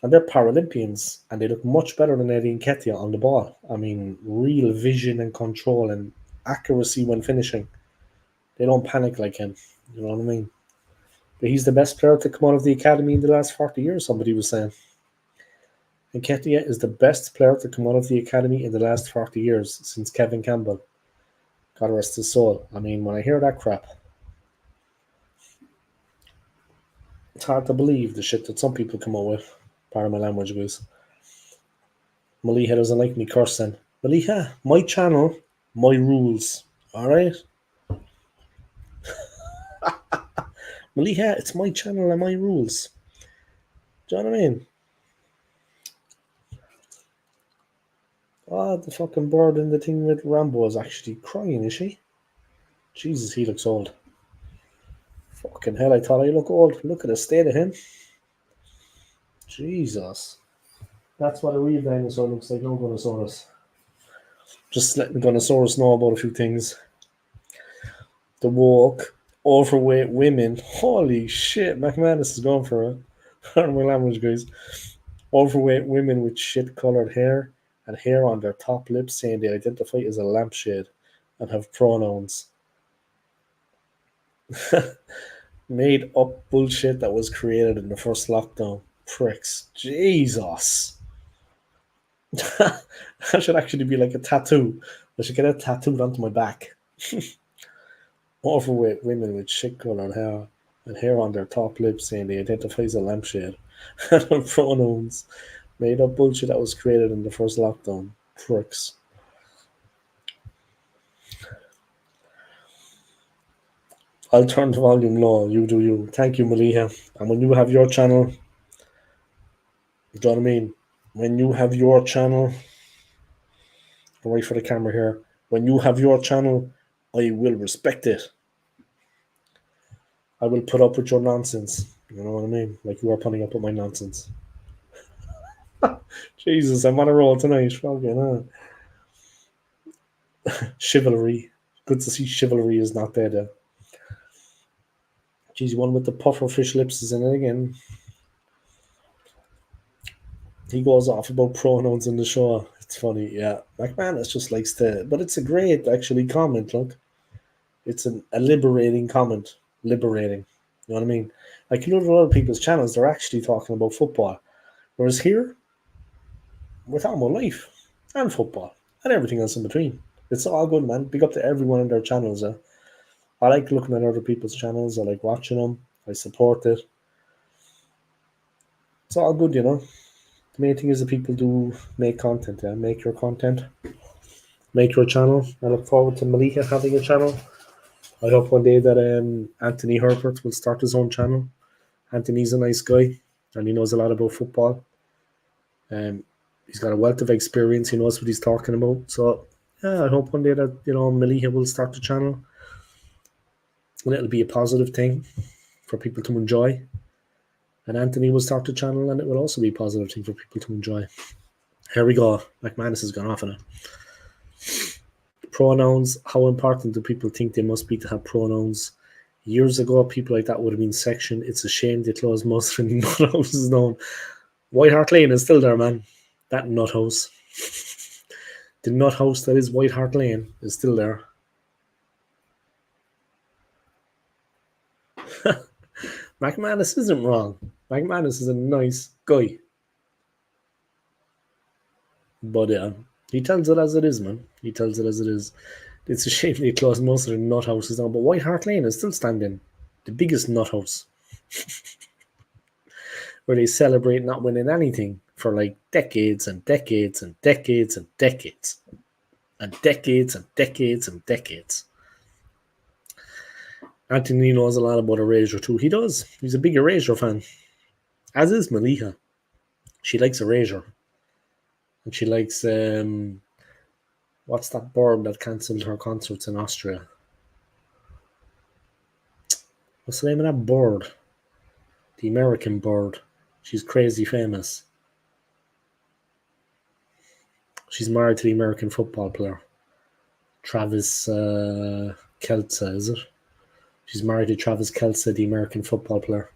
And they're Paralympians and they look much better than Eddie Nketiah on the ball. I mean, real vision and control and accuracy when finishing. They don't panic like him. You know what I mean? But he's the best player to come out of the academy in the last 40 years, somebody was saying. Nketiah is the best player to come out of the academy in the last 40 years since Kevin Campbell. God rest his soul. I mean, when I hear that crap, it's hard to believe the shit that some people come out with. Pardon my language, guys. Maliha doesn't like me cursing. Maliha, my channel, my rules. Alright? Maliha, it's my channel and my rules. Do you know what I mean? The fucking bird in the thing with Rambo is actually crying, is she? Jesus, he looks old. Fucking hell, I thought I look old. Look at the state of him. Jesus. That's what a real dinosaur looks like, no Gunnosaurus. Just letting Gunnosaurus know about a few things. The woke, overweight women. Holy shit, McManus is going for it. Pardon my language, guys. Overweight women with shit coloured hair and hair on their top lip saying they identify as a lampshade and have pronouns. Made up bullshit that was created in the first lockdown. Pricks. Jesus. That should actually be like a tattoo. I should get it tattooed onto my back. Overweight women with shit coloured hair and hair on their top lip saying they identify as a lampshade and have pronouns. Made up bullshit that was created in the first lockdown. Pricks. I'll turn the volume low. You do you. Thank you, Maliha. And when you have your channel, do you know what I mean? When you have your channel, I'll wait for the camera here. When you have your channel, I will respect it. I will put up with your nonsense. You know what I mean? Like you are putting up with my nonsense. Jesus, I'm on a roll tonight. Fucking chivalry. Good to see chivalry is not dead. Jeez, one with the puffer fish lips is in it again. He goes off about pronouns in the show. It's funny, yeah. McManus just likes to, but it's a great actually comment. Look, it's a liberating comment. Liberating, you know what I mean? Like you know, a lot of people's channels, they're actually talking about football, whereas here, we're talking about life and football and everything else in between. It's all good, man. Big up to everyone on their channels. I like looking at other people's channels. I like watching them. I support it. It's all good, you know. The main thing is that people do make content. Yeah, make your content. Make your channel. I look forward to Malika having a channel. I hope one day that Anthony Herbert will start his own channel. Anthony's a nice guy and he knows a lot about football. He's got a wealth of experience. He knows what he's talking about. So yeah, I hope one day that Malika will start the channel and it'll be a positive thing for people to enjoy. And Anthony will start the channel and it will also be a positive thing for people to enjoy. Here we go. McManus has gone off on it. Pronouns. How important do people think they must be to have pronouns? Years ago, people like that would have been sectioned. It's a shame they closed most of the nut houses down. White Hart Lane is still there, man. That nut house. The nut house that is White Hart Lane is still there. McManus isn't wrong. McManus is a nice guy. But yeah, he tells it as it is, man. He tells it as it is. It's a shame they closed most of the nut houses down, but White Hart Lane is still standing. The biggest nut house. Where they celebrate not winning anything for like decades and decades and decades and decades. And decades and decades and decades. Anthony knows a lot about Erasure too. He does. He's a big Erasure fan. As is Malika. She likes Erasure. And she likes what's that bird that cancelled her concerts in Austria? What's the name of that bird? The American bird. She's crazy famous. She's married to the American football player. Travis Kelce, is it? She's married to Travis Kelce, the American football player.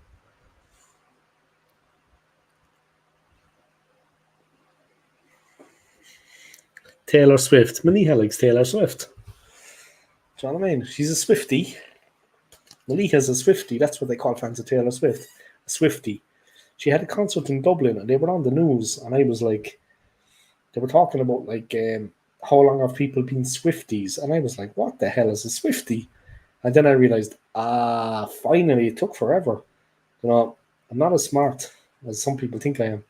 Taylor Swift. Malika likes Taylor Swift. Do you know what I mean? She's a Swiftie. Malika's a Swiftie. That's what they call fans of Taylor Swift. A Swiftie. She had a concert in Dublin and they were on the news and I was like, they were talking about like how long have people been Swifties? And I was like, what the hell is a Swiftie? And then I realized, finally, it took forever. You know, I'm not as smart as some people think I am.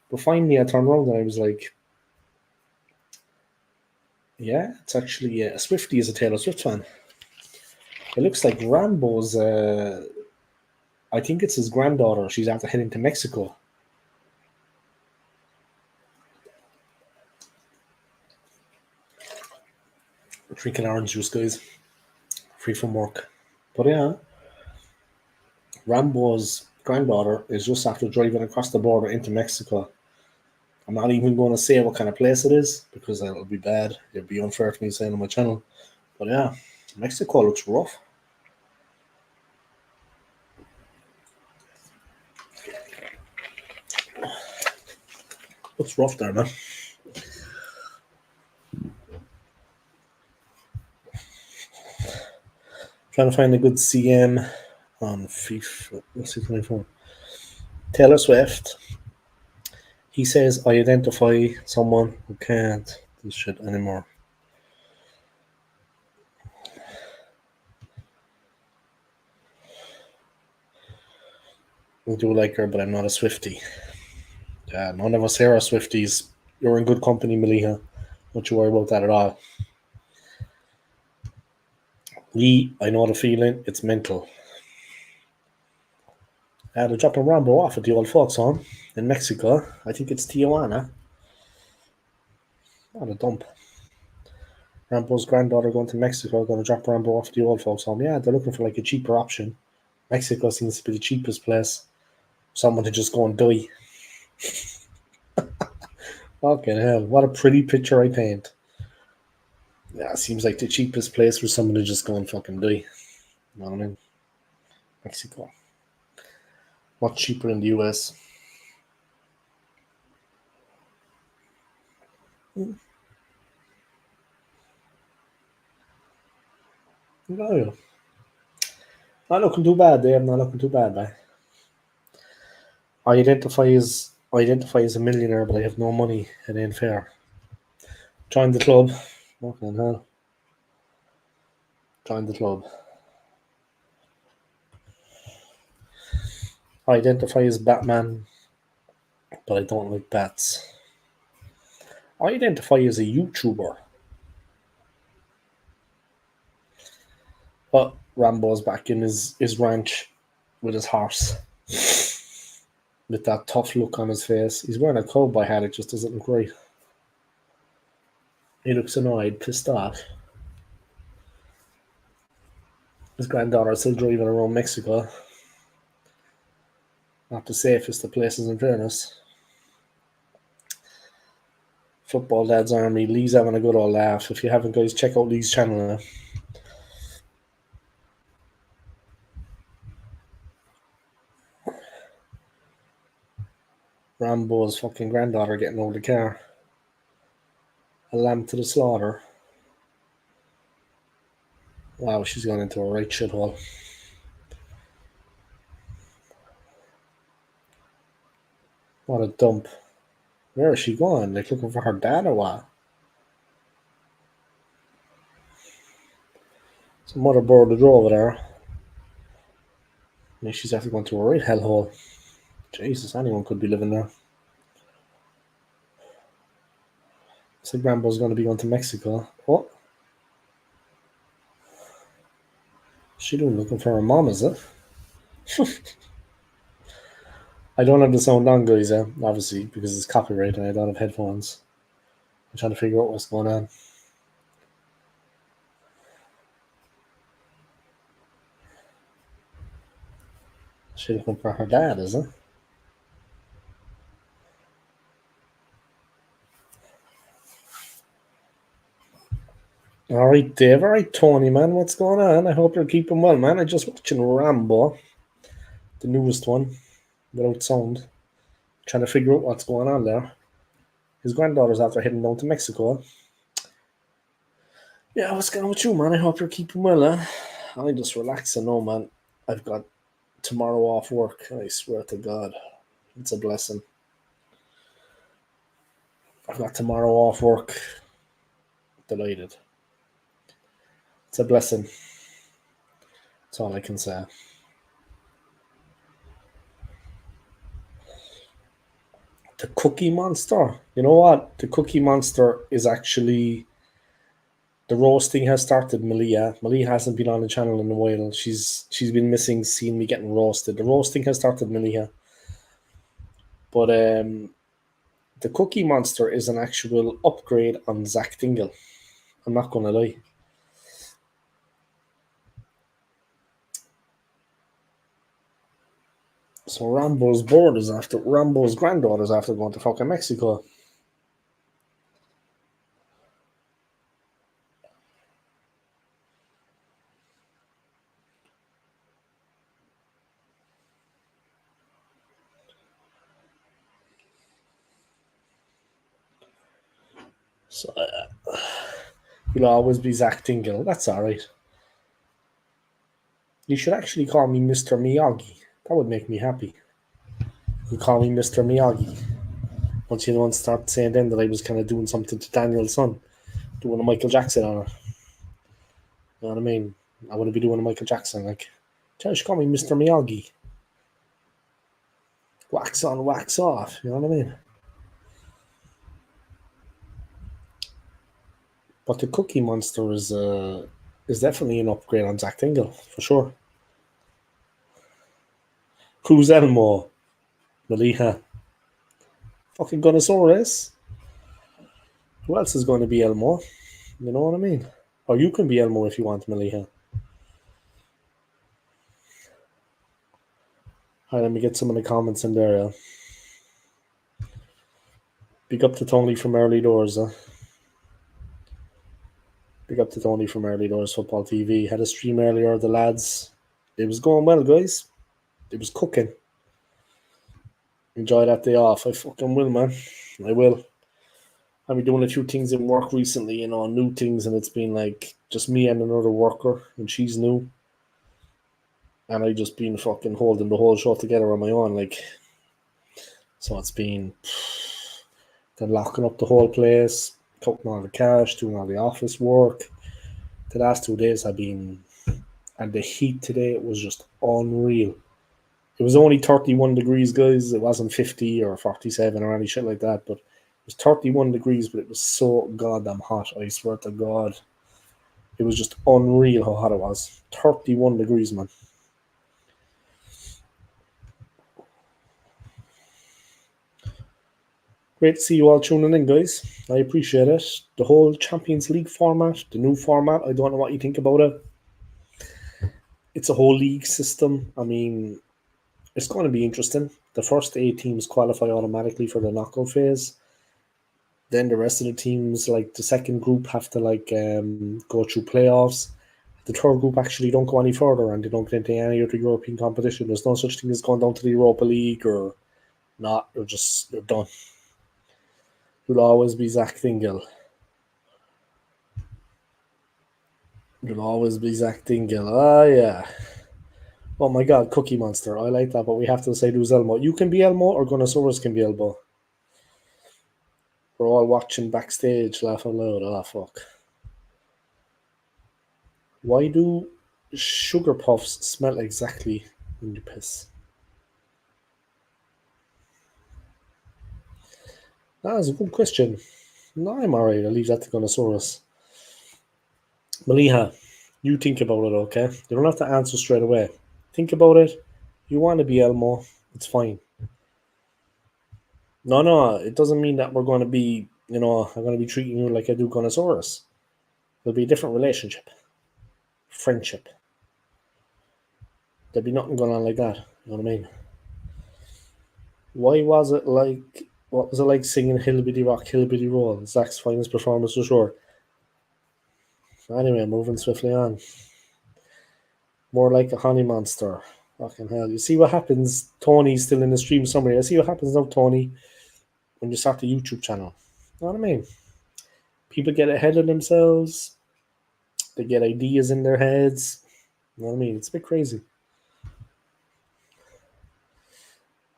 But finally I turned around and I was like, yeah, it's actually a Swiftie is a Taylor Swift fan. It looks like Rambo's, I think it's his granddaughter. She's after heading to Mexico. Drinking orange juice, guys. Free from work. But yeah, Rambo's granddaughter is just after driving across the border into Mexico. I'm not even going to say what kind of place it is because it'll be bad. It'd be unfair to me saying on my channel. But yeah, Mexico looks rough. Looks rough there, man. Trying to find a good CM on FIFA. What's he 24? Taylor Swift. He says, I identify someone who can't do this shit anymore. I do like her, but I'm not a Swiftie. Yeah, none of us here are Swifties. You're in good company, Maliha. Don't you worry about that at all. Lee, I know the feeling. It's mental. They're dropping Rambo off at the old folks home in Mexico. I think it's Tijuana. What a dump. Rambo's granddaughter going to Mexico, going to drop Rambo off at the old folks home. Yeah, they're looking for like a cheaper option. Mexico seems to be the cheapest place. Someone to just go and die. Fucking hell, what a pretty picture I paint. Yeah, it seems like the cheapest place for someone to just go and fucking die. You know what I mean? Mexico. Much cheaper in the US. No, not looking too bad, Dave. Not looking too bad, man. I identify as a millionaire, but I have no money. It ain't fair. Join the club. Fucking hell. Join the club. I identify as Batman, but I don't like bats. I identify as a YouTuber. But Rambo's back in his ranch with his horse. With that tough look on his face. He's wearing a cowboy hat, it just doesn't look right. He looks annoyed, pissed off. His granddaughter's still driving around Mexico. Not the safest of places, in fairness. Football Dad's Army. Lee's having a good old laugh. If you haven't, guys, check out Lee's channel. Rambo's fucking granddaughter getting out of the car. A lamb to the slaughter. Wow, she's gone into a right shithole. What a dump. Where is she going? Like looking for her dad or what? Some mother bird over there. Maybe she's after going to a right hellhole. Jesus, anyone could be living there. So Rambo's going to be going to Mexico. What? She doing looking for her mom, is it? I don't have the sound on, guys, obviously, because it's copyright and I don't have headphones. I'm trying to figure out what's going on. She's looking for her dad, is it? All right, Dave. All right, Tony, man. What's going on? I hope you're keeping well, man. I just watching Rambo, the newest one, without sound. Trying to figure out what's going on there. His granddaughter's after heading down to Mexico. Yeah, what's going on with you, man? I hope you're keeping well, I'm just relaxing now, man. I've got tomorrow off work. I swear to God, it's a blessing. I've got tomorrow off work. Delighted. It's a blessing. That's all I can say. The Cookie Monster. You know what? The Cookie Monster is actually... The roasting has started, Malia. Malia hasn't been on the channel in a while. She's been missing seeing me getting roasted. The roasting has started, Malia. But the Cookie Monster is an actual upgrade on Zach Dingle. I'm not going to lie. So Rambo's granddaughter's after going to fucking Mexico. So you'll always be Zach Dingle. That's alright. You should actually call me Mr. Miyagi. That would make me happy. You call me Mr. Miyagi. Once you don't start saying then that I was kind of doing something to Daniel's son, doing a Michael Jackson on it. You know what I mean? I wouldn't be doing a Michael Jackson. Like, just call me Mr. Miyagi. Wax on, wax off. You know what I mean? But the Cookie Monster is definitely an upgrade on Zach Dingle, for sure. Who's Elmo? Maliha. Fucking Gunnosaurus. Who else is going to be Elmo? You know what I mean? Or you can be Elmo if you want, Maliha. Alright, let me get some of the comments in there. Big up to Tony from Early Doors. Big up to Tony from Early Doors Football TV. Had a stream earlier, the lads. It was going well, guys. It was cooking. Enjoy that day off. I fucking will, man. I will. I've been doing a few things in work recently, new things, and it's been like just me and another worker, and she's new. And I just been fucking holding the whole show together on my own, like. So it's been then locking up the whole place, counting all the cash, doing all the office work. The last 2 days have been, and the heat today, it was just unreal. It was only 31 degrees, guys. It wasn't 50 or 47 or any shit like that, but it was 31 degrees, but it was so goddamn hot. I swear to God. It was just unreal how hot it was. 31 degrees, man. Great to see you all tuning in, guys. I appreciate it. The whole Champions League format, the new format, I don't know what you think about it. It's a whole league system. I mean, it's going to be interesting. The first 8 teams qualify automatically for the knockout phase. Then the rest of the teams, like the second group, have to go through playoffs. The third group actually don't go any further, and they don't get into any other European competition. There's no such thing as going down to the Europa League or not. You're done. You'll always be Zach Dingle. You'll always be Zach Dingle. Ah, yeah. Oh my God, Cookie Monster. I like that, but we have to say who's Elmo. You can be Elmo, or Gunnosaurus can be Elmo. We're all watching backstage, laughing loud. Ah, fuck. Why do sugar puffs smell exactly when you piss? That's a good question. No, I'm alright. I'll leave that to Gunnosaurus. Maliha, you think about it, okay? You don't have to answer straight away. Think about it. You want to be Elmo, it's fine. No, it doesn't mean that we're going to be, I'm going to be treating you like I do Gunnosaurus. It'll be a different relationship. Friendship. There'd be nothing going on like that. You know what I mean? What was it like singing Hillbilly Rock, Hillbilly Roll? Zach's finest performance for sure. Anyway, moving swiftly on. More like a honey monster. Fucking hell. You see what happens? Tony's still in the stream summary. I see what happens now, Tony, when you start the YouTube channel. You know what I mean? People get ahead of themselves. They get ideas in their heads. You know what I mean? It's a bit crazy.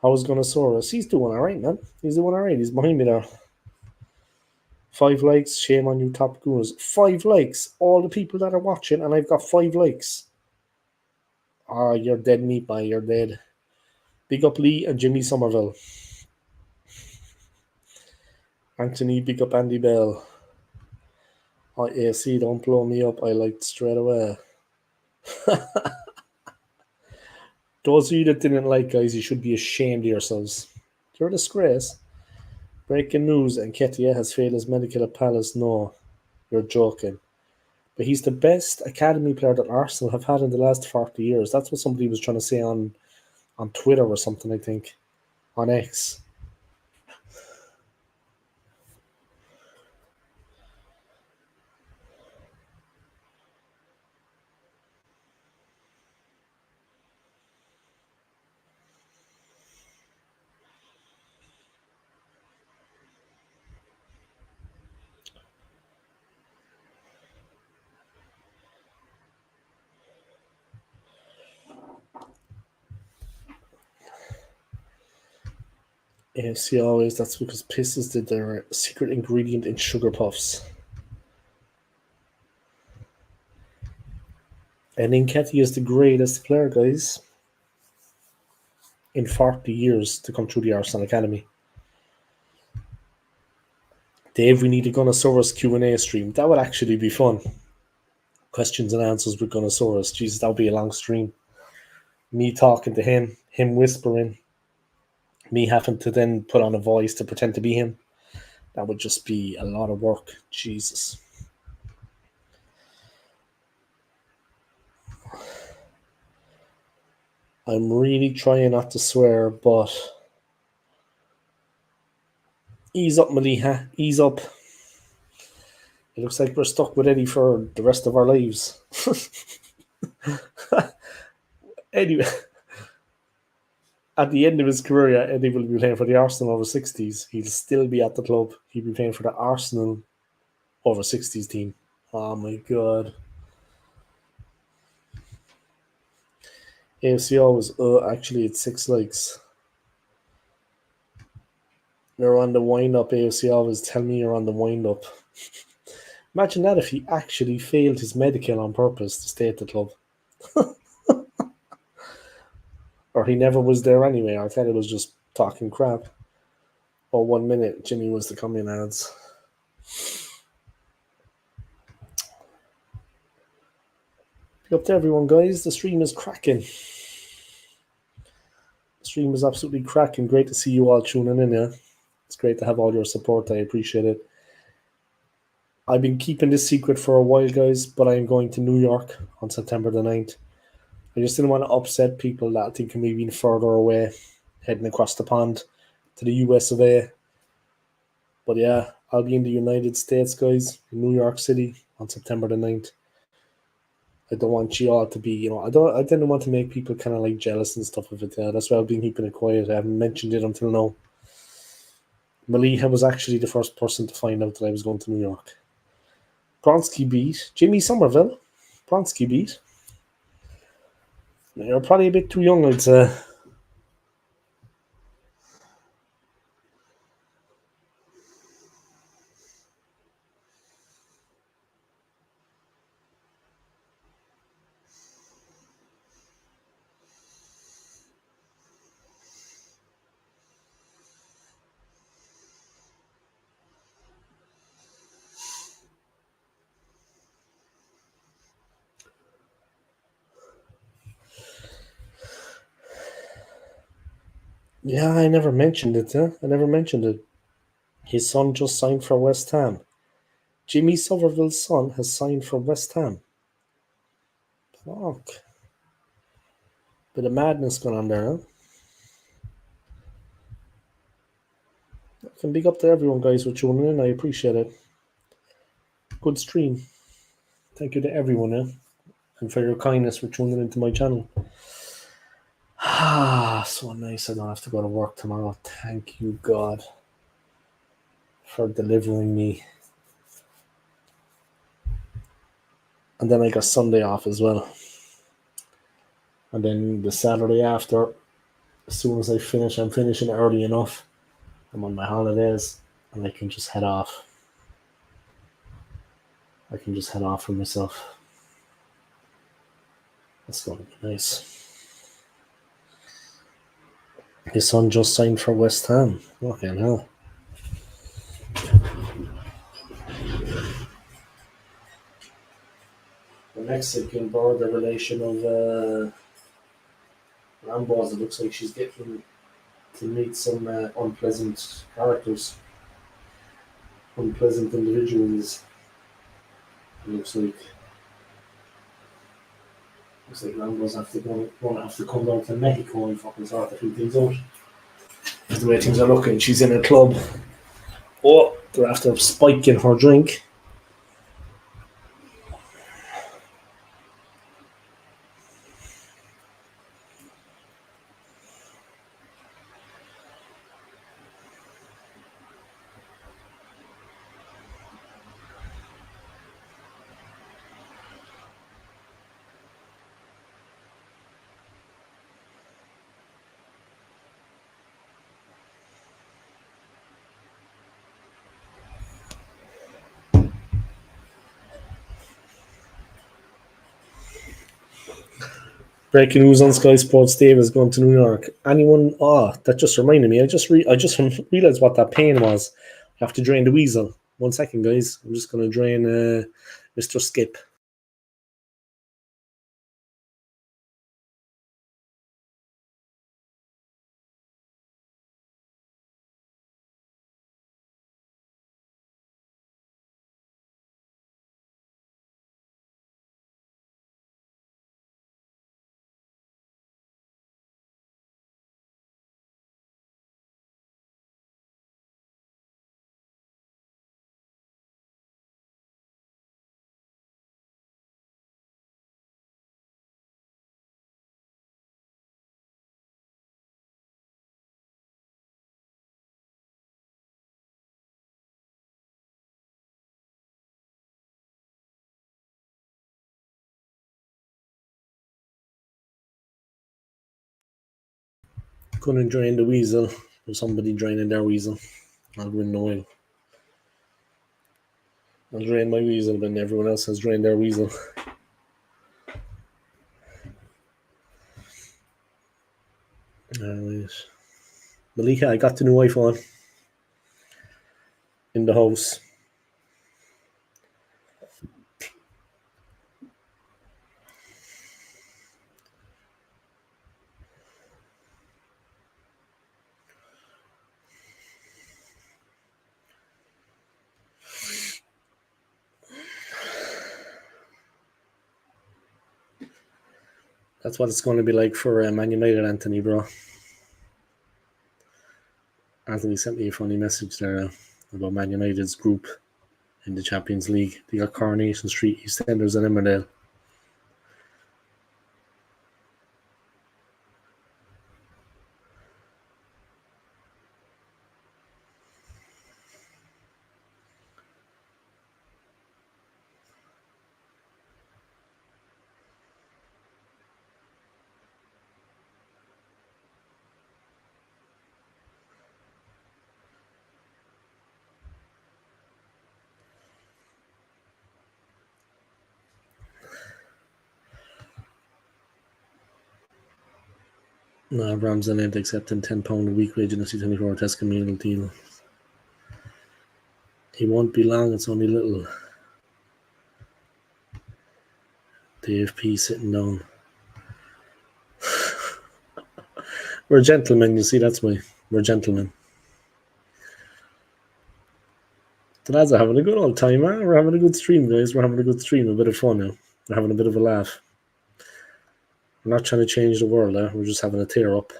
How's Gunnosaurus? He's doing alright, man. He's doing alright. He's behind me there. 5 likes. Shame on you, top gurus. 5 likes. All the people that are watching, and I've got 5 likes. Ah, you're dead, meat boy. You're dead. Big up Lee and Jimmy Somerville. Anthony, big up Andy Bell. AC, don't blow me up. I liked straight away. Those of you that didn't like, guys, you should be ashamed of yourselves. You're a disgrace. Breaking news, Nketiah has failed his medical at Palace. No, you're joking. But he's the best academy player that Arsenal have had in the last 40 years. That's what somebody was trying to say on on Twitter or something, I think, on X. AFC always, that's because piss is their secret ingredient in sugar puffs. And Nketiah is the greatest player, guys, in 40 years to come through the Arsenal Academy. Dave, we need a Gunnosaurus Q&A stream. That would actually be fun. Questions and answers with Gunnosaurus. Jesus, that would be a long stream. Me talking to him whispering, me having to then put on a voice to pretend to be him. That would just be a lot of work. Jesus. I'm really trying not to swear, but ease up, Maliha. Ease up. It looks like we're stuck with Eddie for the rest of our lives. Anyway, at the end of his career, Eddie will be playing for the Arsenal over 60s. He'll still be at the club. He'll be playing for the Arsenal over 60s team. Oh my god. AFCO was actually it's 6 likes. You're on the wind up. AFC always tell me you're on the wind up. Imagine that if he actually failed his medical on purpose to stay at the club. Or he never was there anyway. I thought it was just talking crap. Or 1 minute, Jimmy was the coming ads. Be up to everyone, guys. The stream is cracking. The stream is absolutely cracking. Great to see you all tuning in, yeah. It's great to have all your support. I appreciate it. I've been keeping this secret for a while, guys, but I am going to New York on September the 9th. I just didn't want to upset people that think of me being further away, heading across the pond to the US of A. But yeah, I'll be in the United States, guys, in New York City on September the 9th. I don't want you all to be, I didn't want to make people kind of like jealous and stuff of it. That's why I've been keeping it quiet. I haven't mentioned it until now. Maliha was actually the first person to find out that I was going to New York. Bronski beat Jimmy Somerville. Bronski beat. You're probably a bit too young, I'd say. Yeah, I never mentioned it, huh? I never mentioned it. His son just signed for West Ham. Jimmy Somerville's son has signed for West Ham. Fuck. Bit of madness going on there, huh? I can big up to everyone, guys, for tuning in. I appreciate it. Good stream. Thank you to everyone, and for your kindness for tuning into my channel. Ah, so nice. I don't have to go to work tomorrow. Thank you, God, for delivering me. And then I got Sunday off as well. And then the Saturday after, as soon as I finish, I'm finishing early enough. I'm on my holidays, and I can just head off. I can just head off for myself. That's going to be nice. His son just signed for West Ham. Fucking hell. The Mexican border relation of Ramboz, it looks like she's getting to meet some unpleasant characters, unpleasant individuals. It looks like Looks like Rambo's going to have to come down to Mexico and fucking sort a few things out. The way things are looking, she's in a club. Oh, they're after spiking her drink. Breaking news on Sky Sports: Dave is going to New York. Anyone? Oh, that just reminded me. I just realized what that pain was. I have to drain the weasel. 1 second, guys. I'm just going to drain Mr. Skip. Couldn't drain the weasel. There's somebody draining their weasel. I'll win no way. I'll drain my weasel when everyone else has drained their weasel. Right. Malika, I got the new iPhone in the house. That's what it's going to be like for Man United, Anthony, bro. Anthony sent me a funny message there about Man United's group in the Champions League. They got Coronation Street, EastEnders, and Emmerdale. No, Ramsden ain't accepting £10 a week wage in a C24 test communal deal. He won't be long, it's only little. Dave P sitting down. We're gentlemen, you see, that's why. We're gentlemen. The lads are having a good old time, man. We're having a good stream, guys. We're having a good stream, a bit of fun now. We're having a bit of a laugh. We're not trying to change the world, we're just having a tear up.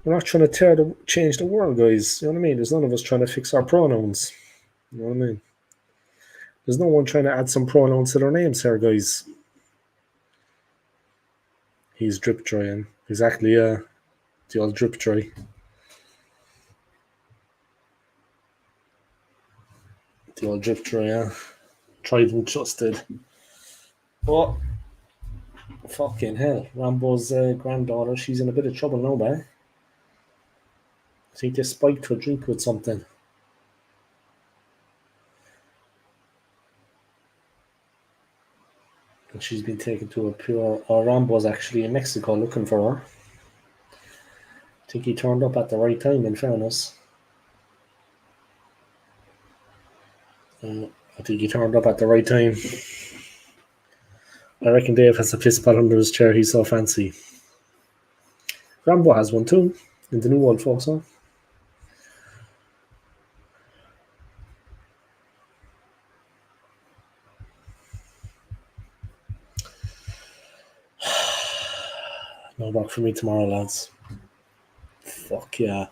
We're not trying to change the world, guys. You know what I mean? There's none of us trying to fix our pronouns. You know what I mean? There's no one trying to add some pronouns to their names here, guys. He's drip drying. Exactly, yeah. The old drip dry. The old drip dry, yeah. Tried and trusted. Oh, fucking hell. Rambo's granddaughter, she's in a bit of trouble now, man. I think they spiked her drink with something. And she's been taken to a pure... Rambo's actually in Mexico looking for her. I think he turned up at the right time, in fairness. I think he turned up at the right time. I reckon Dave has a piss pot under his chair. He's so fancy. Rambo has one too, in the new old folks home. No work for me tomorrow, lads. Fuck yeah.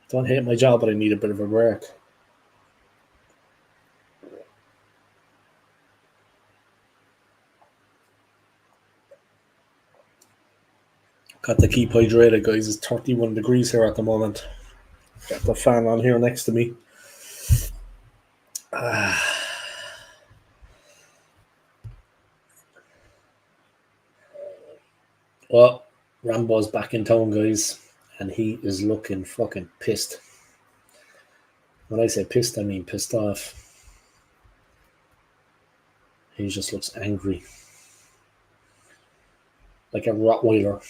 Don't hate my job, but I need a bit of a break. Got to keep hydrated, guys. It's 31 degrees here at the moment. Got the fan on here next to me. Well, Rambo's back in town, guys, and he is looking fucking pissed. When I say pissed, I mean pissed off. He just looks angry. Like a Rottweiler.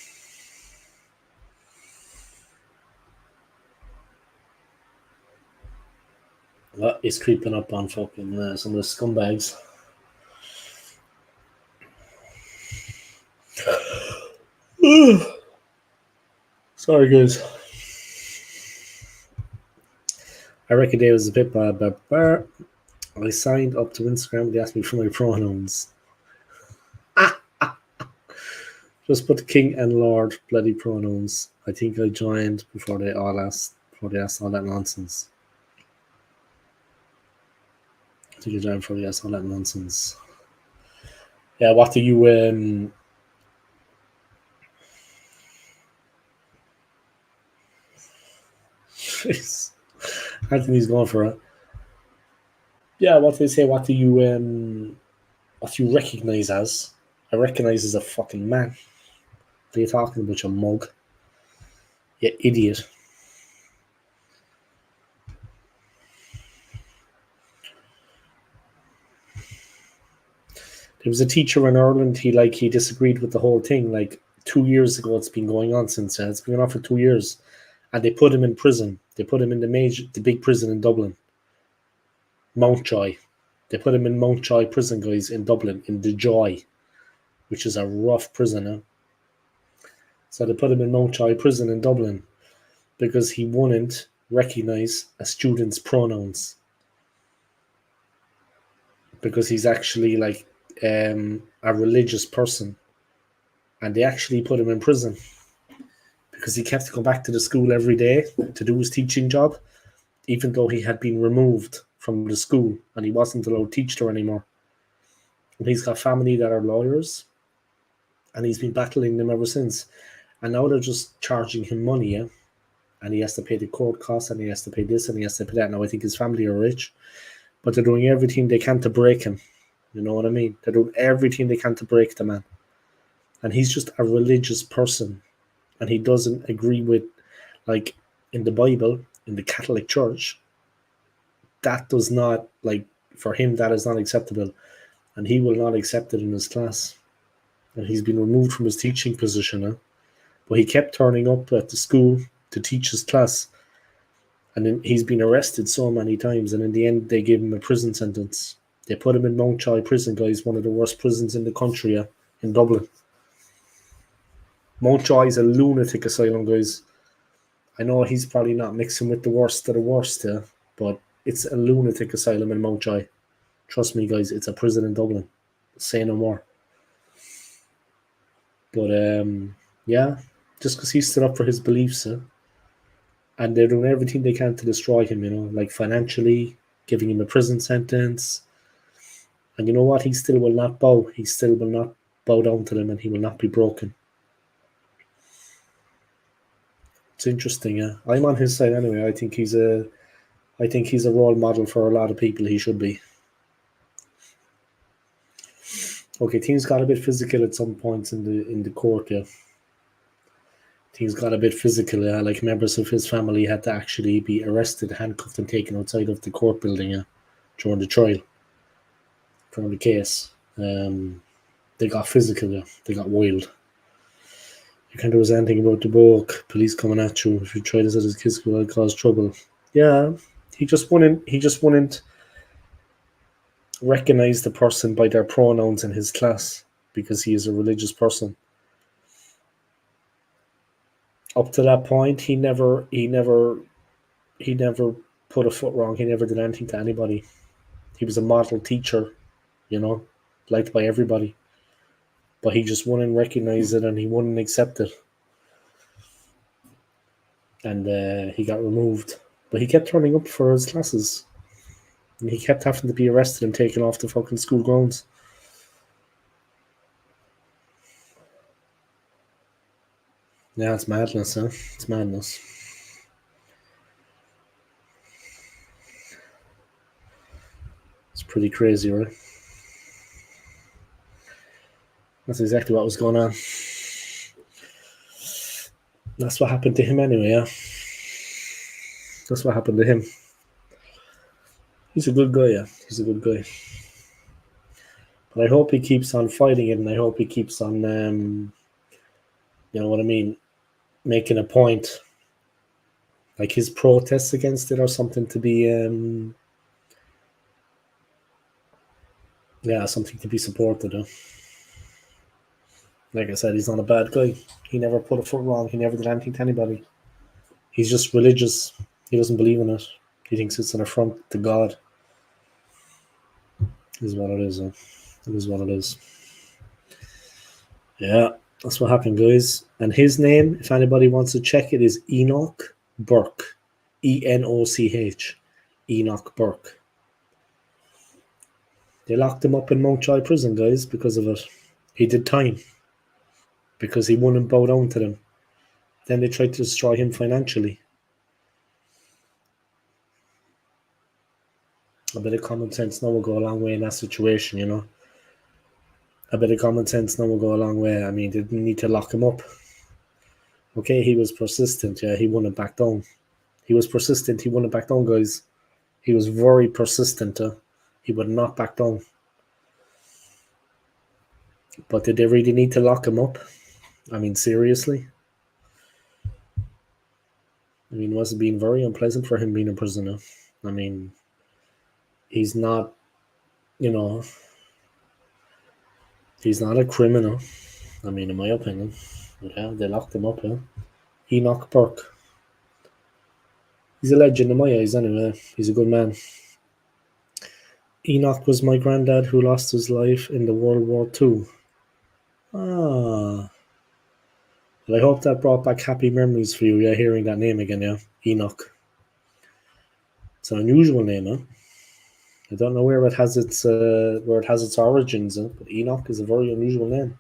Well, he's creeping up on fucking some of the scumbags. Sorry, guys. I reckon Dave was a bit bad, but I signed up to Instagram. They asked me for my pronouns. Just put King and Lord bloody pronouns. I think I joined before they asked all that nonsense. I think I joined before they asked all that nonsense. Yeah, what do you Anthony's going for it. Yeah, what do they say? What do you recognize as? I recognize as a fucking man. What are you talking about, you mug? You idiot. There was a teacher in Ireland, he disagreed with the whole thing. Like 2 years ago, it's been going on since. It's been going on for 2 years. And they put him in prison. They put him in the big prison in Dublin. Mountjoy. They put him in Mountjoy prison, guys, in Dublin, in the Joy, which is a rough prison, huh? So they put him in Mountjoy prison in Dublin because he wouldn't recognise a student's pronouns. Because he's actually like a religious person. And they actually put him in prison because he kept to go back to the school every day to do his teaching job, even though he had been removed from the school and he wasn't allowed to teach there anymore. And he's got family that are lawyers and he's been battling them ever since. And now they're just charging him money, yeah? And he has to pay the court costs and he has to pay this and he has to pay that. Now I think his family are rich, but they're doing everything they can to break him. You know what I mean? They're doing everything they can to break the man. And he's just a religious person. And he doesn't agree with, like, in the Bible, in the Catholic Church, that does not, like, for him, that is not acceptable. And he will not accept it in his class. And he's been removed from his teaching position now. But he kept turning up at the school to teach his class. And then he's been arrested so many times. And in the end, they gave him a prison sentence. They put him in Mountjoy prison, guys, one of the worst prisons in the country, in Dublin. Mountjoy is a lunatic asylum, guys. I know he's probably not mixing with the worst of the worst, but it's a lunatic asylum in Mountjoy. Trust me, guys, it's a prison in Dublin. Say no more. But yeah, just because he stood up for his beliefs, and they're doing everything they can to destroy him, like financially, giving him a prison sentence. And you know what? He still will not bow. He still will not bow down to them, and he will not be broken. It's interesting, yeah. I'm on his side anyway. I think he's a role model for a lot of people. He should be. Okay, things got a bit physical at some points in the court, yeah. Things got a bit physical, yeah. Like members of his family had to actually be arrested, handcuffed, and taken outside of the court building, yeah, during the trial, during the case. They got physical, yeah. They got wild. You can't do anything about the book. Police coming at you. If you try this at his kids, will cause trouble. Yeah, he just wouldn't recognize the person by their pronouns in his class because he is a religious person. Up to that point, he never put a foot wrong. He never did anything to anybody. He was a model teacher, liked by everybody. but he just wouldn't recognize it and he wouldn't accept it. And he got removed. But he kept turning up for his classes. And he kept having to be arrested and taken off the fucking school grounds. Yeah, it's madness, huh? It's madness. It's pretty crazy, right? That's exactly what was going on. That's what happened to him anyway, yeah. That's what happened to him. He's a good guy, yeah. He's a good guy. But I hope he keeps on fighting it, and I hope he keeps on, you know what I mean, making a point. Like his protests against it or something to be, something to be supported. Huh? Like I said, he's not a bad guy. He never put a foot wrong. He never did anything to anybody. He's just religious. He doesn't believe in it. He thinks it's an affront to God. Is what it is. It is what it is. Yeah, that's what happened, guys. And his name, if anybody wants to check it, is Enoch Burke. Enoch. Enoch Burke. They locked him up in Mountjoy prison, guys, because of it. He did time. Because he wouldn't bow down to them. Then they tried to destroy him financially. A bit of common sense now will go a long way in that situation, you know. A bit of common sense now will go a long way. I mean, they didn't need to lock him up. Okay, he was persistent. Yeah, he wouldn't back down. He was persistent. He wouldn't back down, guys. He was very persistent. He would not back down. But did they really need to lock him up? I mean, seriously? I mean, it must have been very unpleasant for him being a prisoner. I mean, he's not, you know, he's not a criminal. I mean, in my opinion. But yeah, they locked him up, yeah. Enoch Burke. He's a legend in my eyes anyway. He's a good man. Enoch was my granddad who lost his life in the World War II. Ah. Well, I hope that brought back happy memories for you, yeah, hearing that name again, yeah. Enoch. It's an unusual name, huh? I don't know where it has its origins, but Enoch is a very unusual name.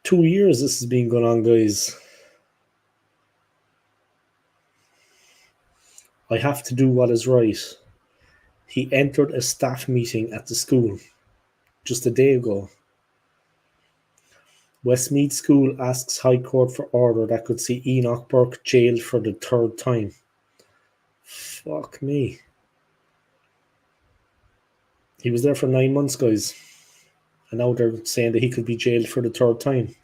Two years this has been going on, guys. I have to do what is right. He entered a staff meeting at the school just a day ago. Westmead School asks High Court for order that could see Enoch Burke jailed for the third time. Fuck me. He was there for 9 months, guys. And now they're saying that he could be jailed for the third time.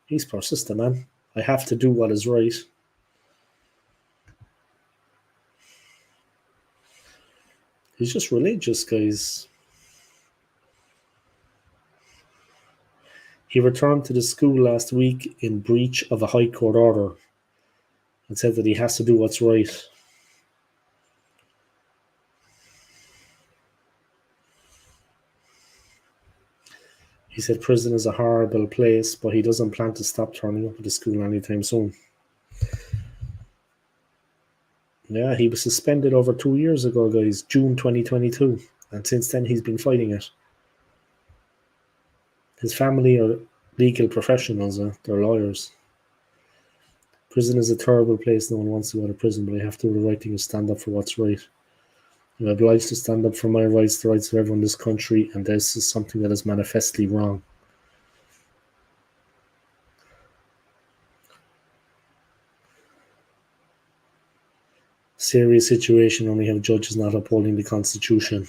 He's persistent, man. I have to do what is right. He's just religious, guys. He returned to the school last week in breach of a High Court order and said that he has to do what's right. He said prison is a horrible place, but he doesn't plan to stop turning up at the school anytime soon. Yeah, he was suspended over 2 years ago, guys, June 2022. And since then, he's been fighting it. His family are legal professionals, they're lawyers. Prison is a terrible place. No one wants to go to prison, but I have to do the right thing and stand up for what's right. I'm obliged to stand up for my rights, the rights of everyone in this country, and this is something that is manifestly wrong. Serious situation when we have judges not upholding the Constitution.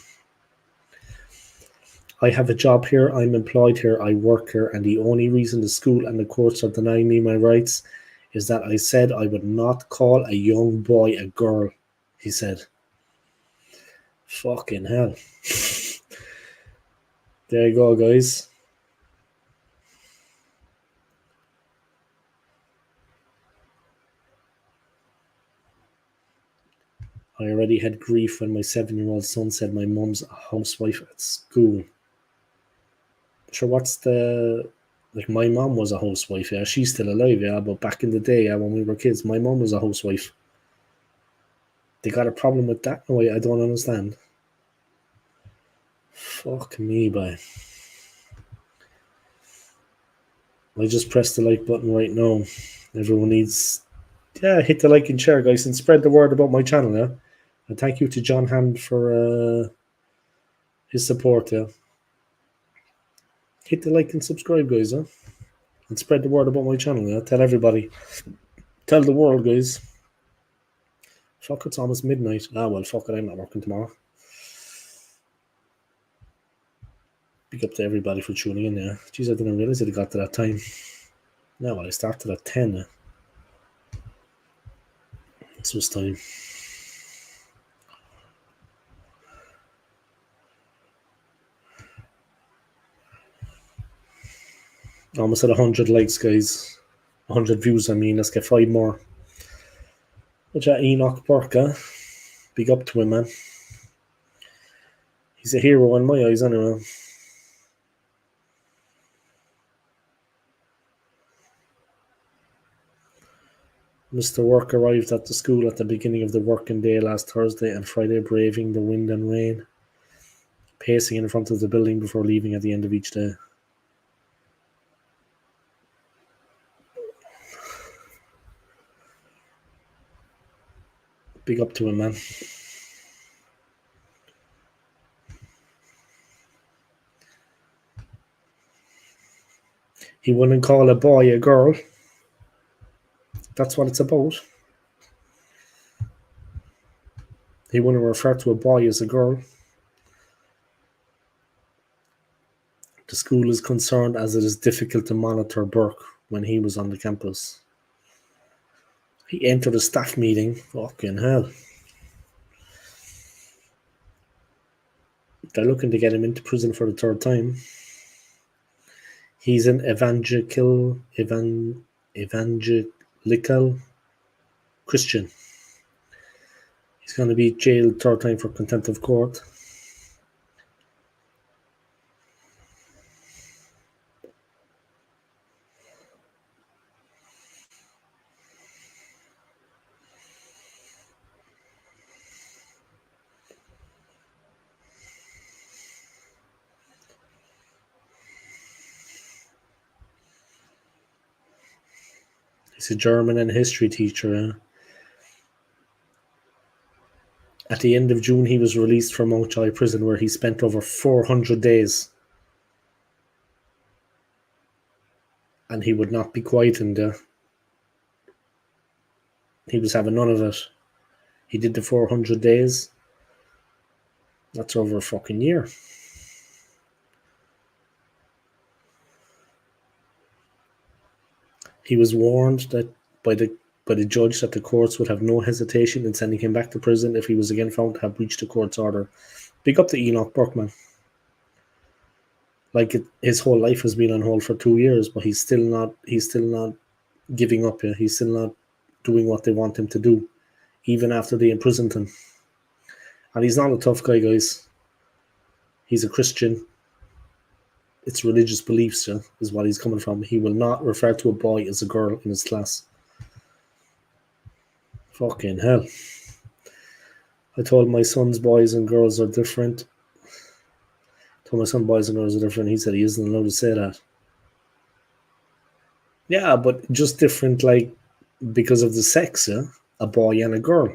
I have a job here, I'm employed here, I work here, and the only reason the school and the courts are denying me my rights is that I said I would not call a young boy a girl, he said. Fucking hell. There you go, guys. I already had grief when my 7-year-old son said my mum's a housewife at school. Sure, what's the... Like, my mum was a housewife, yeah. She's still alive, yeah. But back in the day, yeah, when we were kids, my mum was a housewife. They got a problem with that? No, I don't understand. Fuck me, boy. I just pressed the like button right now. Everyone needs... Yeah, hit the like and share, guys, and spread the word about my channel, yeah. And thank you to John Hand for his support, yeah. Hit the like and subscribe, guys, huh? And spread the word about my channel, yeah. Tell everybody. Tell the world, guys. Fuck, it's almost midnight. Ah, well, fuck it, I'm not working tomorrow. Big up to everybody for tuning in, yeah. Jeez, I didn't realise it got to that time. No, well, I started at 10. This was time. Almost at 100 likes, guys. 100 views, I mean. Let's get 5 more. What's that, Enoch Burke? Big up to him, man. He's a hero in my eyes, anyway. Mr. Work arrived at the school at the beginning of the working day last Thursday and Friday, braving the wind and rain, pacing in front of the building before leaving at the end of each day. Big up to him, man. He wouldn't call a boy a girl. That's what it's about. He wouldn't refer to a boy as a girl. The school is concerned as it is difficult to monitor Burke when he was on the campus. He entered a staff meeting. Fucking hell. They're looking to get him into prison for the 3rd time. He's an evangelical Christian. He's going to be jailed 3rd time for contempt of court. He's a German and history teacher. At the end of June, he was released from Mountjoy Prison, where he spent over 400 days. And he would not be quietened there. He was having none of it. He did the 400 days. That's over a fucking year. He was warned that by the judge that the courts would have no hesitation in sending him back to prison if he was again found to have breached the court's order. Big up to Enoch Burke, man. Like, his whole life has been on hold for 2 years, but he's still not giving up. Yeah? He's still not doing what they want him to do, even after they imprisoned him. And he's not a tough guy, guys. He's a Christian. It's religious beliefs, yeah, is what he's coming from. He will not refer to a boy as a girl in his class. Fucking hell. I told my son's boys and girls are different. Told my son boys and girls are different. He said he isn't allowed to say that. Yeah, but just different, like, because of the sex, yeah? A boy and a girl.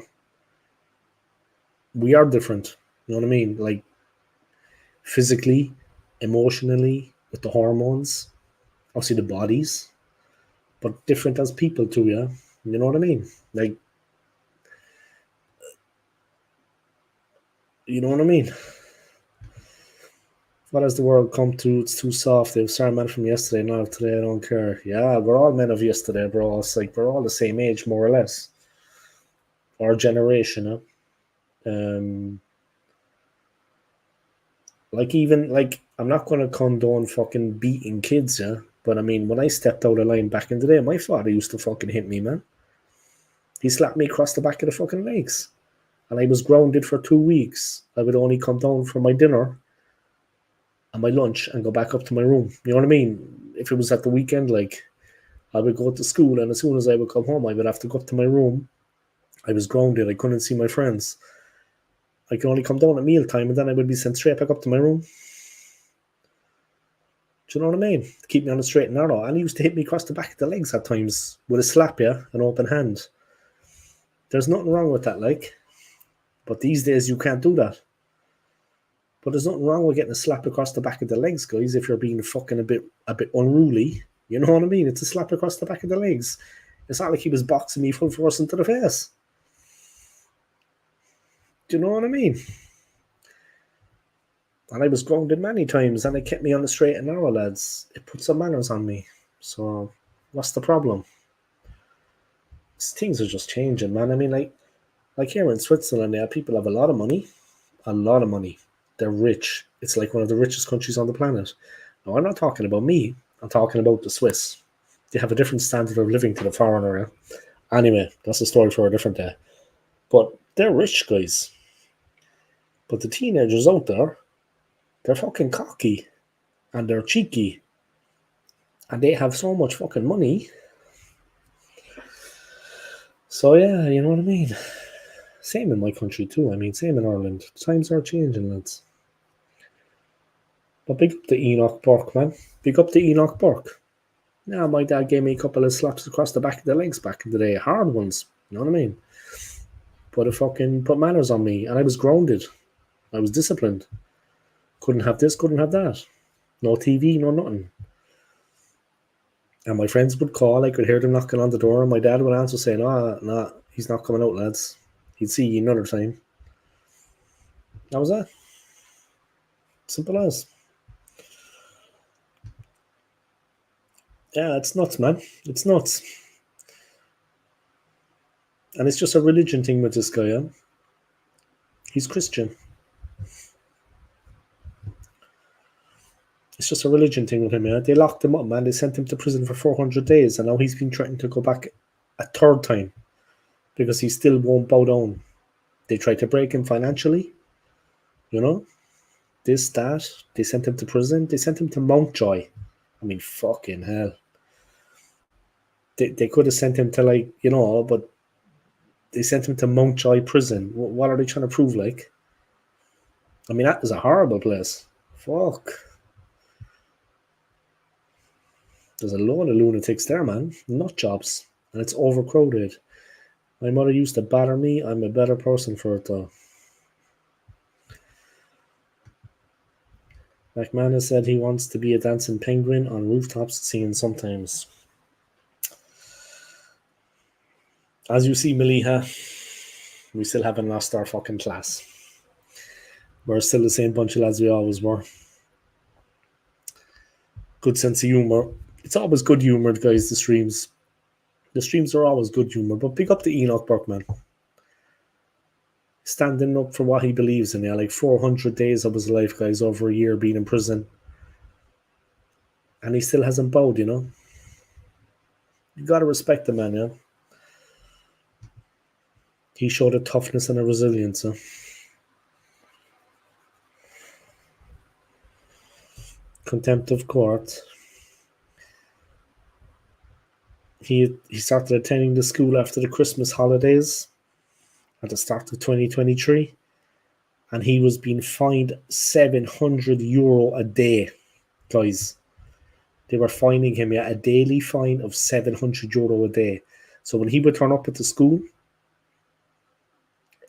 We are different. You know what I mean? Like, physically, emotionally, with the hormones, obviously the bodies, but different as people too, yeah? You know what I mean? Like, you know what I mean? What has the world come to? It's too soft. They were sorry men from yesterday, not of today, I don't care. Yeah, we're all men of yesterday, bro. It's like we're all the same age, more or less. Our generation, huh? Like, even, like, I'm not going to condone fucking beating kids, yeah? But, I mean, when I stepped out of line back in the day, my father used to fucking hit me, man. He slapped me across the back of the fucking legs. and I was grounded for 2 weeks. I would only come down for my dinner and my lunch and go back up to my room. You know what I mean? If it was at the weekend, like, I would go to school, and as soon as I would come home, I would have to go up to my room. I was grounded. I couldn't see my friends. I could only come down at mealtime, and then I would be sent straight back up to my room. Do you know what I mean? To keep me on the straight and narrow. And he used to hit me across the back of the legs at times with a slap, yeah, an open hand. There's nothing wrong with that, like. But these days you can't do that. But there's nothing wrong with getting a slap across the back of the legs, guys, if you're being fucking a bit unruly. You know what I mean? It's a slap across the back of the legs. It's not like he was boxing me full force into the face. Do you know what I mean? And I was grounded many times, and it kept me on the straight and narrow, lads. It put some manners on me. So, what's the problem? Things are just changing, man. I mean, like here in Switzerland, yeah, people have a lot of money. A lot of money. They're rich. It's like one of the richest countries on the planet. Now, I'm not talking about me. I'm talking about the Swiss. They have a different standard of living to the foreigner. Yeah? Anyway, that's a story for a different day. But they're rich, guys. But the teenagers out there, they're fucking cocky. And they're cheeky. And they have so much fucking money. So, yeah, you know what I mean? Same in my country, too. I mean, same in Ireland. Times are changing, lads. But big up the Enoch Burke, man. Big up the Enoch Burke. Yeah, my dad gave me a couple of slaps across the back of the legs back in the day. Hard ones. You know what I mean? But it fucking put manners on me. And I was grounded. I was disciplined. Couldn't have this, couldn't have that. No TV, no nothing. And my friends would call. I could hear them knocking on the door. And my dad would answer saying, nah, he's not coming out, lads. He'd see you another time. That was that. Simple as. Yeah, it's nuts, man. It's nuts. And it's just a religion thing with this guy, yeah? He's Christian. It's just a religion thing with him, yeah? They locked him up, man. They sent him to prison for 400 days, and now he's been threatening to go back a third time because he still won't bow down. They tried to break him financially, you know? This, that. They sent him to prison. They sent him to Mountjoy. I mean, fucking hell. They could have sent him to, like, you know, but they sent him to Mountjoy prison. What are they trying to prove, like? I mean, that is a horrible place. Fuck. There's a load of lunatics there, man. Nut jobs. And it's overcrowded. My mother used to batter me. I'm a better person for it, though. McManus said he wants to be a dancing penguin on rooftops singing sometimes. As you see, Maliha, we still haven't lost our fucking class. We're still the same bunch of lads we always were. Good sense of humour. It's always good humoured, guys, the streams. The streams are always good humour, but pick up the Enoch Burkman. Standing up for what he believes in, yeah, like 400 days of his life, guys, over a year being in prison. And he still hasn't bowed, you know? You gotta respect the man, yeah? He showed a toughness and a resilience, huh? Contempt of court. He started attending the school after the Christmas holidays at the start of 2023, and he was being fined €700 a day, guys. They were fining him a daily fine of €700 a day. So when he would turn up at the school,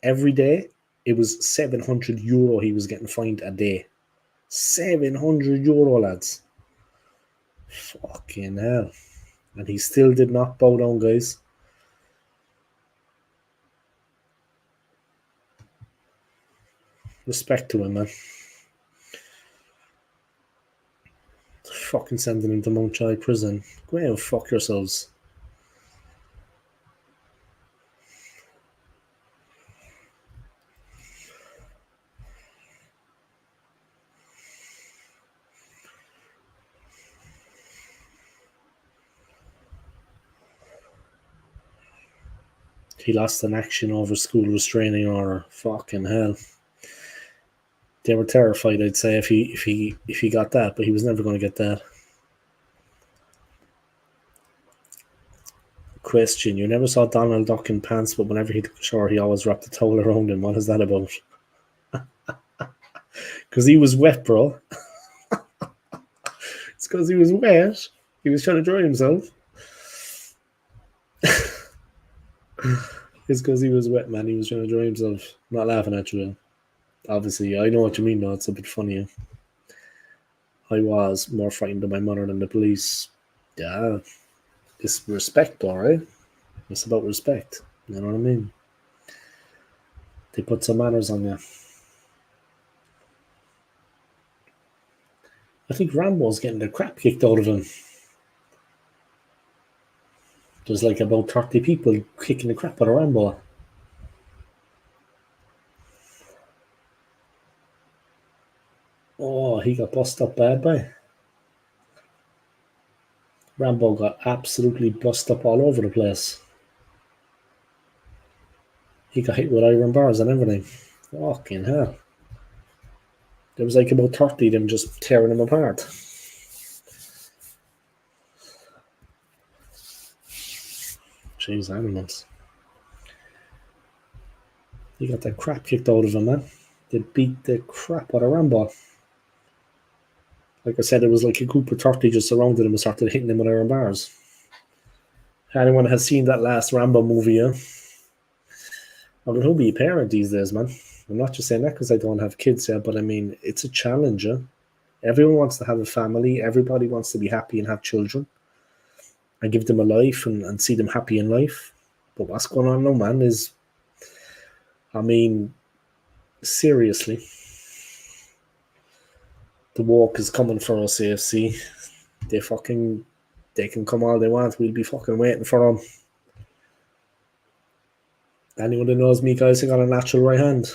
every day, it was €700 he was getting fined a day. €700, lads. Fucking hell. And he still did not bow down, guys. Respect to him, man. Fucking sending him to Mountjoy prison. Go ahead and fuck yourselves. He lost an action over school restraining order. Fucking hell. They were terrified, I'd say, if he got that, but he was never going to get that. Question: You never saw Donald Duck in pants, but whenever he took a shower, he always wrapped a towel around him. What is that about? Because he was wet, bro. It's because he was wet. He was trying to dry himself. It's because he was wet, man. He was trying to dry himself. I'm not laughing at you. Obviously, I know what you mean, though. It's a bit funny. I was more frightened of my mother than the police. Yeah. It's respect, alright? It's about respect. You know what I mean? They put some manners on you. I think Rambo's getting the crap kicked out of him. There's like about 30 people kicking the crap out of Rambo. Oh, he got bust up bad, boy. Rambo got absolutely bust up all over the place. He got hit with iron bars and everything. Fucking hell. There was like about 30 of them just tearing him apart. Jeez, animals. He got that crap kicked out of him, man. They beat the crap out of Rambo. Like I said, it was like a group of 30 just surrounded him and started hitting him with iron bars. Anyone has seen that last Rambo movie, yeah? I mean, who'll be a parent these days, man? I'm not just saying that because I don't have kids yet, but I mean, it's a challenge, yeah? Everyone wants to have a family. Everybody wants to be happy and have children and give them a life and see them happy in life. But what's going on now, man, is, I mean, seriously, the walk is coming for us, AFC. They can come all they want. We'll be fucking waiting for them. Anyone that knows me, guys, I got a natural right hand.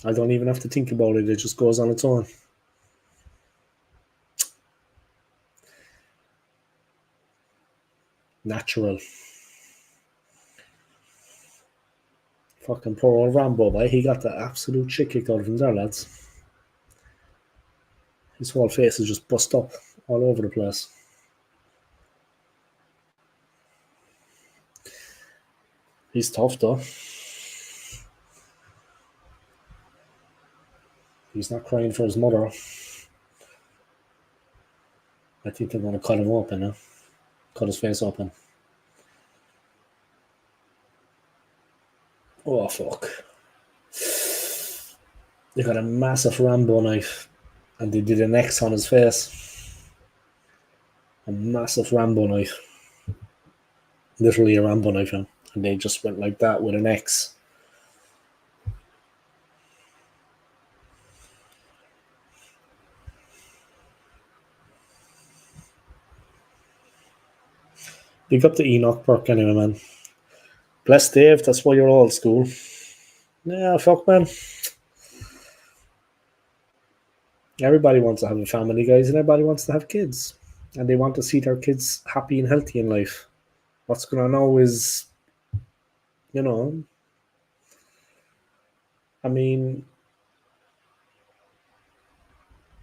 I don't even have to think about it. It just goes on its own. Natural. Fucking poor old Rambo, boy. He got the absolute shit kicked out of him there, lads. His whole face is just bust up all over the place. He's tough, though. He's not crying for his mother. I think they're going to cut him open now. Cut his face open. Oh, fuck. They got a massive Rambo knife and they did an X on his face. A massive Rambo knife. Literally a Rambo knife, and they just went like that with an X. Big up to Enoch Burke anyway, man. Bless Dave, that's why you're old school. Yeah, fuck, man. Everybody wants to have a family, guys, and everybody wants to have kids. And they want to see their kids happy and healthy in life. What's going on now is, you know, I mean,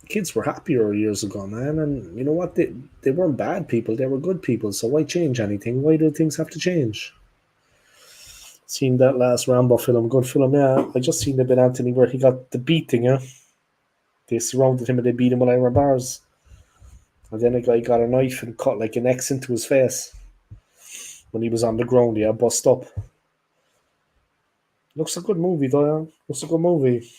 kids were happier years ago, man. And you know what? They weren't bad people. They were good people. So why change anything? Why do things have to change? Seen that last Rambo film. Good film, yeah. I just seen the bit Anthony where he got the beating, yeah. They surrounded him and they beat him with iron bars. And then a guy got a knife and cut like an X into his face when he was on the ground, yeah, bust up. Looks a good movie, though, yeah. Looks a good movie.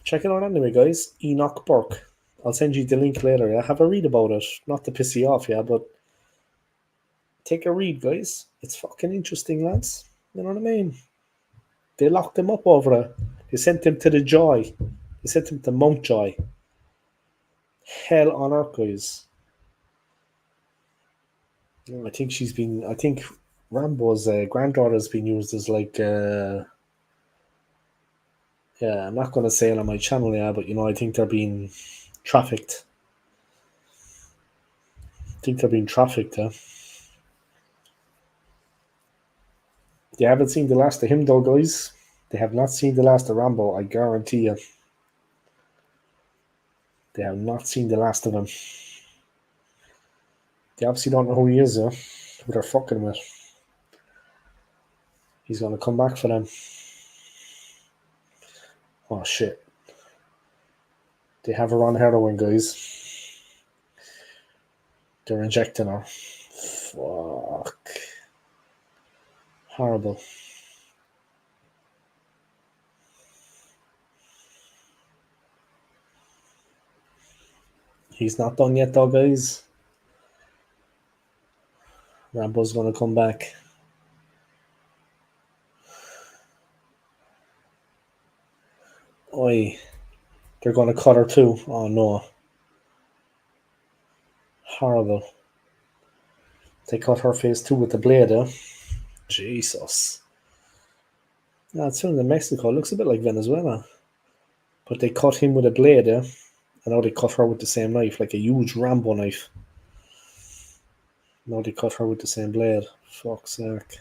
Check it out anyway, guys. Enoch Burke. I'll send you the link later, yeah. Have a read about it. Not to piss you off, yeah, but take a read, guys. It's fucking interesting, lads. You know what I mean? They locked him up over it. They sent him to the Joy. They sent him to Mountjoy. Hell on earth, guys. I think Rambo's granddaughter's been used as like, yeah, I'm not going to say it on my channel, yeah, but I think they're being trafficked. think they're being trafficked. They haven't seen the last of him, though, guys. They have not seen the last of Rambo, I guarantee you. They have not seen the last of him. They obviously don't know who he is, who they're fucking with. He's going to come back for them. Oh, shit. They have her on heroin, guys. They're injecting her. Fuck. Horrible. He's not done yet, though, guys. Rambo's going to come back. Oi. They're going to cut her too. Oh, no. Horrible. They cut her face too with the blade, Jesus. No, it's filmed in Mexico. It looks a bit like Venezuela. But they cut him with a blade, and now they cut her with the same knife, like a huge Rambo knife. Now they cut her with the same blade. Fuck's sake.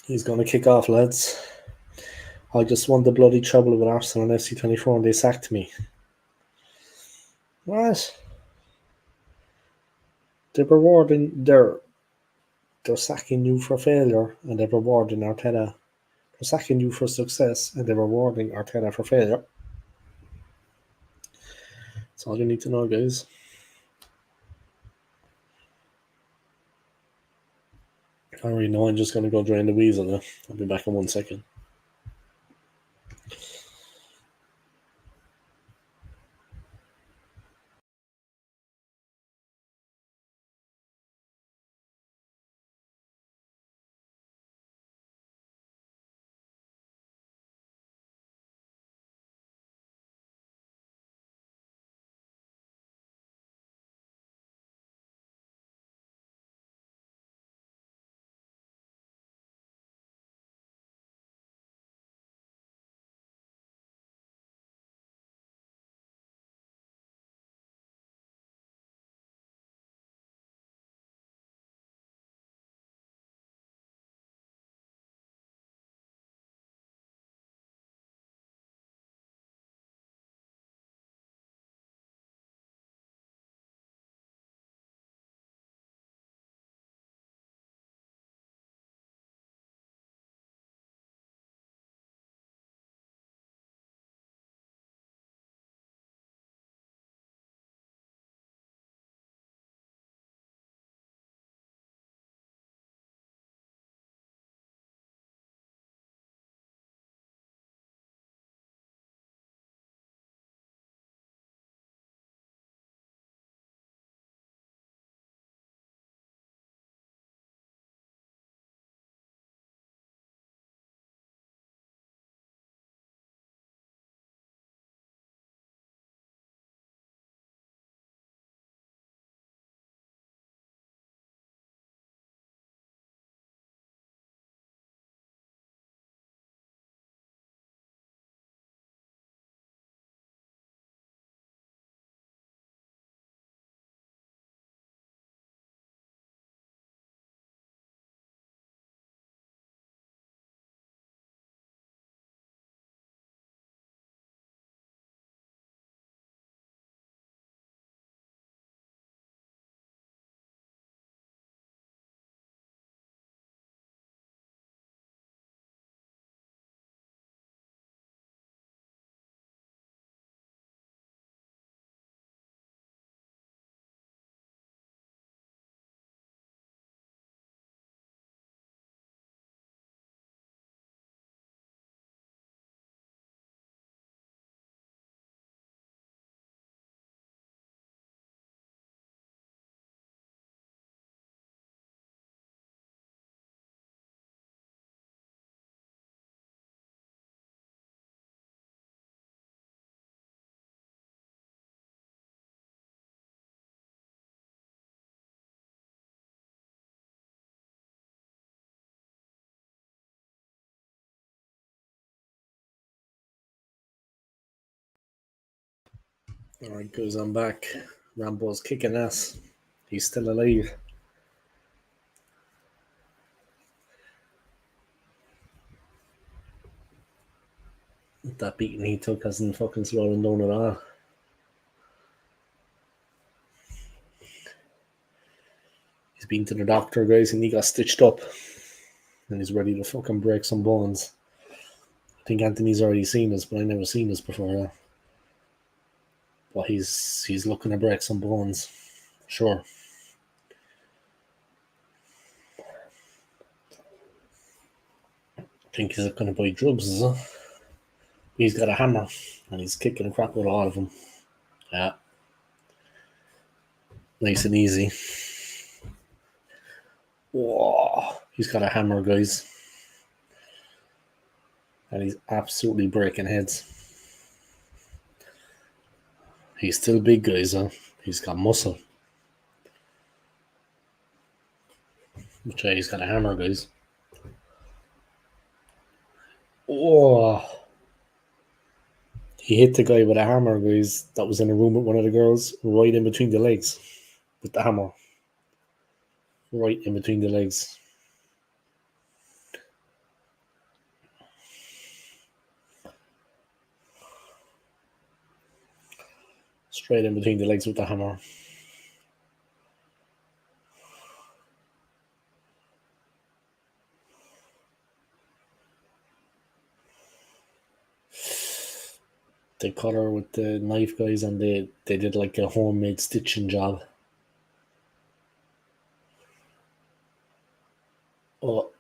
He's going to kick off, lads. I just won the bloody trouble with Arsenal and FC24 and they sacked me. What? They're sacking you for failure and they're rewarding Arteta. They're sacking you for success and they're rewarding Arteta for failure. That's all you need to know, guys. I already know I'm just going to go drain the weasel. I'll be back in 1 second. Alright, guys, I'm back. Rambo's kicking ass. He's still alive. That beating he took hasn't fucking slowed him down at all. He's been to the doctor, guys, and he got stitched up. And he's ready to fucking break some bones. I think Anthony's already seen this, but I never seen this before. But he's looking to break some bones. Sure. I think he's going to buy drugs, is it? He's got a hammer, and he's kicking the crap out of all of them. Yeah. Nice and easy. Whoa. He's got a hammer, guys. And he's absolutely breaking heads. He's still big, guys, huh? He's got muscle. Which he's got a hammer, guys. Oh. He hit the guy with a hammer, guys, that was in a room with one of the girls, right in between the legs. With the hammer. Right in between the legs. Straight in between the legs with the hammer. They cut her with the knife, guys, and they did like a homemade stitching job. Oh.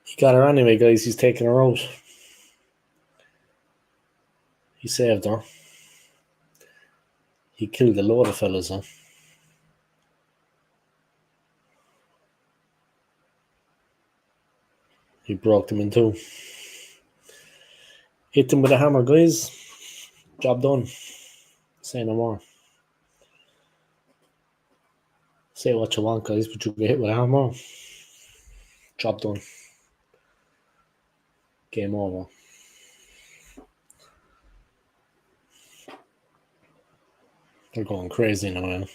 He got her anyway, guys. He's taking her out. He saved her. He killed a load of fellas, huh? He broke them in two. Hit them with a hammer, guys. Job done. Say no more. Say what you want, guys, but you get hit with a hammer. Job done. Game over. They're going crazy now, man.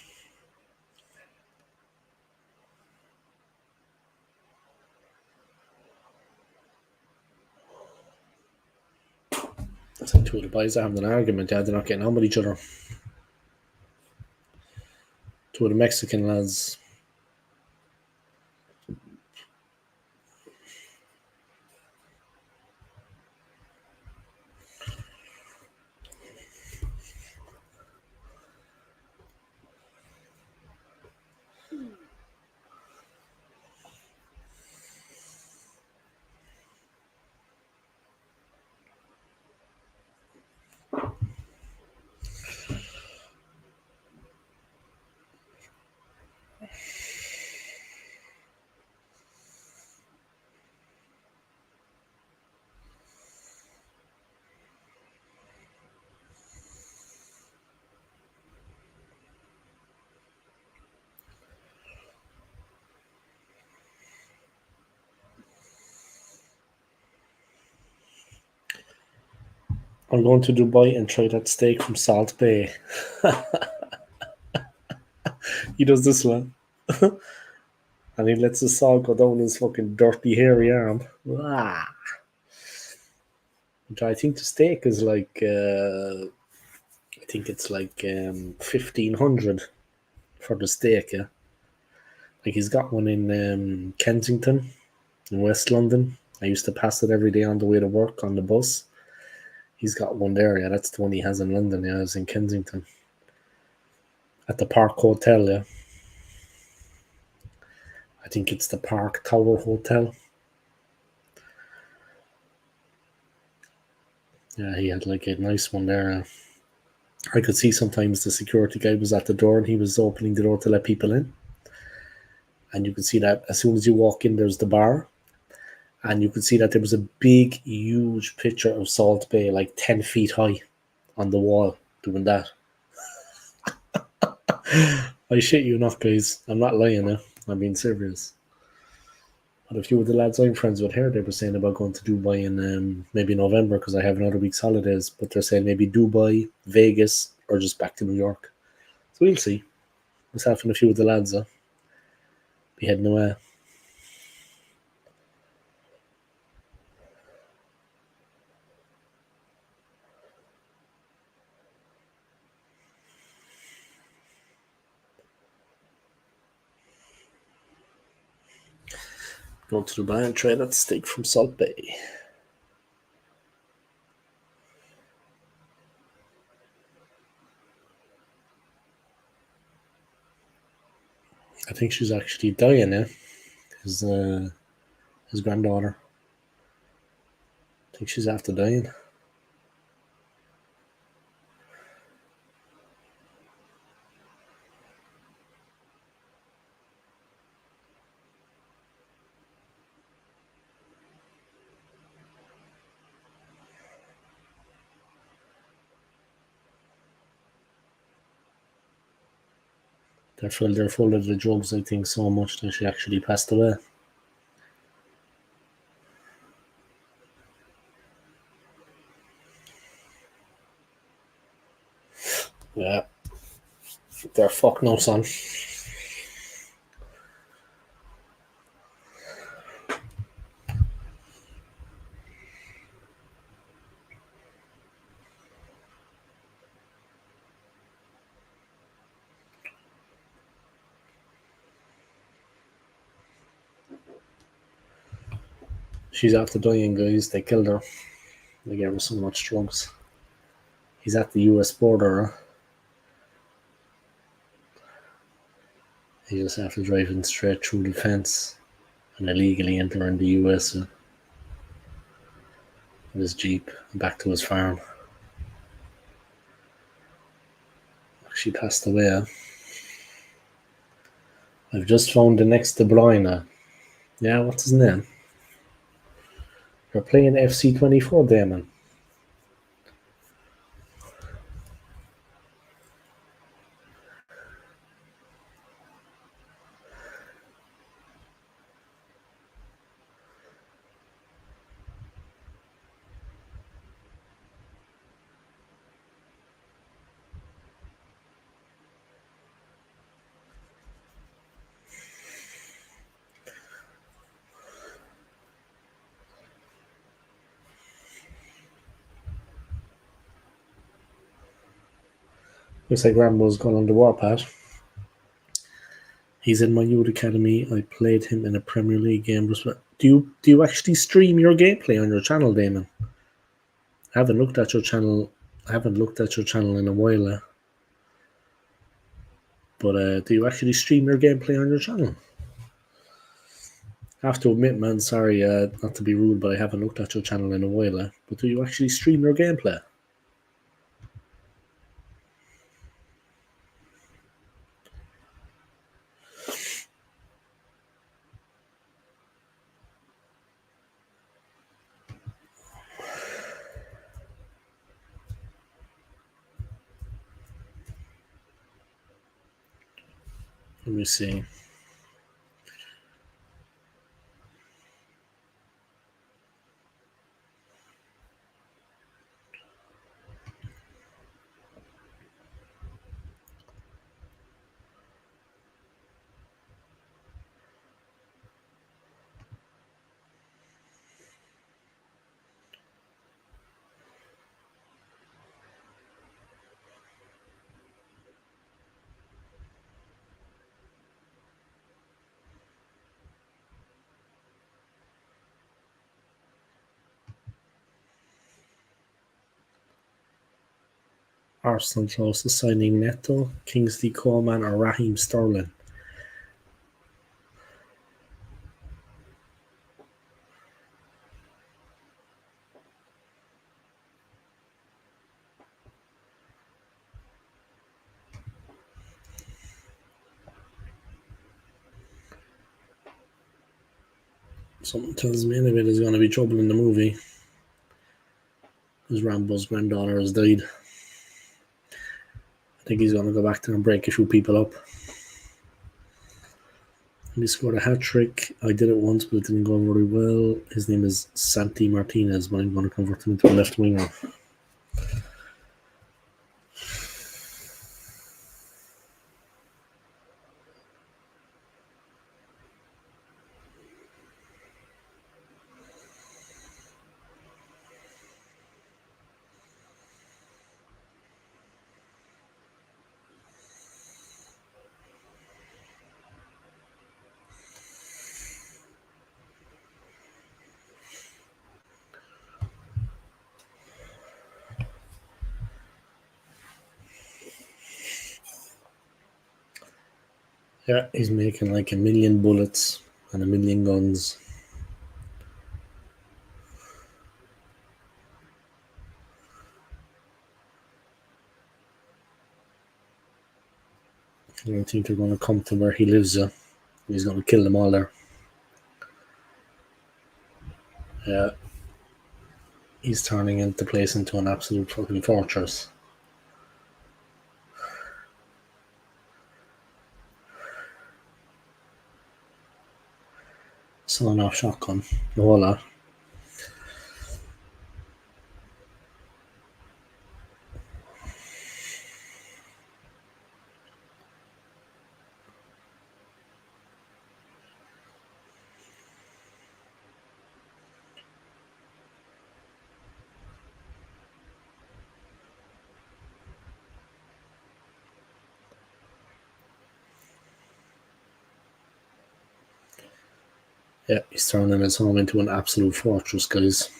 It's like two of the boys are having an argument. Yeah, they're not getting on with each other. Two of the Mexican lads. I'm going to Dubai and try that steak from Salt Bay. He does this one. And he lets the salt go down his fucking dirty, hairy arm. Ah. Which I think the steak is like, I think it's like 1,500 for the steak, yeah. Like he's got one in Kensington, in West London. I used to pass it every day on the way to work on the bus. He's got one there, yeah. That's the one he has in London, yeah. It's in Kensington. At the Park Hotel, yeah. I think it's the Park Tower Hotel. Yeah, he had like a nice one there. I could see sometimes the security guy was at the door and he was opening the door to let people in. And you could see that as soon as you walk in, there's the bar. And you could see that there was a big, huge picture of Salt Bay, like 10 feet high on the wall, doing that. I shit you not, guys. I'm not lying now. I'm being serious. But a few of the lads I'm friends with here, they were saying about going to Dubai in maybe November because I have another week's holidays. But they're saying maybe Dubai, Vegas, or just back to New York. So we'll see. Myself and a few of the lads be heading away. Going to Dubai and try that steak from Salt Bay. I think she's actually dying, eh? His granddaughter. I think she's after dying. They're full of the drugs, I think, so much that she actually passed away. Yeah. They're fucked now, son. She's after dying, guys. They killed her. They gave her so much drugs. He's at the US border. He's just after driving straight through the fence and illegally entering the US with his Jeep back to his farm. She passed away. I've just found the next De Bruyne. Yeah, what's his name? You're playing FC24, Damon. Looks like Rambo's gone on the warpath. He's in my youth academy. I played him in a Premier League game. Do you actually stream your gameplay on your channel, Damon? I haven't looked at your channel. In a while. But do you actually stream your gameplay on your channel? I have to admit, man, sorry, not to be rude, but I haven't looked at your channel in a while. But do you actually stream your gameplay? Let me see. Arsenal close to signing Neto, Kingsley Coman, or Raheem Sterling. Something tells me any of it is going to be trouble in the movie. Because Rambo's granddaughter has died. I think he's going to go back there and break a few people up. He scored a hat trick. I did it once, but it didn't go very well. His name is Santi Martinez, but I'm going to convert him into a left winger. Yeah, he's making like a million bullets and a million guns. I don't think they're going to come to where he lives. He's going to kill them all there. Yeah, he's turning the place into an absolute fucking fortress. Sawn off shotgun. The whole lot. Yeah, he's turning his home into an absolute fortress, guys.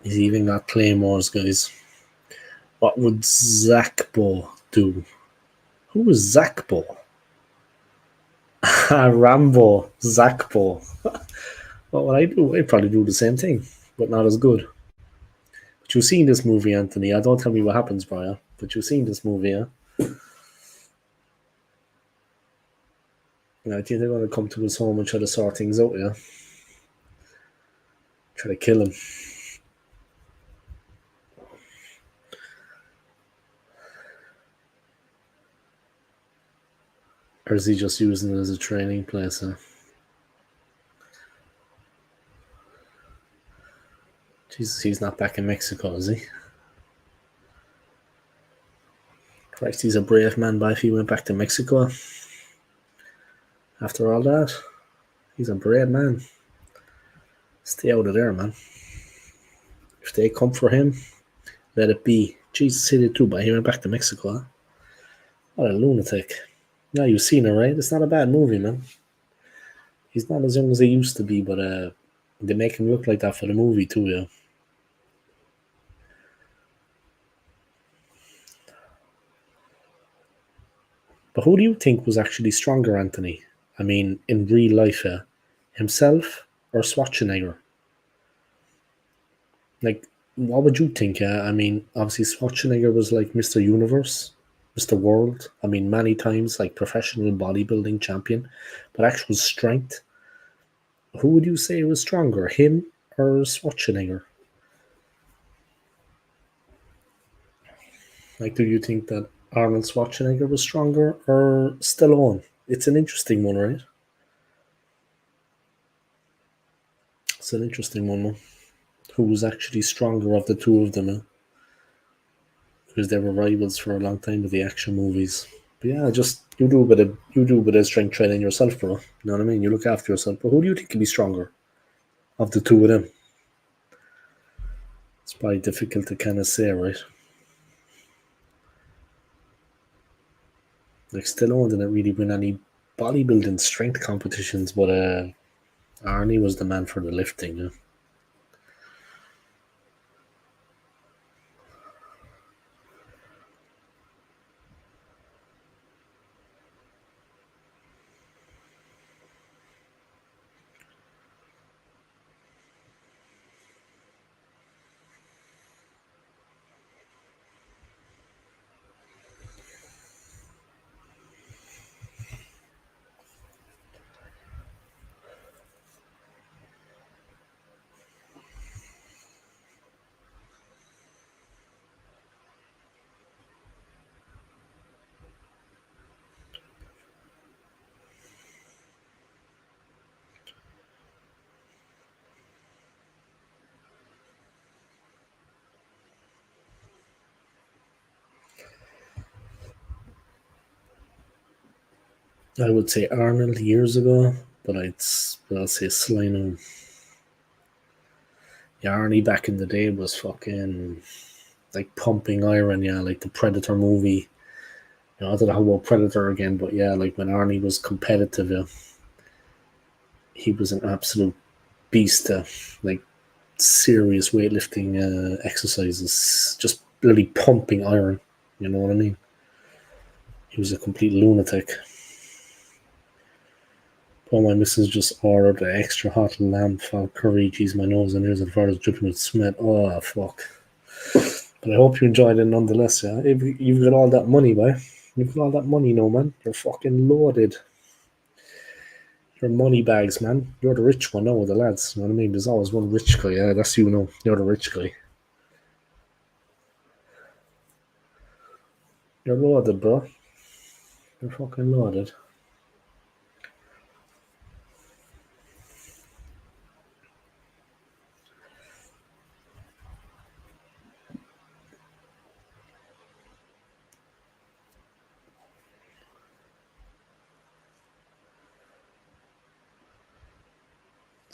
He's even got claymores, guys. What would Zakbo do? Who was Zakbo? Rambo. Zakbo. What would I do? I'd probably do the same thing, but not as good. But you've seen this movie, Anthony. Don't tell me what happens, Brian. But you've seen this movie, yeah? I think they're going to come to his home and try to sort things out, yeah? Try to kill him. Or is he just using it as a training place? Jesus, he's not back in Mexico, is he? Christ, he's a brave man, but if he went back to Mexico after all that, he's a brave man. Stay out of there, man. If they come for him, let it be. Jesus, he did too, but he went back to Mexico. What a lunatic. Yeah, you've seen it, right? It's not a bad movie, man. He's not as young as he used to be, but they make him look like that for the movie too, yeah. But who do you think was actually stronger, Anthony? I mean, in real life, himself or Schwarzenegger? Like, what would you think? I mean, obviously Schwarzenegger was like Mr. Universe, Mr. World. I mean, many times like professional bodybuilding champion, but actual strength. Who would you say was stronger, him or Schwarzenegger? Like, do you think that Arnold Schwarzenegger was stronger or Stallone? It's an interesting one, right? It's an interesting one. Who was actually stronger of the two of them? Because they were rivals for a long time with the action movies. But yeah, just you do a bit of strength training yourself, bro. You know what I mean? You look after yourself. But who do you think could be stronger of the two of them? It's probably difficult to kind of say, right? Like Stallone didn't really win any bodybuilding strength competitions, but Arnie was the man for the lifting. Yeah? I would say Arnold years ago, but I'll say Sligo. Yeah, Arnie back in the day was fucking like pumping iron, yeah, like the Predator movie. I don't know about Predator again, but yeah, like when Arnie was competitive, yeah, he was an absolute beast. Like serious weightlifting exercises, just bloody pumping iron. You know what I mean? He was a complete lunatic. Poor my missus just ordered an extra hot lamb for curry. Geez, my nose and ears and far as dripping with sweat. Oh, fuck. But I hope you enjoyed it nonetheless, yeah? If you've got all that money, boy. You've got all that money, no, man. You're fucking loaded. You're money bags, man. You're the rich one, no, the lads. You know what I mean? There's always one rich guy, yeah? That's you, know. You're the rich guy. You're loaded, bro. You're fucking loaded.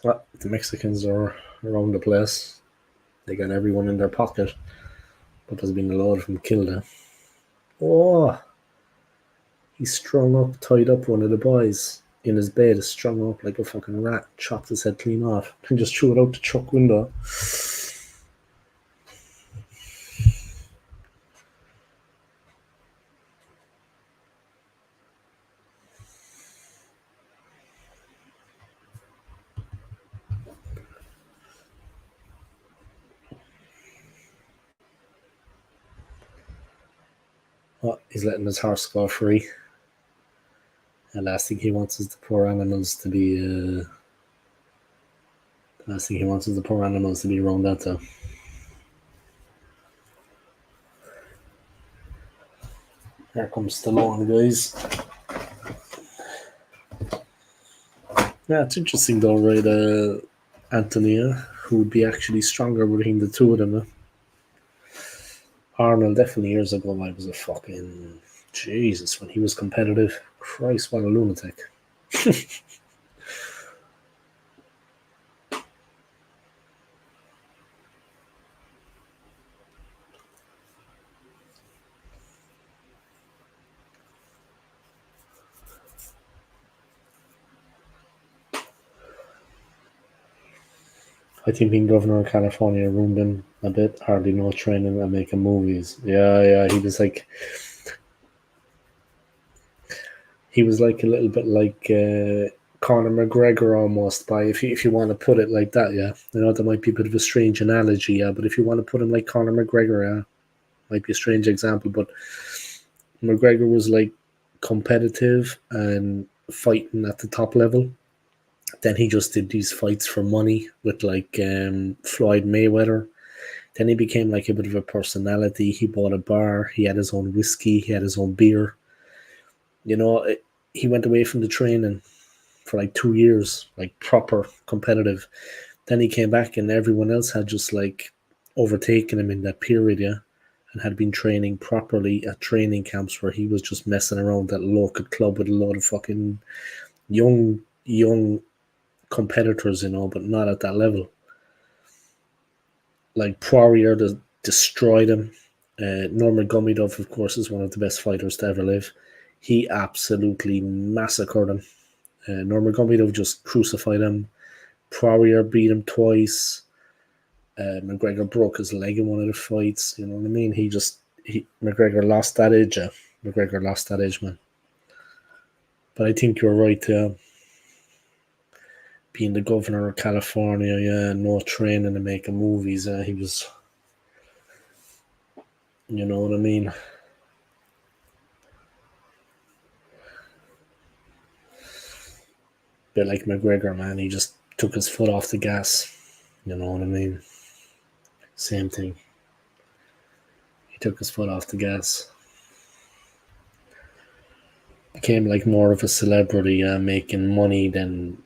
Well, the Mexicans are around the place. They got everyone in their pocket. But there's been a lot of them killed. Oh, he's strung up, tied up one of the boys in his bed, is strung up like a fucking rat, chopped his head clean off, and just threw it out the truck window. Oh, he's letting his horse go free. The last thing he wants is the poor animals to be. The last thing he wants is the poor animals to be around that though. Here comes Stallone, guys. Yeah, it's interesting though, right? Antonia, who would be actually stronger between the two of them. Arnold, definitely years ago, I was a fucking Jesus when he was competitive. Christ, what a lunatic! I think being governor of California ruined him a bit. Hardly no training and making movies. Yeah, he was like a little bit like Conor McGregor almost. By if you want to put it like that, yeah. I know that might be a bit of a strange analogy, yeah. But if you want to put him like Conor McGregor, yeah, might be a strange example. But McGregor was like competitive and fighting at the top level. Then he just did these fights for money with like Floyd Mayweather. Then he became like a bit of a personality. He bought a bar. He had his own whiskey. He had his own beer. You know, he went away from the training for like 2 years, like proper competitive. Then he came back, and everyone else had just like overtaken him in that period, yeah, and had been training properly at training camps where he was just messing around that local club with a lot of fucking young competitors, you know, but not at that level. Like Poirier destroyed him. Norman Gomidov, of course, is one of the best fighters to ever live. He absolutely massacred him. Norman Gomidov just crucified him. Poirier beat him twice. McGregor broke his leg in one of the fights. You know what I mean? McGregor lost that edge. McGregor lost that edge, man. But I think you're right. Being the governor of California, yeah, no training and making movies. He was, you know what I mean? Bit like McGregor, man. He just took his foot off the gas. You know what I mean? Same thing. He took his foot off the gas. Became like more of a celebrity, making money than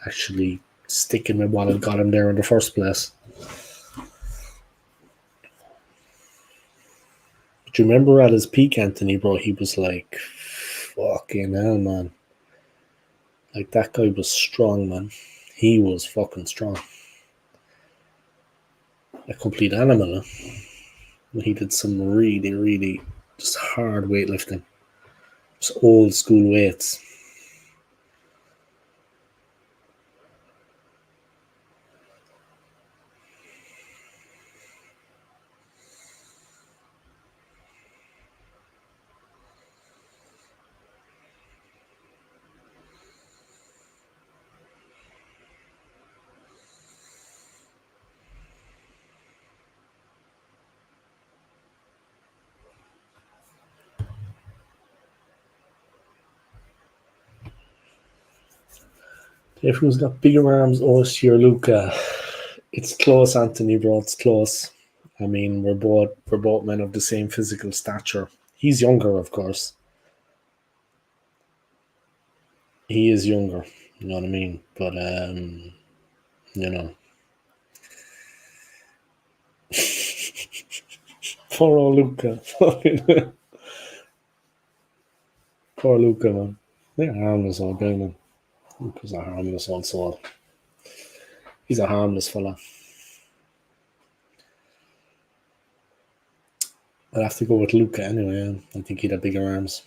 actually sticking with what had got him there in the first place. But you remember at his peak, Anthony, bro, he was like Fucking hell, man. Like, that guy was strong, man. He was fucking strong. A complete animal, huh? He did some really, really just hard weightlifting. Just old school weights. If who's got bigger arms, Osi or Luca? It's close, Anthony, bro. It's close. I mean, we're both men of the same physical stature. He's younger, of course. He is younger. You know what I mean? But you know, poor old Luca. Poor Luca, man. They're harmless all day, man. Luca's a harmless old soul. He's a harmless fella. I'd have to go with Luca anyway. Yeah. I think he'd have bigger arms.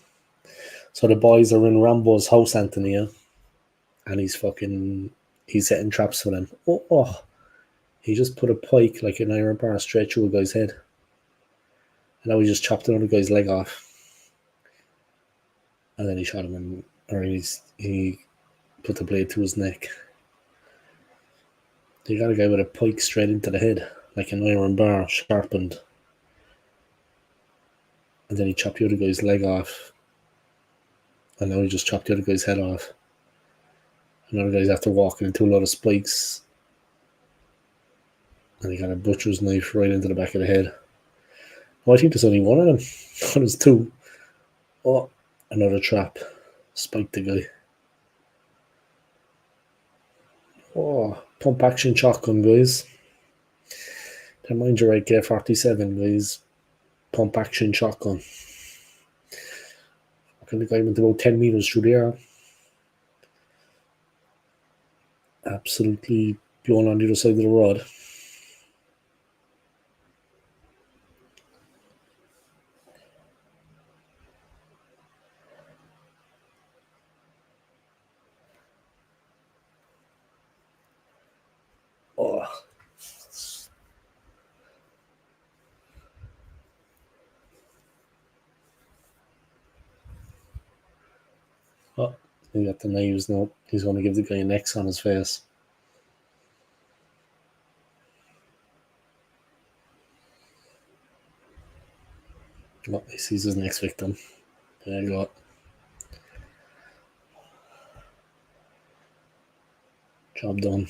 So the boys are in Rambo's house, Anthony, yeah? And he's setting traps for them. Oh, he just put a pike like an iron bar straight through a guy's head. And now he just chopped another guy's leg off. And then he shot him, he put the blade to his neck. They got a guy with a pike straight into the head, like an iron bar, sharpened. And then he chopped the other guy's leg off. And now he just chopped the other guy's head off. Another guy's after walking into a lot of spikes. And he got a butcher's knife right into the back of the head. Oh, I think there's only one of them. There's two. Oh, another trap. Spiked the guy. Oh, pump action shotgun, guys. Don't mind your AK-47, guys. Pump action shotgun. Fucking the guy went about 10 meters through the air. Absolutely blown on the other side of the rod. Oh. Oh, he got the knives now. He's going to give the guy an X on his face. Oh, he sees his next victim. There you go. Job done.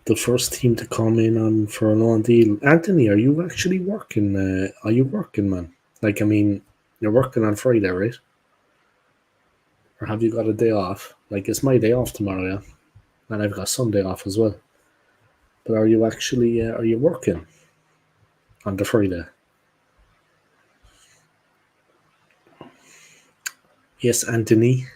The first team to come in on for a long deal. Anthony, are you actually working? Are you working, man? Like, I mean, you're working on Friday, right? Or have you got a day off? Like, it's my day off tomorrow, yeah? And I've got Sunday off as well. But are you actually, are you working on the Friday? Yes, Anthony.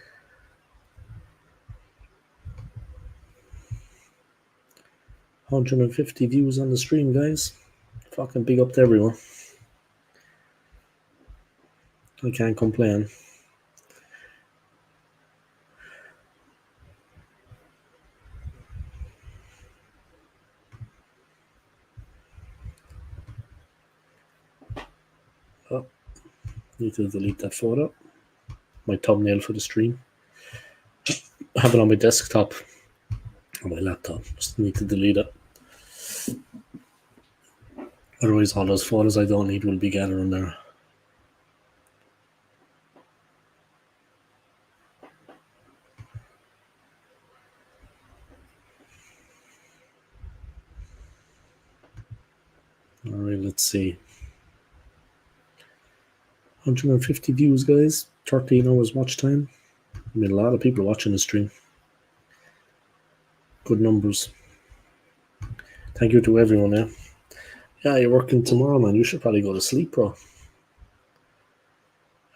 150 views on the stream, guys. Fucking big up to everyone. I can't complain. Oh, need to delete that photo. My thumbnail for the stream. I have it on my desktop on my laptop. Just need to delete it. Otherwise, all those photos I don't need will be gathering there. All right, let's see. 150 views, guys. 13 hours watch time. I mean, a lot of people watching the stream. Good numbers. Thank you to everyone, yeah. Yeah, you're working tomorrow, man. You should probably go to sleep, bro.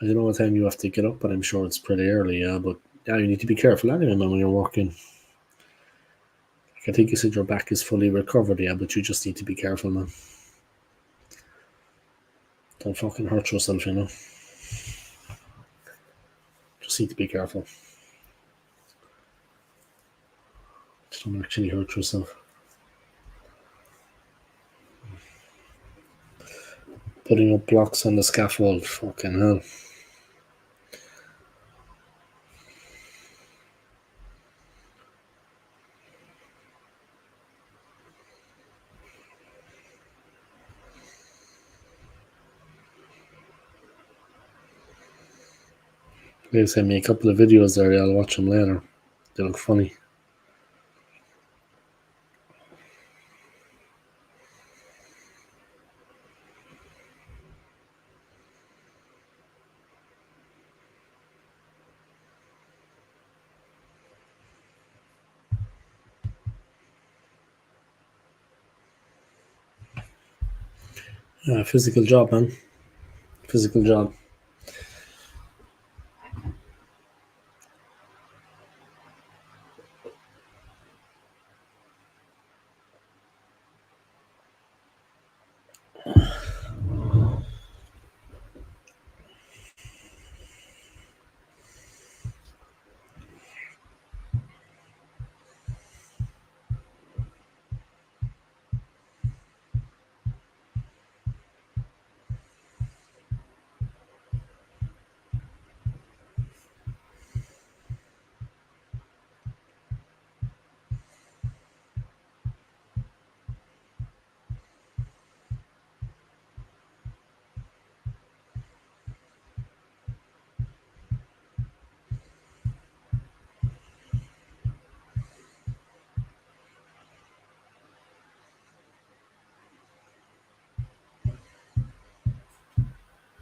I don't know what time you have to get up, but I'm sure it's pretty early, yeah. But yeah, you need to be careful anyway, man, when you're working. I think you said your back is fully recovered, yeah, but you just need to be careful, man. Don't fucking hurt yourself, you know. Just need to be careful. Just don't actually hurt yourself. Putting up blocks on the scaffold, fucking hell. They sent me a couple of videos there, yeah, I'll watch them later. They look funny. Yeah, physical job, man. Physical job.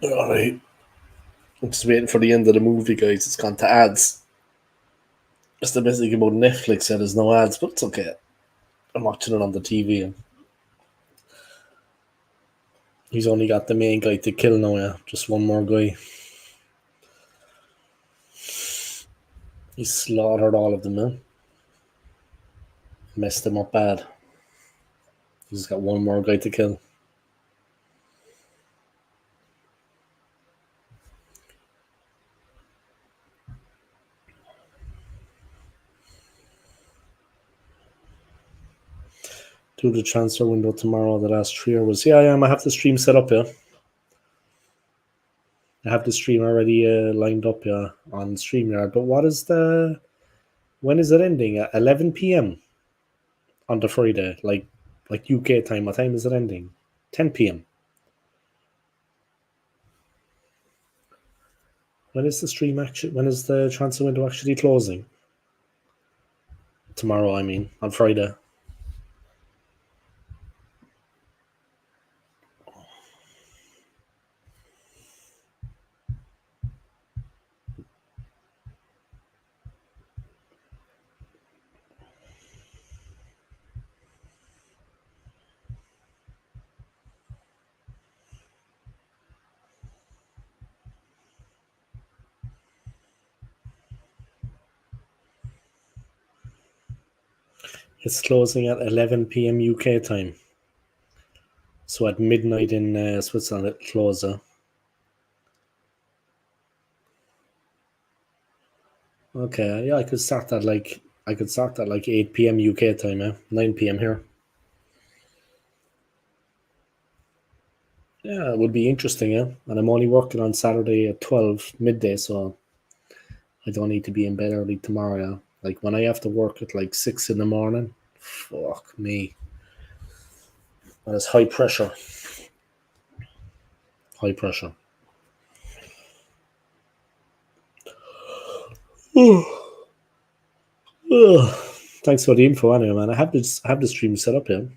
Alright. I'm just waiting for the end of the movie, guys. It's gone to ads. That's the best thing about Netflix, yeah, there's no ads, but it's okay. I'm watching it on the TV. And he's only got the main guy to kill now, yeah. Just one more guy. He slaughtered all of them, man. Messed them up bad. He's got one more guy to kill. Do the transfer window tomorrow, the last 3 hours. Yeah, I have the stream set up, yeah. I have the stream already lined up, yeah, on StreamYard. But when is it ending? At 11 p.m. on the Friday, like UK time. What time is it ending? 10 p.m. When is the stream actually? When is the transfer window actually closing? Tomorrow, I mean, on Friday. It's closing at 11 p.m. UK time. So at midnight in Switzerland, it closes. Okay, yeah, I could start at like 8 p.m. UK time, 9 p.m. here. Yeah, it would be interesting, yeah. And I'm only working on Saturday at 12 midday, so I don't need to be in bed early tomorrow, yeah. Like when I have to work at like 6 in the morning, fuck me. That is high pressure. High pressure. Thanks for the info anyway, man. I have the stream set up here.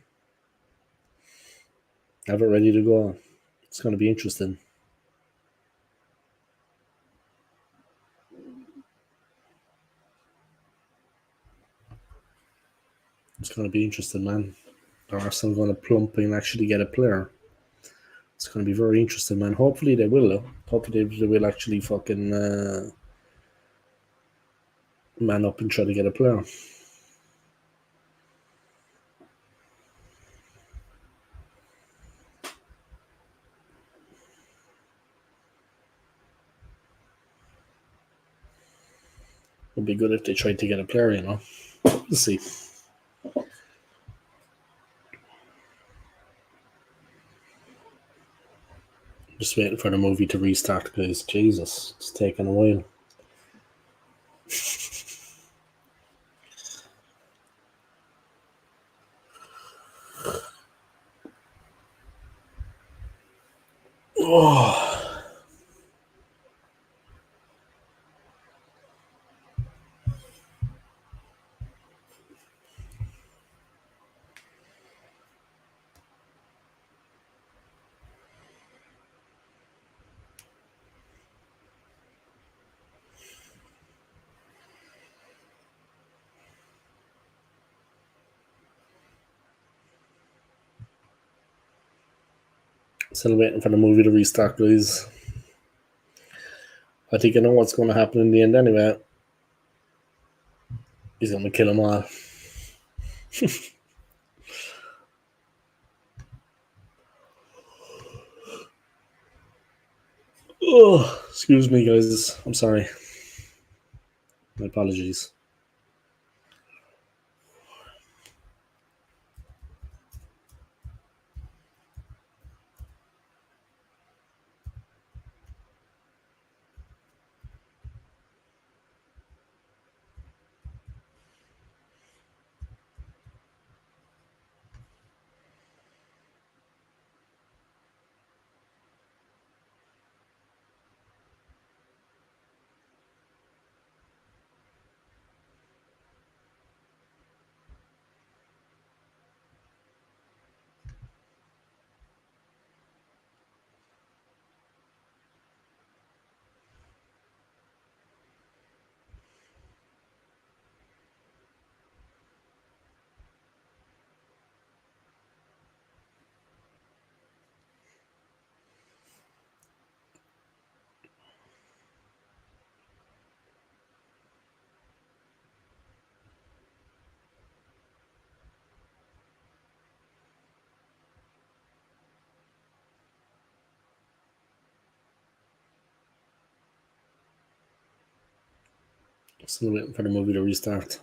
Have it ready to go. It's going to be interesting. It's going to be interesting, man. Arsenal going to plump and actually get a player. It's going to be very interesting, man. Hopefully they will. Hopefully they will actually fucking man up and try to get a player. It'd be good if they tried to get a player, you know. We'll see. Just waiting for the movie to restart, guys. Jesus, it's taking a while. Oh. Still waiting for the movie to restart, guys. I think I know what's going to happen in the end anyway. He's going to kill them all. Oh, excuse me, guys. I'm sorry. My apologies. Still waiting for the movie to restart.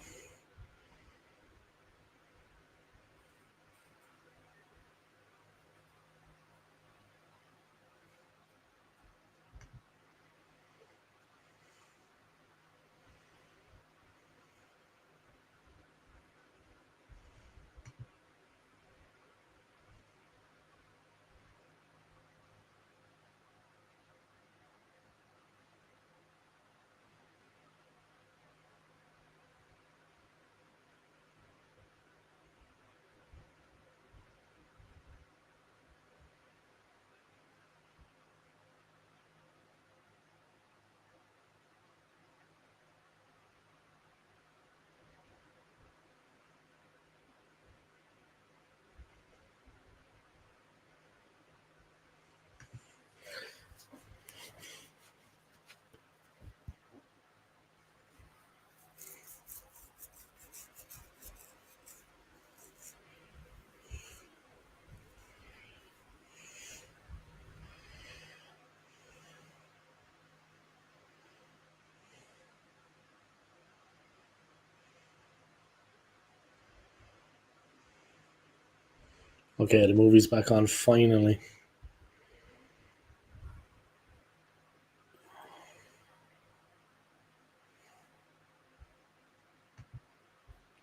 Okay, the movie's back on finally.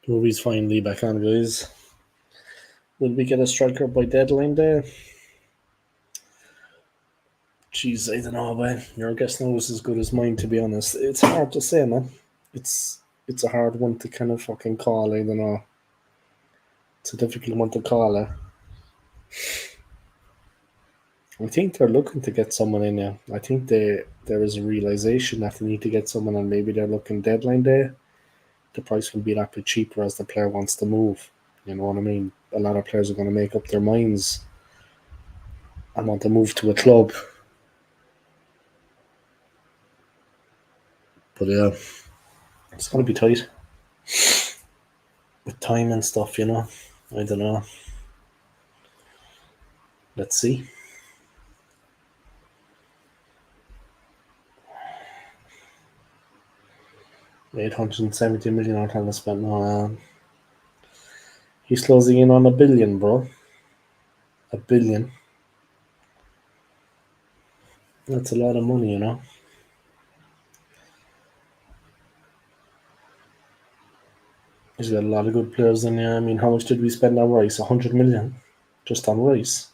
The movie's finally back on, guys. Will we get a striker by deadline day? Jeez, I don't know, man. Your guess knows as good as mine, to be honest. It's hard to say, man. It's a hard one to kind of fucking call, I don't know. It's a difficult one to call, I think they're looking to get someone in now. I think there is a realization that they need to get someone, and maybe they're looking deadline day. The price will be that bit cheaper as the player wants to move. You know what I mean? A lot of players are going to make up their minds and want to move to a club. But yeah, it's going to be tight with time and stuff, you know. I don't know. Let's see. 870 million are trying to spend now. He's closing in on 1 billion, bro. 1 billion. That's a lot of money, you know. He's got a lot of good players in there. I mean, how much did we spend on Rice? 100 million just on Rice.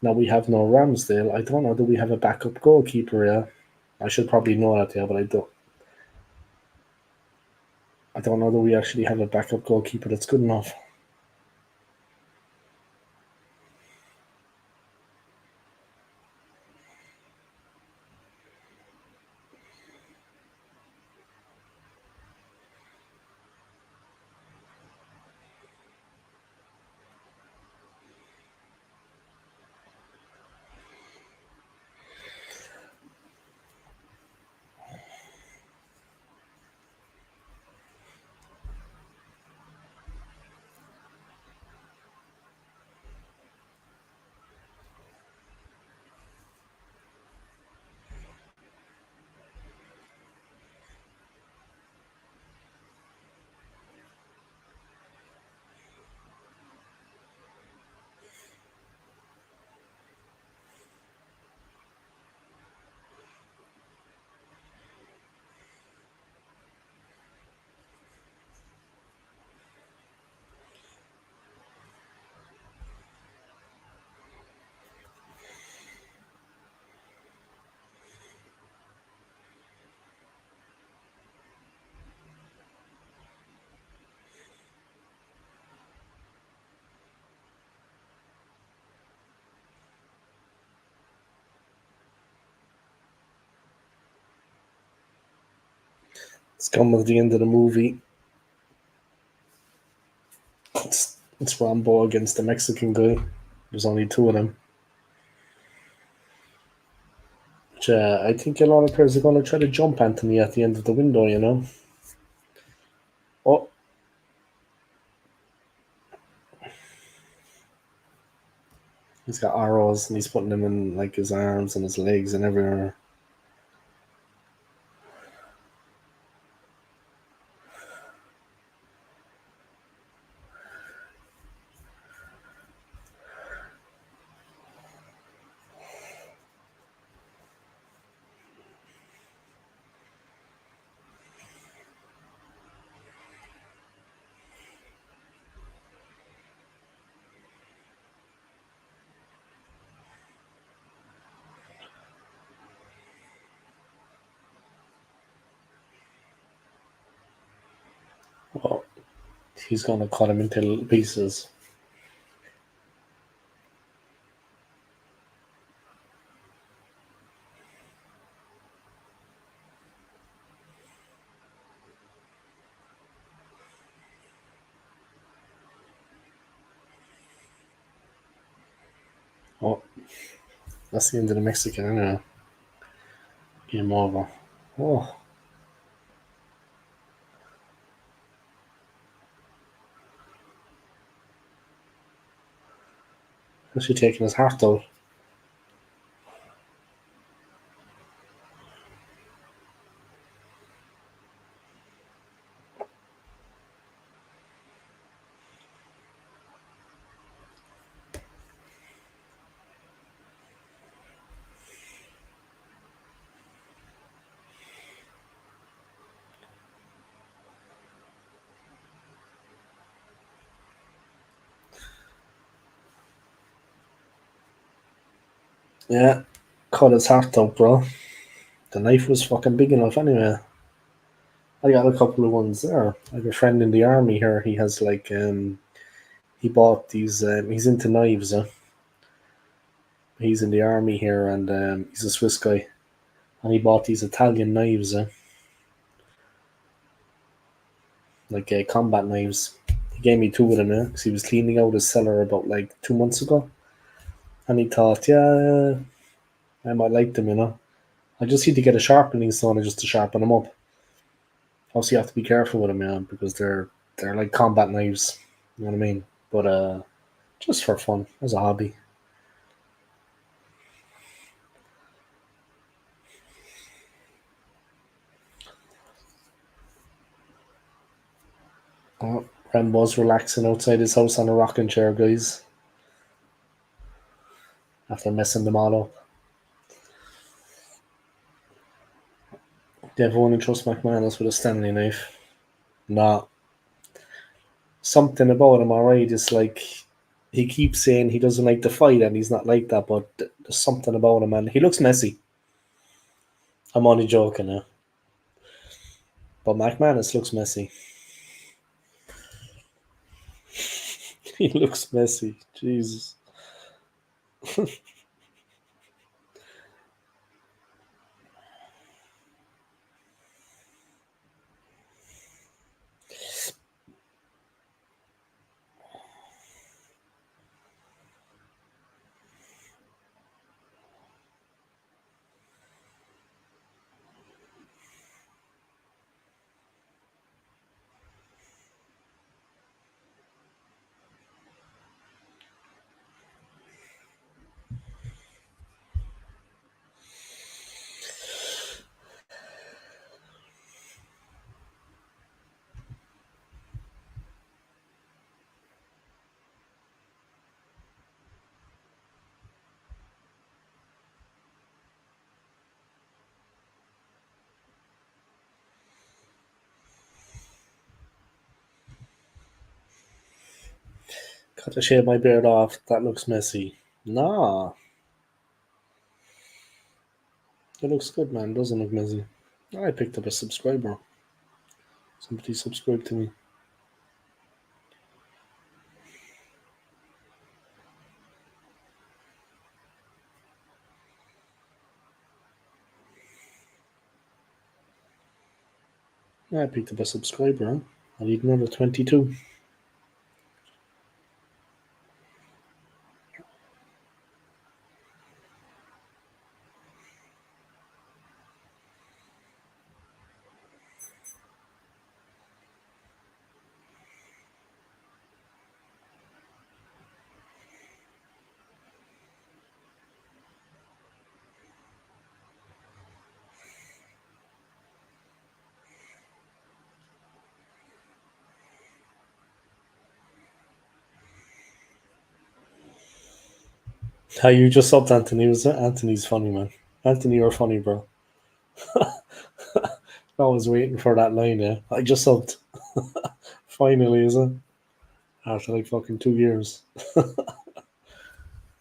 Now we have no Ramsdale. I don't know. Do we have a backup goalkeeper? Yeah, I should probably know that. Yeah, but I don't. I don't know that we actually have a backup goalkeeper that's good enough. It's come with the end of the movie. It's Rambo against the Mexican guy. There's only two of them. Which, I think a lot of players are going to try to jump Anthony at the end of the window, you know. Oh, he's got arrows and he's putting them in like his arms and his legs and everywhere. Oh, he's going to cut him into little pieces. Oh, that's the end of the Mexican, anyway. Game over. Oh, actually taking his heart out. Yeah, cut his heart out, bro. The knife was fucking big enough anyway. I got a couple of ones there. I have a friend in the army here. He has like he bought these. He's into knives. He's in the army here, and he's a Swiss guy. And he bought these Italian knives, like combat knives. He gave me two of them, because he was cleaning out his cellar about like 2 months ago. And he thought, yeah, I might like them. I just need to get a sharpening stone just to sharpen them up. Obviously, you have to be careful with them, because they're like combat knives. You know what I mean? But just for fun, as a hobby. Rem was relaxing outside his house on a rocking chair, guys, after messing them all up. They've only trust McManus with a Stanley knife. Nah, something about him, alright. It's like he keeps saying he doesn't like to fight, and he's not like that. But there's something about him, and he looks messy. I'm only joking, but McManus looks messy. He looks messy. Jesus. Got to shave my beard off. That looks messy. Nah, it looks good, man. It doesn't look messy. I picked up a subscriber. Somebody subscribed to me. I picked up a subscriber. I need another 22. How you just subbed Anthony? Was it? Anthony's funny, man. Anthony, you're funny, bro. I was waiting for that line, I just subbed. Finally, is it? After like fucking 2 years.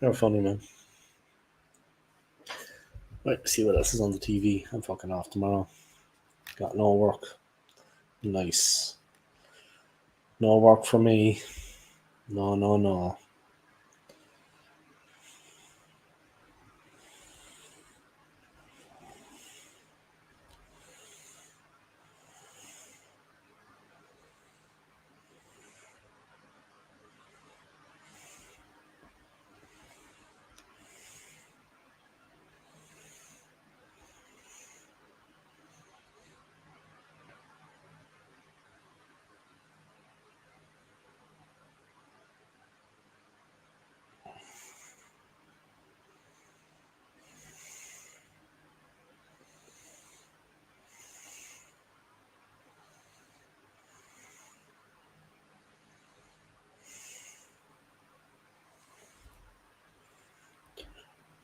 You're funny, man. Right, see what else is on the TV. I'm fucking off tomorrow. Got no work. Nice. No work for me. No, no, no.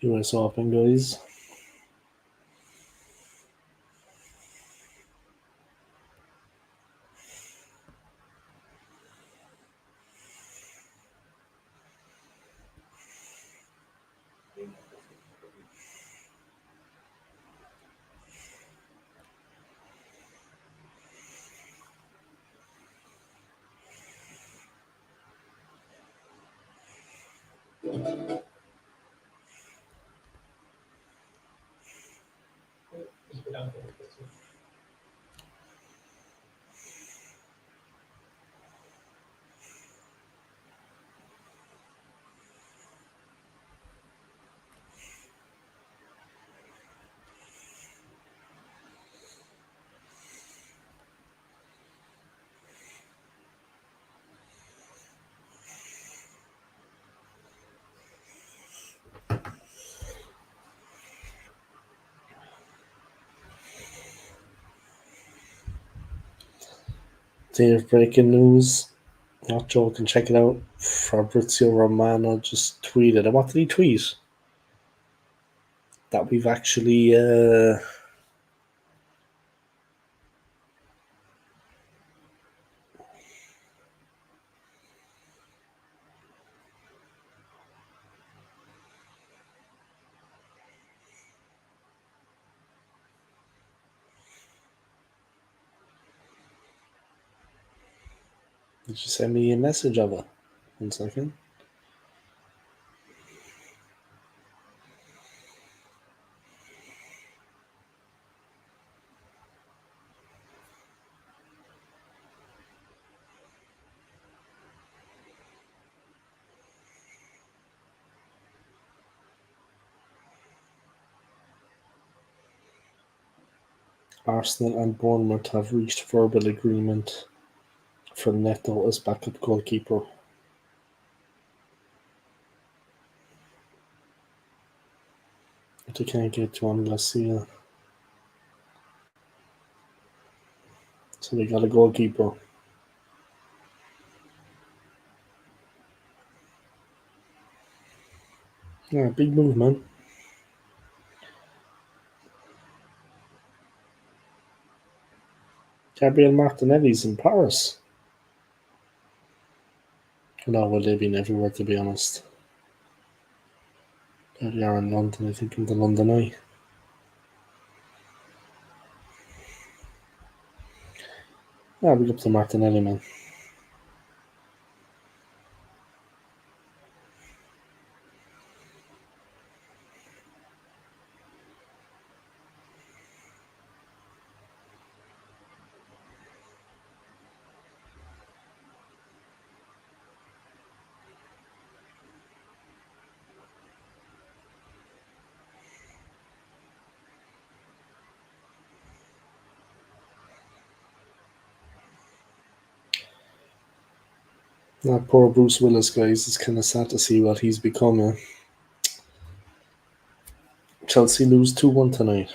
US Open, guys. Dave, breaking news. Not joking, check it out. Fabrizio Romano just tweeted. And what did he tweet? That we've actually did you send me a message of it? 1 second. Arsenal and Bournemouth have reached verbal agreement for Neto as backup goalkeeper. But they can't get Juan Garcia. So they got a goalkeeper. Yeah, big move, man. Gabriel Martinelli's in Paris. No, well, they've been everywhere, to be honest. They are in London, I think, in the London Eye. Yeah, big up to Martinelli, man. That poor Bruce Willis, guys, it's kind of sad to see what he's become. Chelsea lose 2-1 tonight.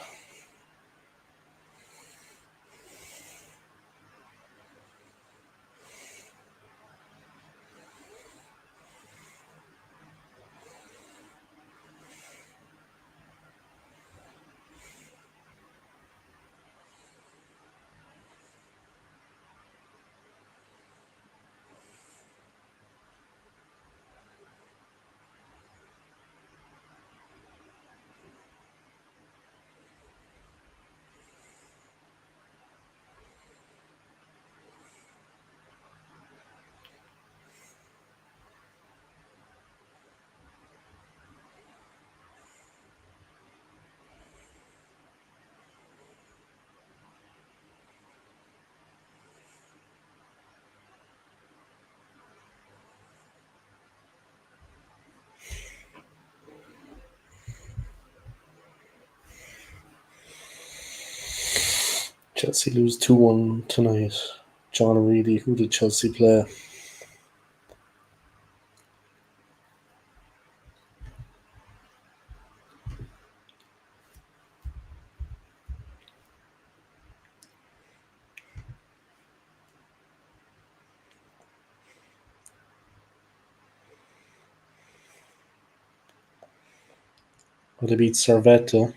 Chelsea lose 2-1 tonight. John Reedy, who did Chelsea play? Well, they beat Servette.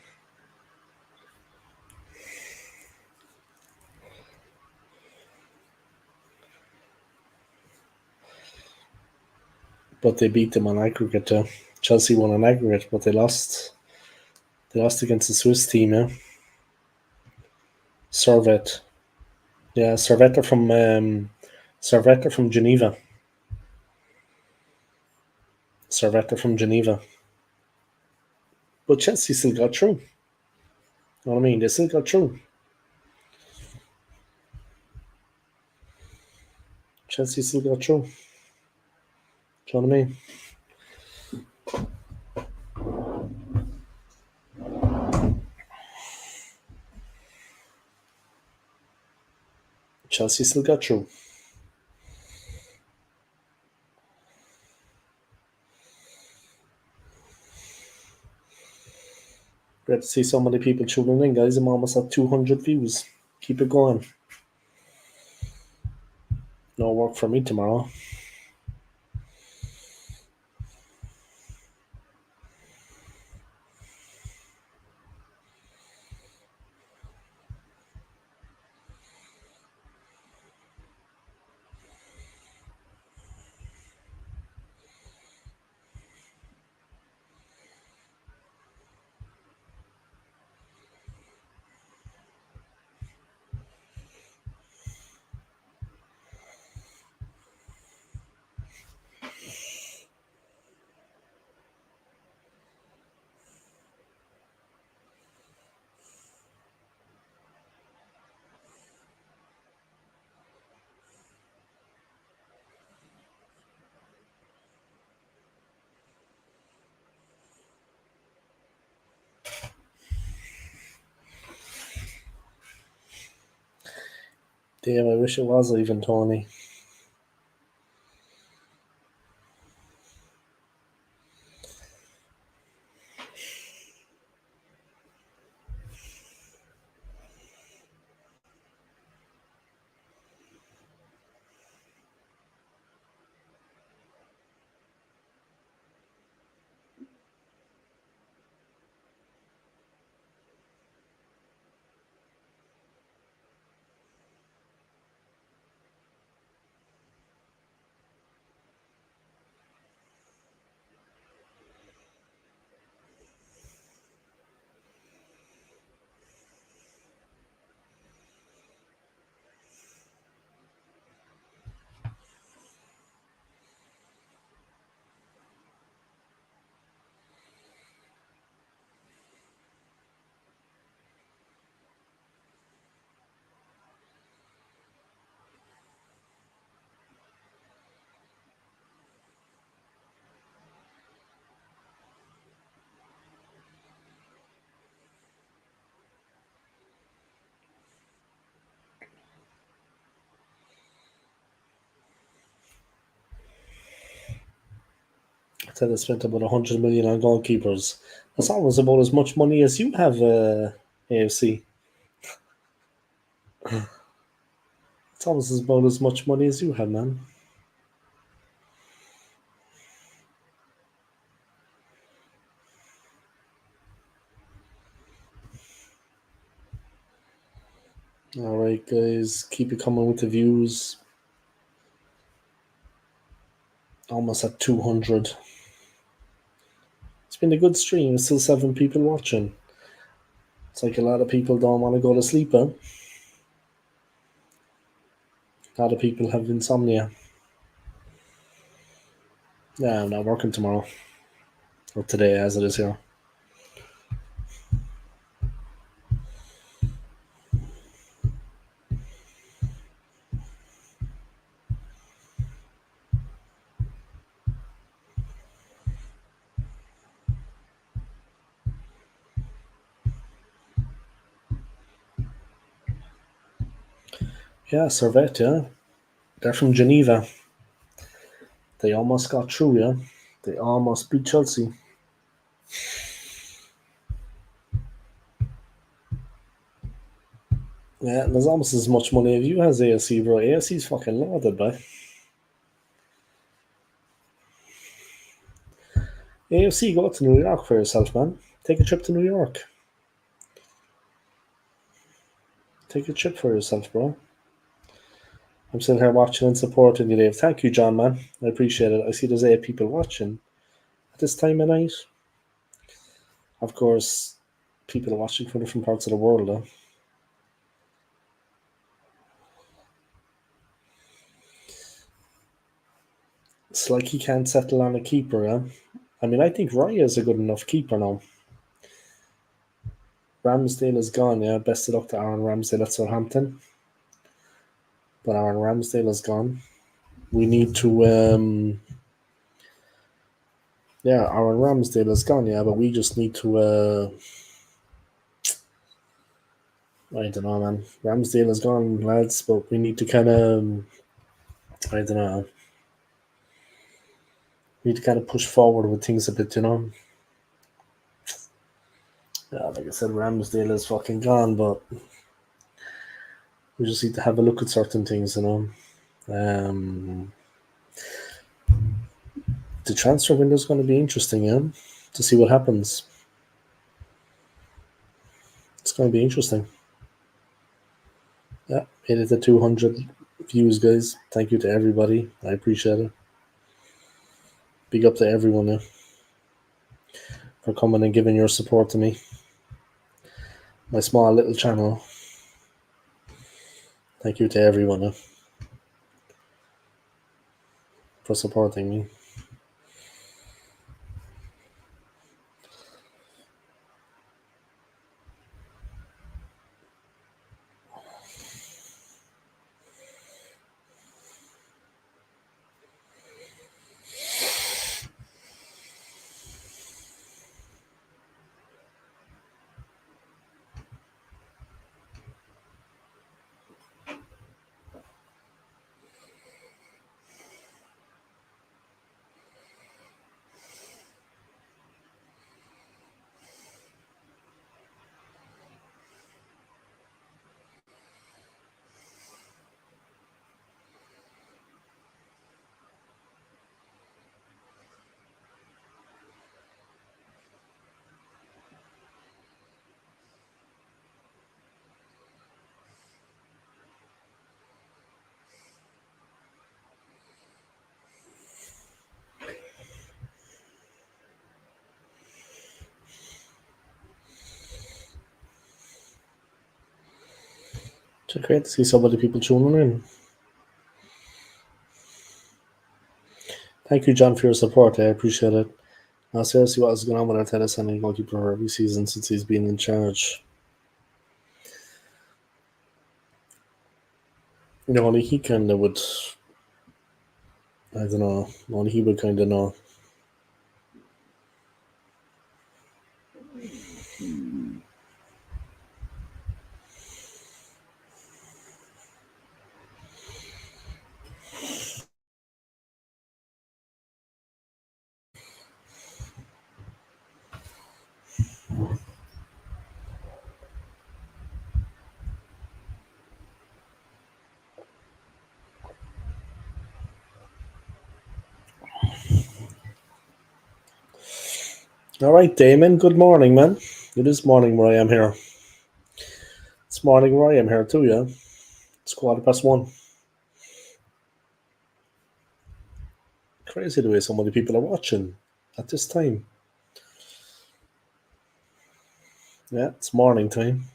But they beat them on aggregate. Chelsea won on aggregate, but they lost. They lost against the Swiss team. Servette. Yeah, Servette from Geneva. Servette from Geneva. But Chelsea still got through. know what I mean? They still got through. Chelsea still got through. Do you know what I mean? Chelsea still got through. Great to see so many people tuning in, guys. I'm almost at 200 views. Keep it going. No work for me tomorrow. Dave, I wish it was even Tony. I said I spent about 100 million on goalkeepers. That's almost about as much money as you have, AFC. It's almost about as much money as you have, man. Alright, guys, keep it coming with the views. Almost at 200. It's been a good stream. Still 7 people watching. It's like a lot of people don't want to go to sleep, huh? A lot of people have insomnia. Yeah, I'm not working tomorrow. Or today, as it is here. Yeah, Servette, yeah. They're from Geneva. They almost got through, yeah. They almost beat Chelsea. Yeah, and there's almost as much money as you has AFC, bro. AFC's fucking loaded, bro. AFC, go to New York for yourself, man. Take a trip to New York. Take a trip for yourself, bro. I'm sitting here watching and supporting you, Dave. Thank you, John, man. I appreciate it. I see there's 8 people watching at this time of night. Of course, people are watching from different parts of the world, though. It's like he can't settle on a keeper, yeah? I mean, I think Raya is a good enough keeper now. Ramsdale is gone, yeah. Best of luck to Aaron Ramsdale at Southampton. But Aaron Ramsdale is gone. We need to, yeah, Aaron Ramsdale is gone, yeah, but we just need to, I don't know, man. Ramsdale is gone, lads, but we need to kind of, I don't know, we need to kind of push forward with things a bit, you know. Yeah, like I said, Ramsdale is fucking gone, but we just need to have a look at certain things, you know. The transfer window is going to be interesting, yeah, to see what happens. It's going to be interesting. Yeah, made it to 200 views, guys. Thank you to everybody. I appreciate it. Big up to everyone, yeah, for coming and giving your support to me. My small little channel. Thank you to everyone, yeah, for supporting me. It's great to see so many people tuning in. Thank you, John, for your support. I appreciate it. Now, seriously, what is going on with Arteta signing goalkeeper for every season since he's been in charge? You know, only he kind of would. I don't know. Only he would kind of know. All right, Damon. Good morning, man. It is morning where I am here. It's morning where I am here too, yeah. It's 1:15. Crazy the way so many people are watching at this time. Yeah, it's morning time.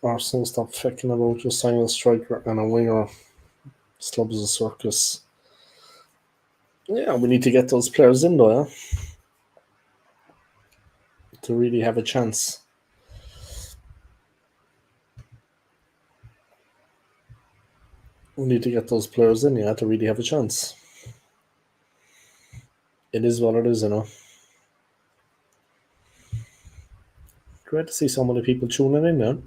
Arsenal stop fucking about just signing a striker and a winger. clubs a circus. Yeah, we need to get those players in though, yeah? To really have a chance. We need to get those players in, yeah, to really have a chance. It is what it is, you know. Great to see so many people tuning in now.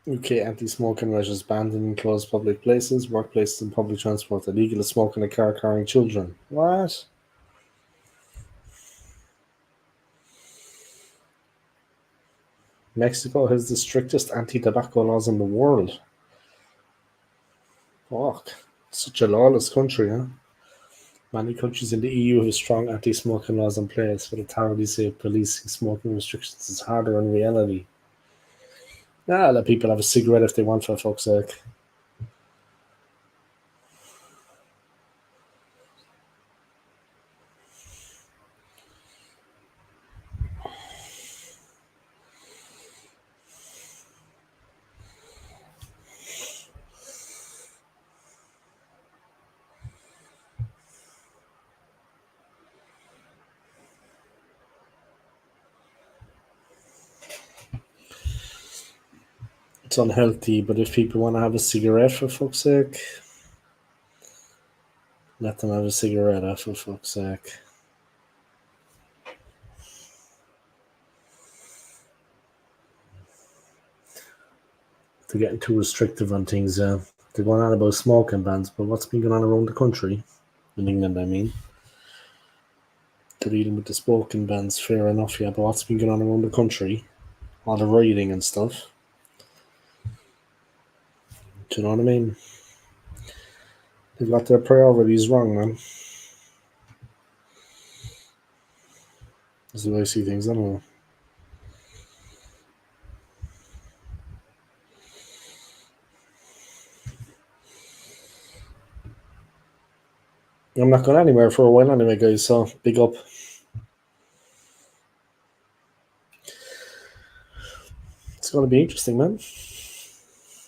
UK anti-smoking measures banned in enclosed public places, workplaces and public transport. Illegal to smoke in a car carrying children. What? Mexico has the strictest anti-tobacco laws in the world. Fuck. Such a lawless country, huh? Many countries in the EU have strong anti-smoking laws in place, but authorities say policing smoking restrictions is harder in reality. Let people have a cigarette if they want, for fuck's sake. It's unhealthy, but if people want to have a cigarette, for fuck's sake, let them have a cigarette, for fuck's sake. They're getting too restrictive on things. They're going on about smoking bans, but what's been going on around the country? In England, I mean. They're dealing with the smoking bans, fair enough, yeah, but what's been going on around the country? All the rioting and stuff. Do you know what I mean? They've got their priorities wrong, man. That's the way I see things, I don't know. I'm not going anywhere for a while anyway, guys, so big up. It's going to be interesting, man.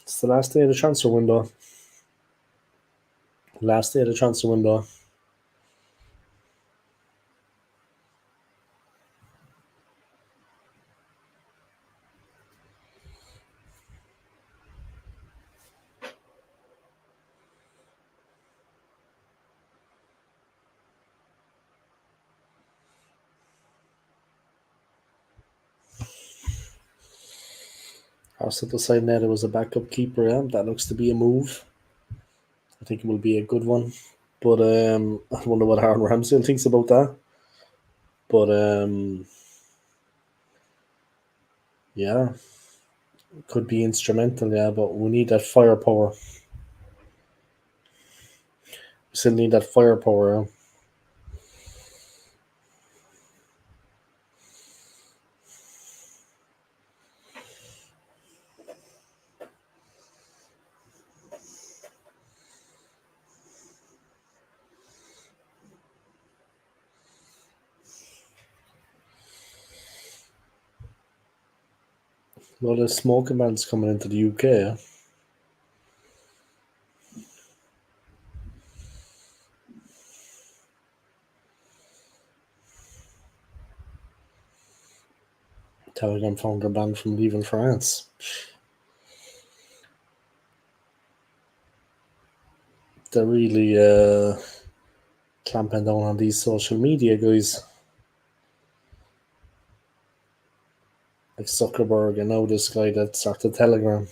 It's the last day of the transfer window. Last day of the transfer window. Arsenal deciding that it was a backup keeper, yeah? That looks to be a move. I think it will be a good one. But I wonder what Aaron Ramsdale thinks about that. But yeah, it could be instrumental, yeah, but we need that firepower. We still need that firepower, yeah. Well, there's smoking bans coming into the UK, yeah? Telegram founder banned from leaving France. They're really clamping down on these social media guys. Like Zuckerberg and now this guy that started Telegram.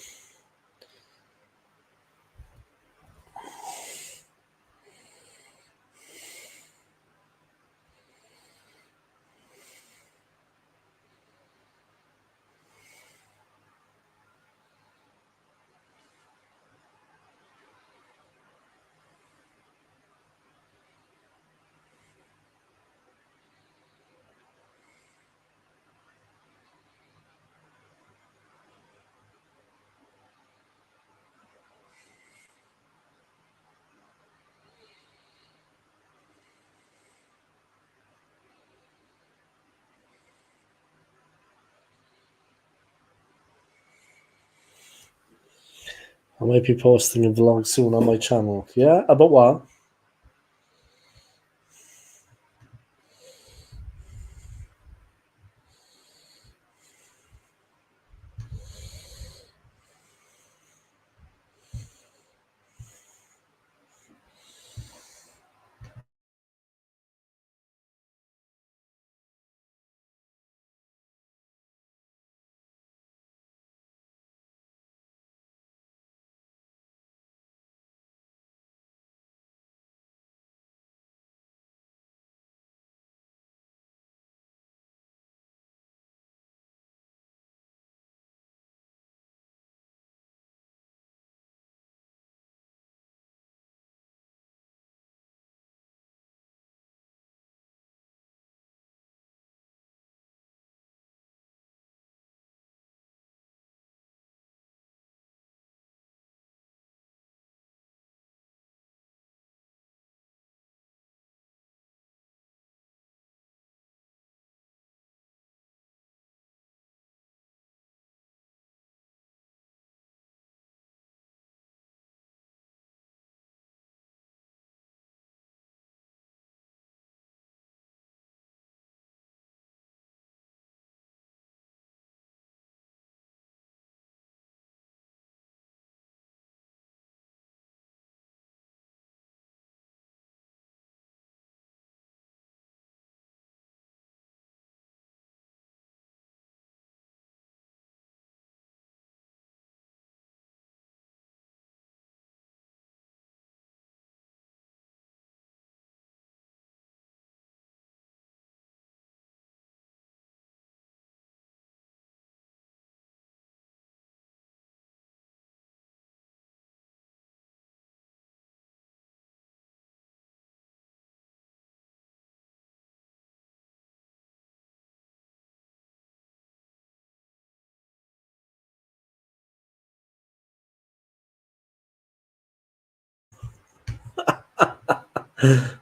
I might be posting a vlog soon on my channel. Yeah, about what?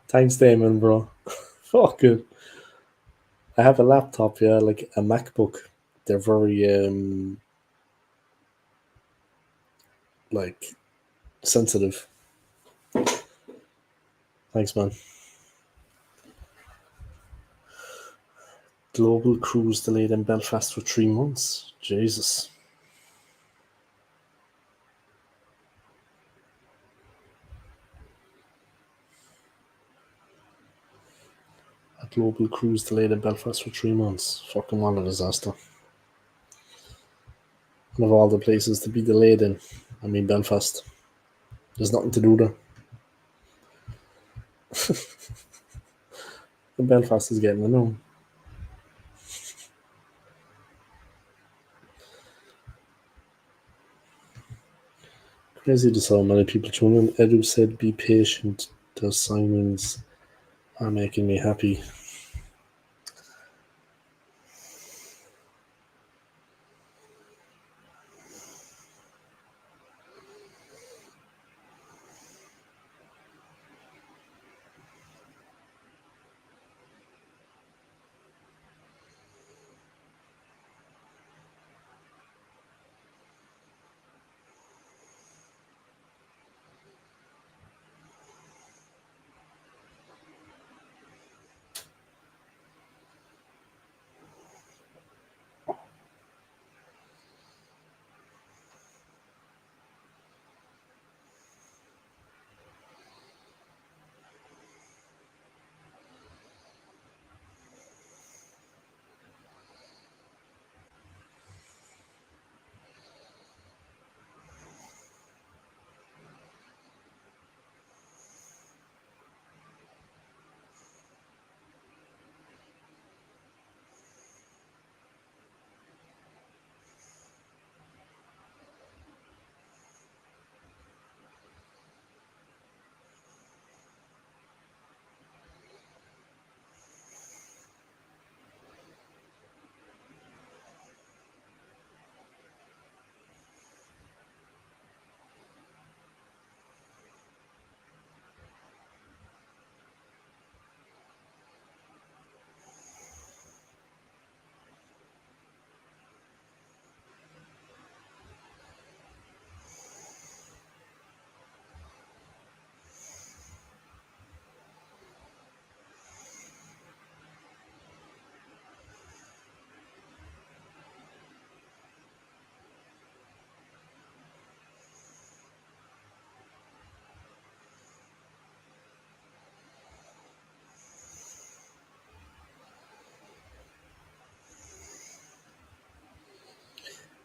Thanks, Damon, bro. Fuck it. I have a laptop, yeah, like a MacBook. They're very like sensitive. Thanks, man. Global cruise delayed in Belfast for 3 months. Jesus. A global cruise delayed in Belfast for 3 months. Fucking what a disaster. And of all the places to be delayed in, I mean Belfast. There's nothing to do there. And Belfast is getting known. Crazy to how many people tune in. Edu said, "Be patient. The signings are making me happy."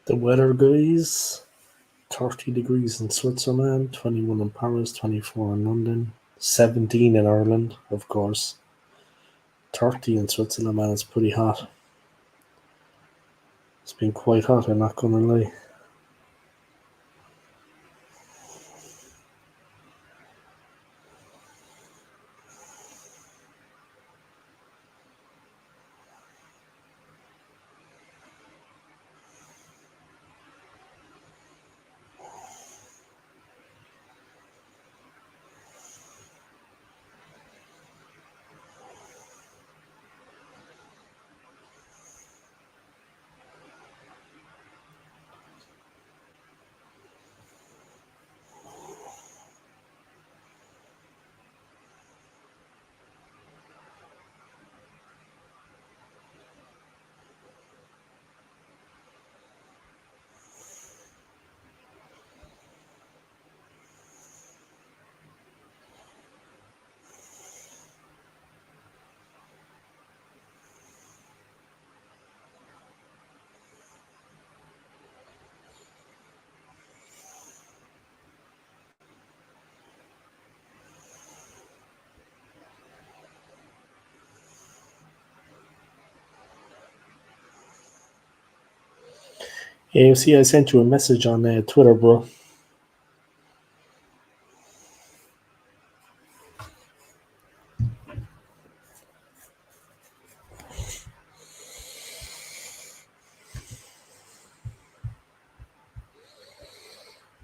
The weather, guys: 30 degrees in Switzerland, 21 in Paris, 24 in London, 17 in Ireland, of course. 30 in Switzerland, man, it's pretty hot. It's been quite hot, I'm not gonna lie. Yeah, you see, I sent you a message on Twitter, bro.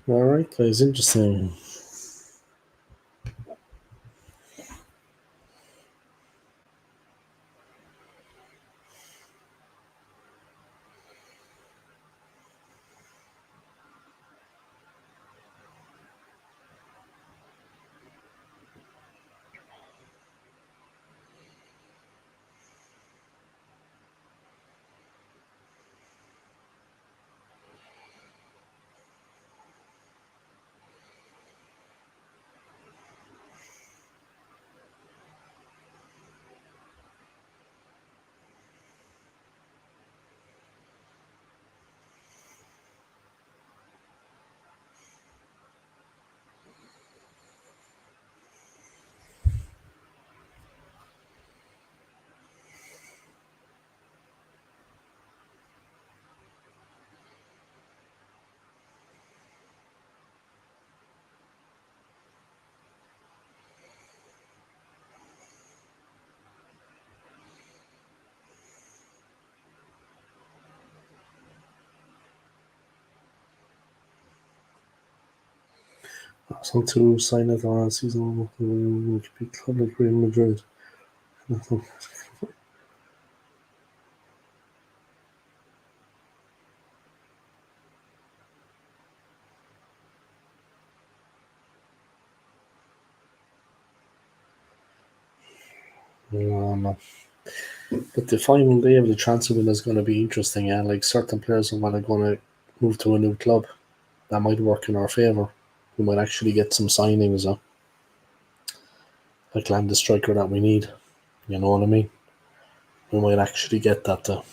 Alright, guys, interesting. Arsenal to sign it on season will be club like Real Madrid. No. But the final day of the transfer window is going to be interesting, and like certain players are going to move to a new club. That might work in our favour. We might actually get some signings, like land the striker that we need. You know what I mean? We might actually get that.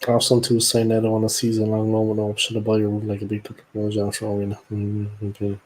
Arsenal too signed that on a season long loan with no option to buy or like a big technology on showing. Okay.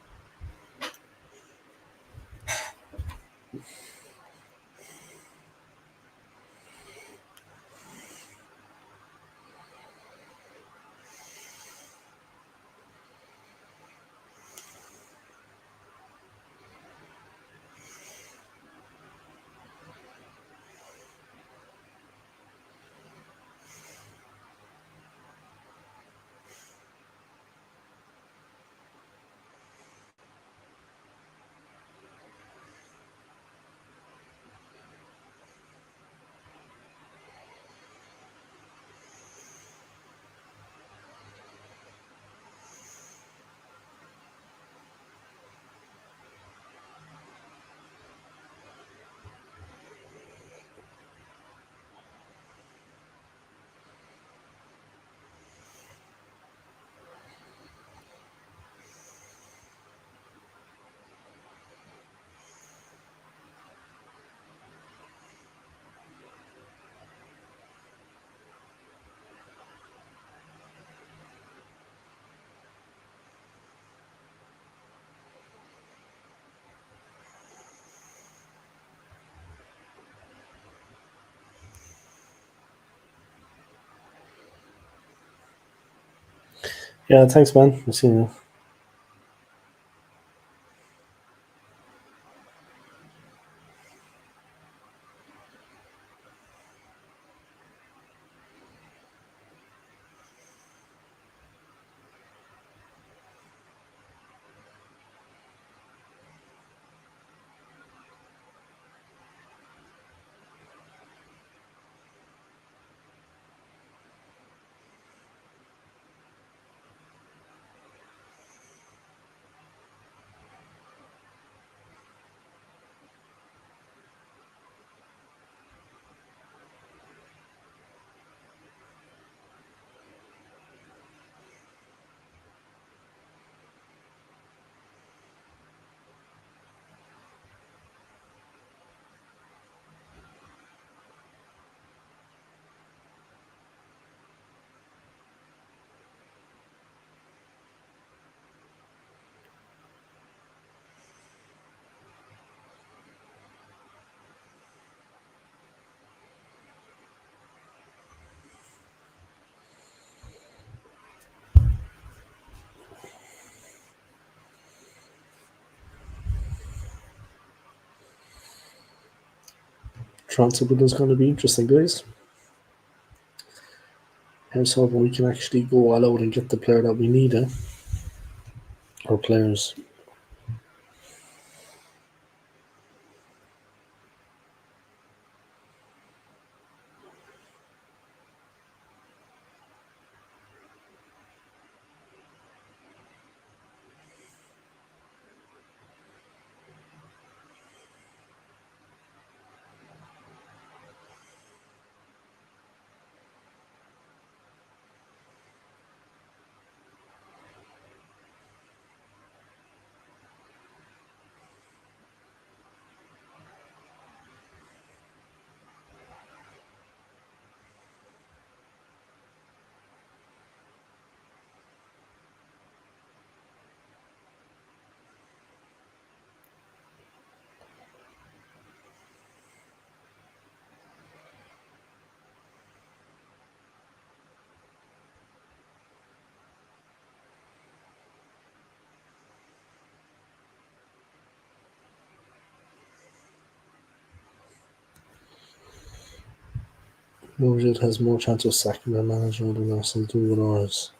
Yeah, thanks, man. I'll see you. Transfer window is going to be interesting, guys. Here's hoping we can actually go all out and get the player that we need, or players. Mojit has more chance of sacking their manager than Arsenal do with ours.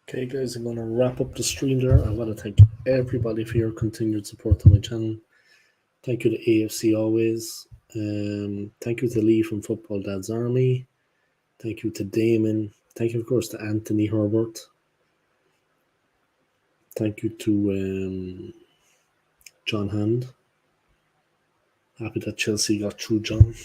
Okay, guys, I'm going to wrap up the stream there. I want to thank everybody for your continued support on my channel. Thank you to AFC always. Thank you to Lee from Football Dad's Army. Thank you to Damon. Thank you, of course, to Anthony Herbert. Thank you to John Hand. Happy that Chelsea got through, John.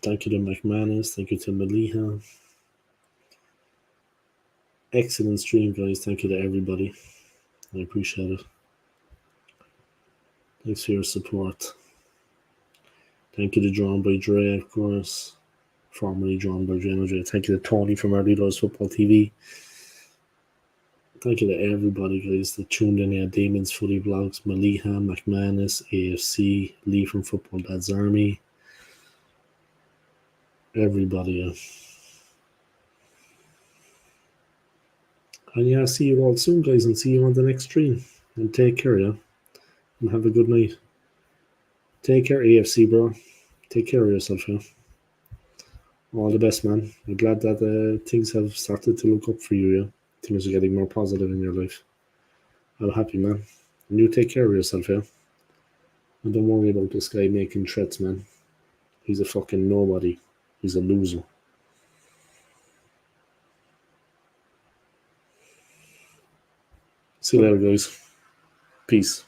Thank you to McManus. Thank you to Maliha. Excellent stream, guys. Thank you to everybody. I appreciate it. Thanks for your support. Thank you to Drawn by Dre, of course. Formerly drawn by Dre. Thank you to Tony from Early Doors Football TV. Thank you to everybody, guys, that tuned in here. Damon's Footy Vlogs, Maliha, McManus, AFC, Lee from Football Dad's Army. Everybody. And yeah, see you all soon, guys, and see you on the next stream. And take care, yeah? And have a good night. Take care, AFC, bro. Take care of yourself, yeah? All the best, man. I'm glad that things have started to look up for you, yeah? Things are getting more positive in your life. I'm happy, man. And you take care of yourself, yeah? And don't worry about this guy making threats, man. He's a fucking nobody. He's a loser. See you later, guys. Peace.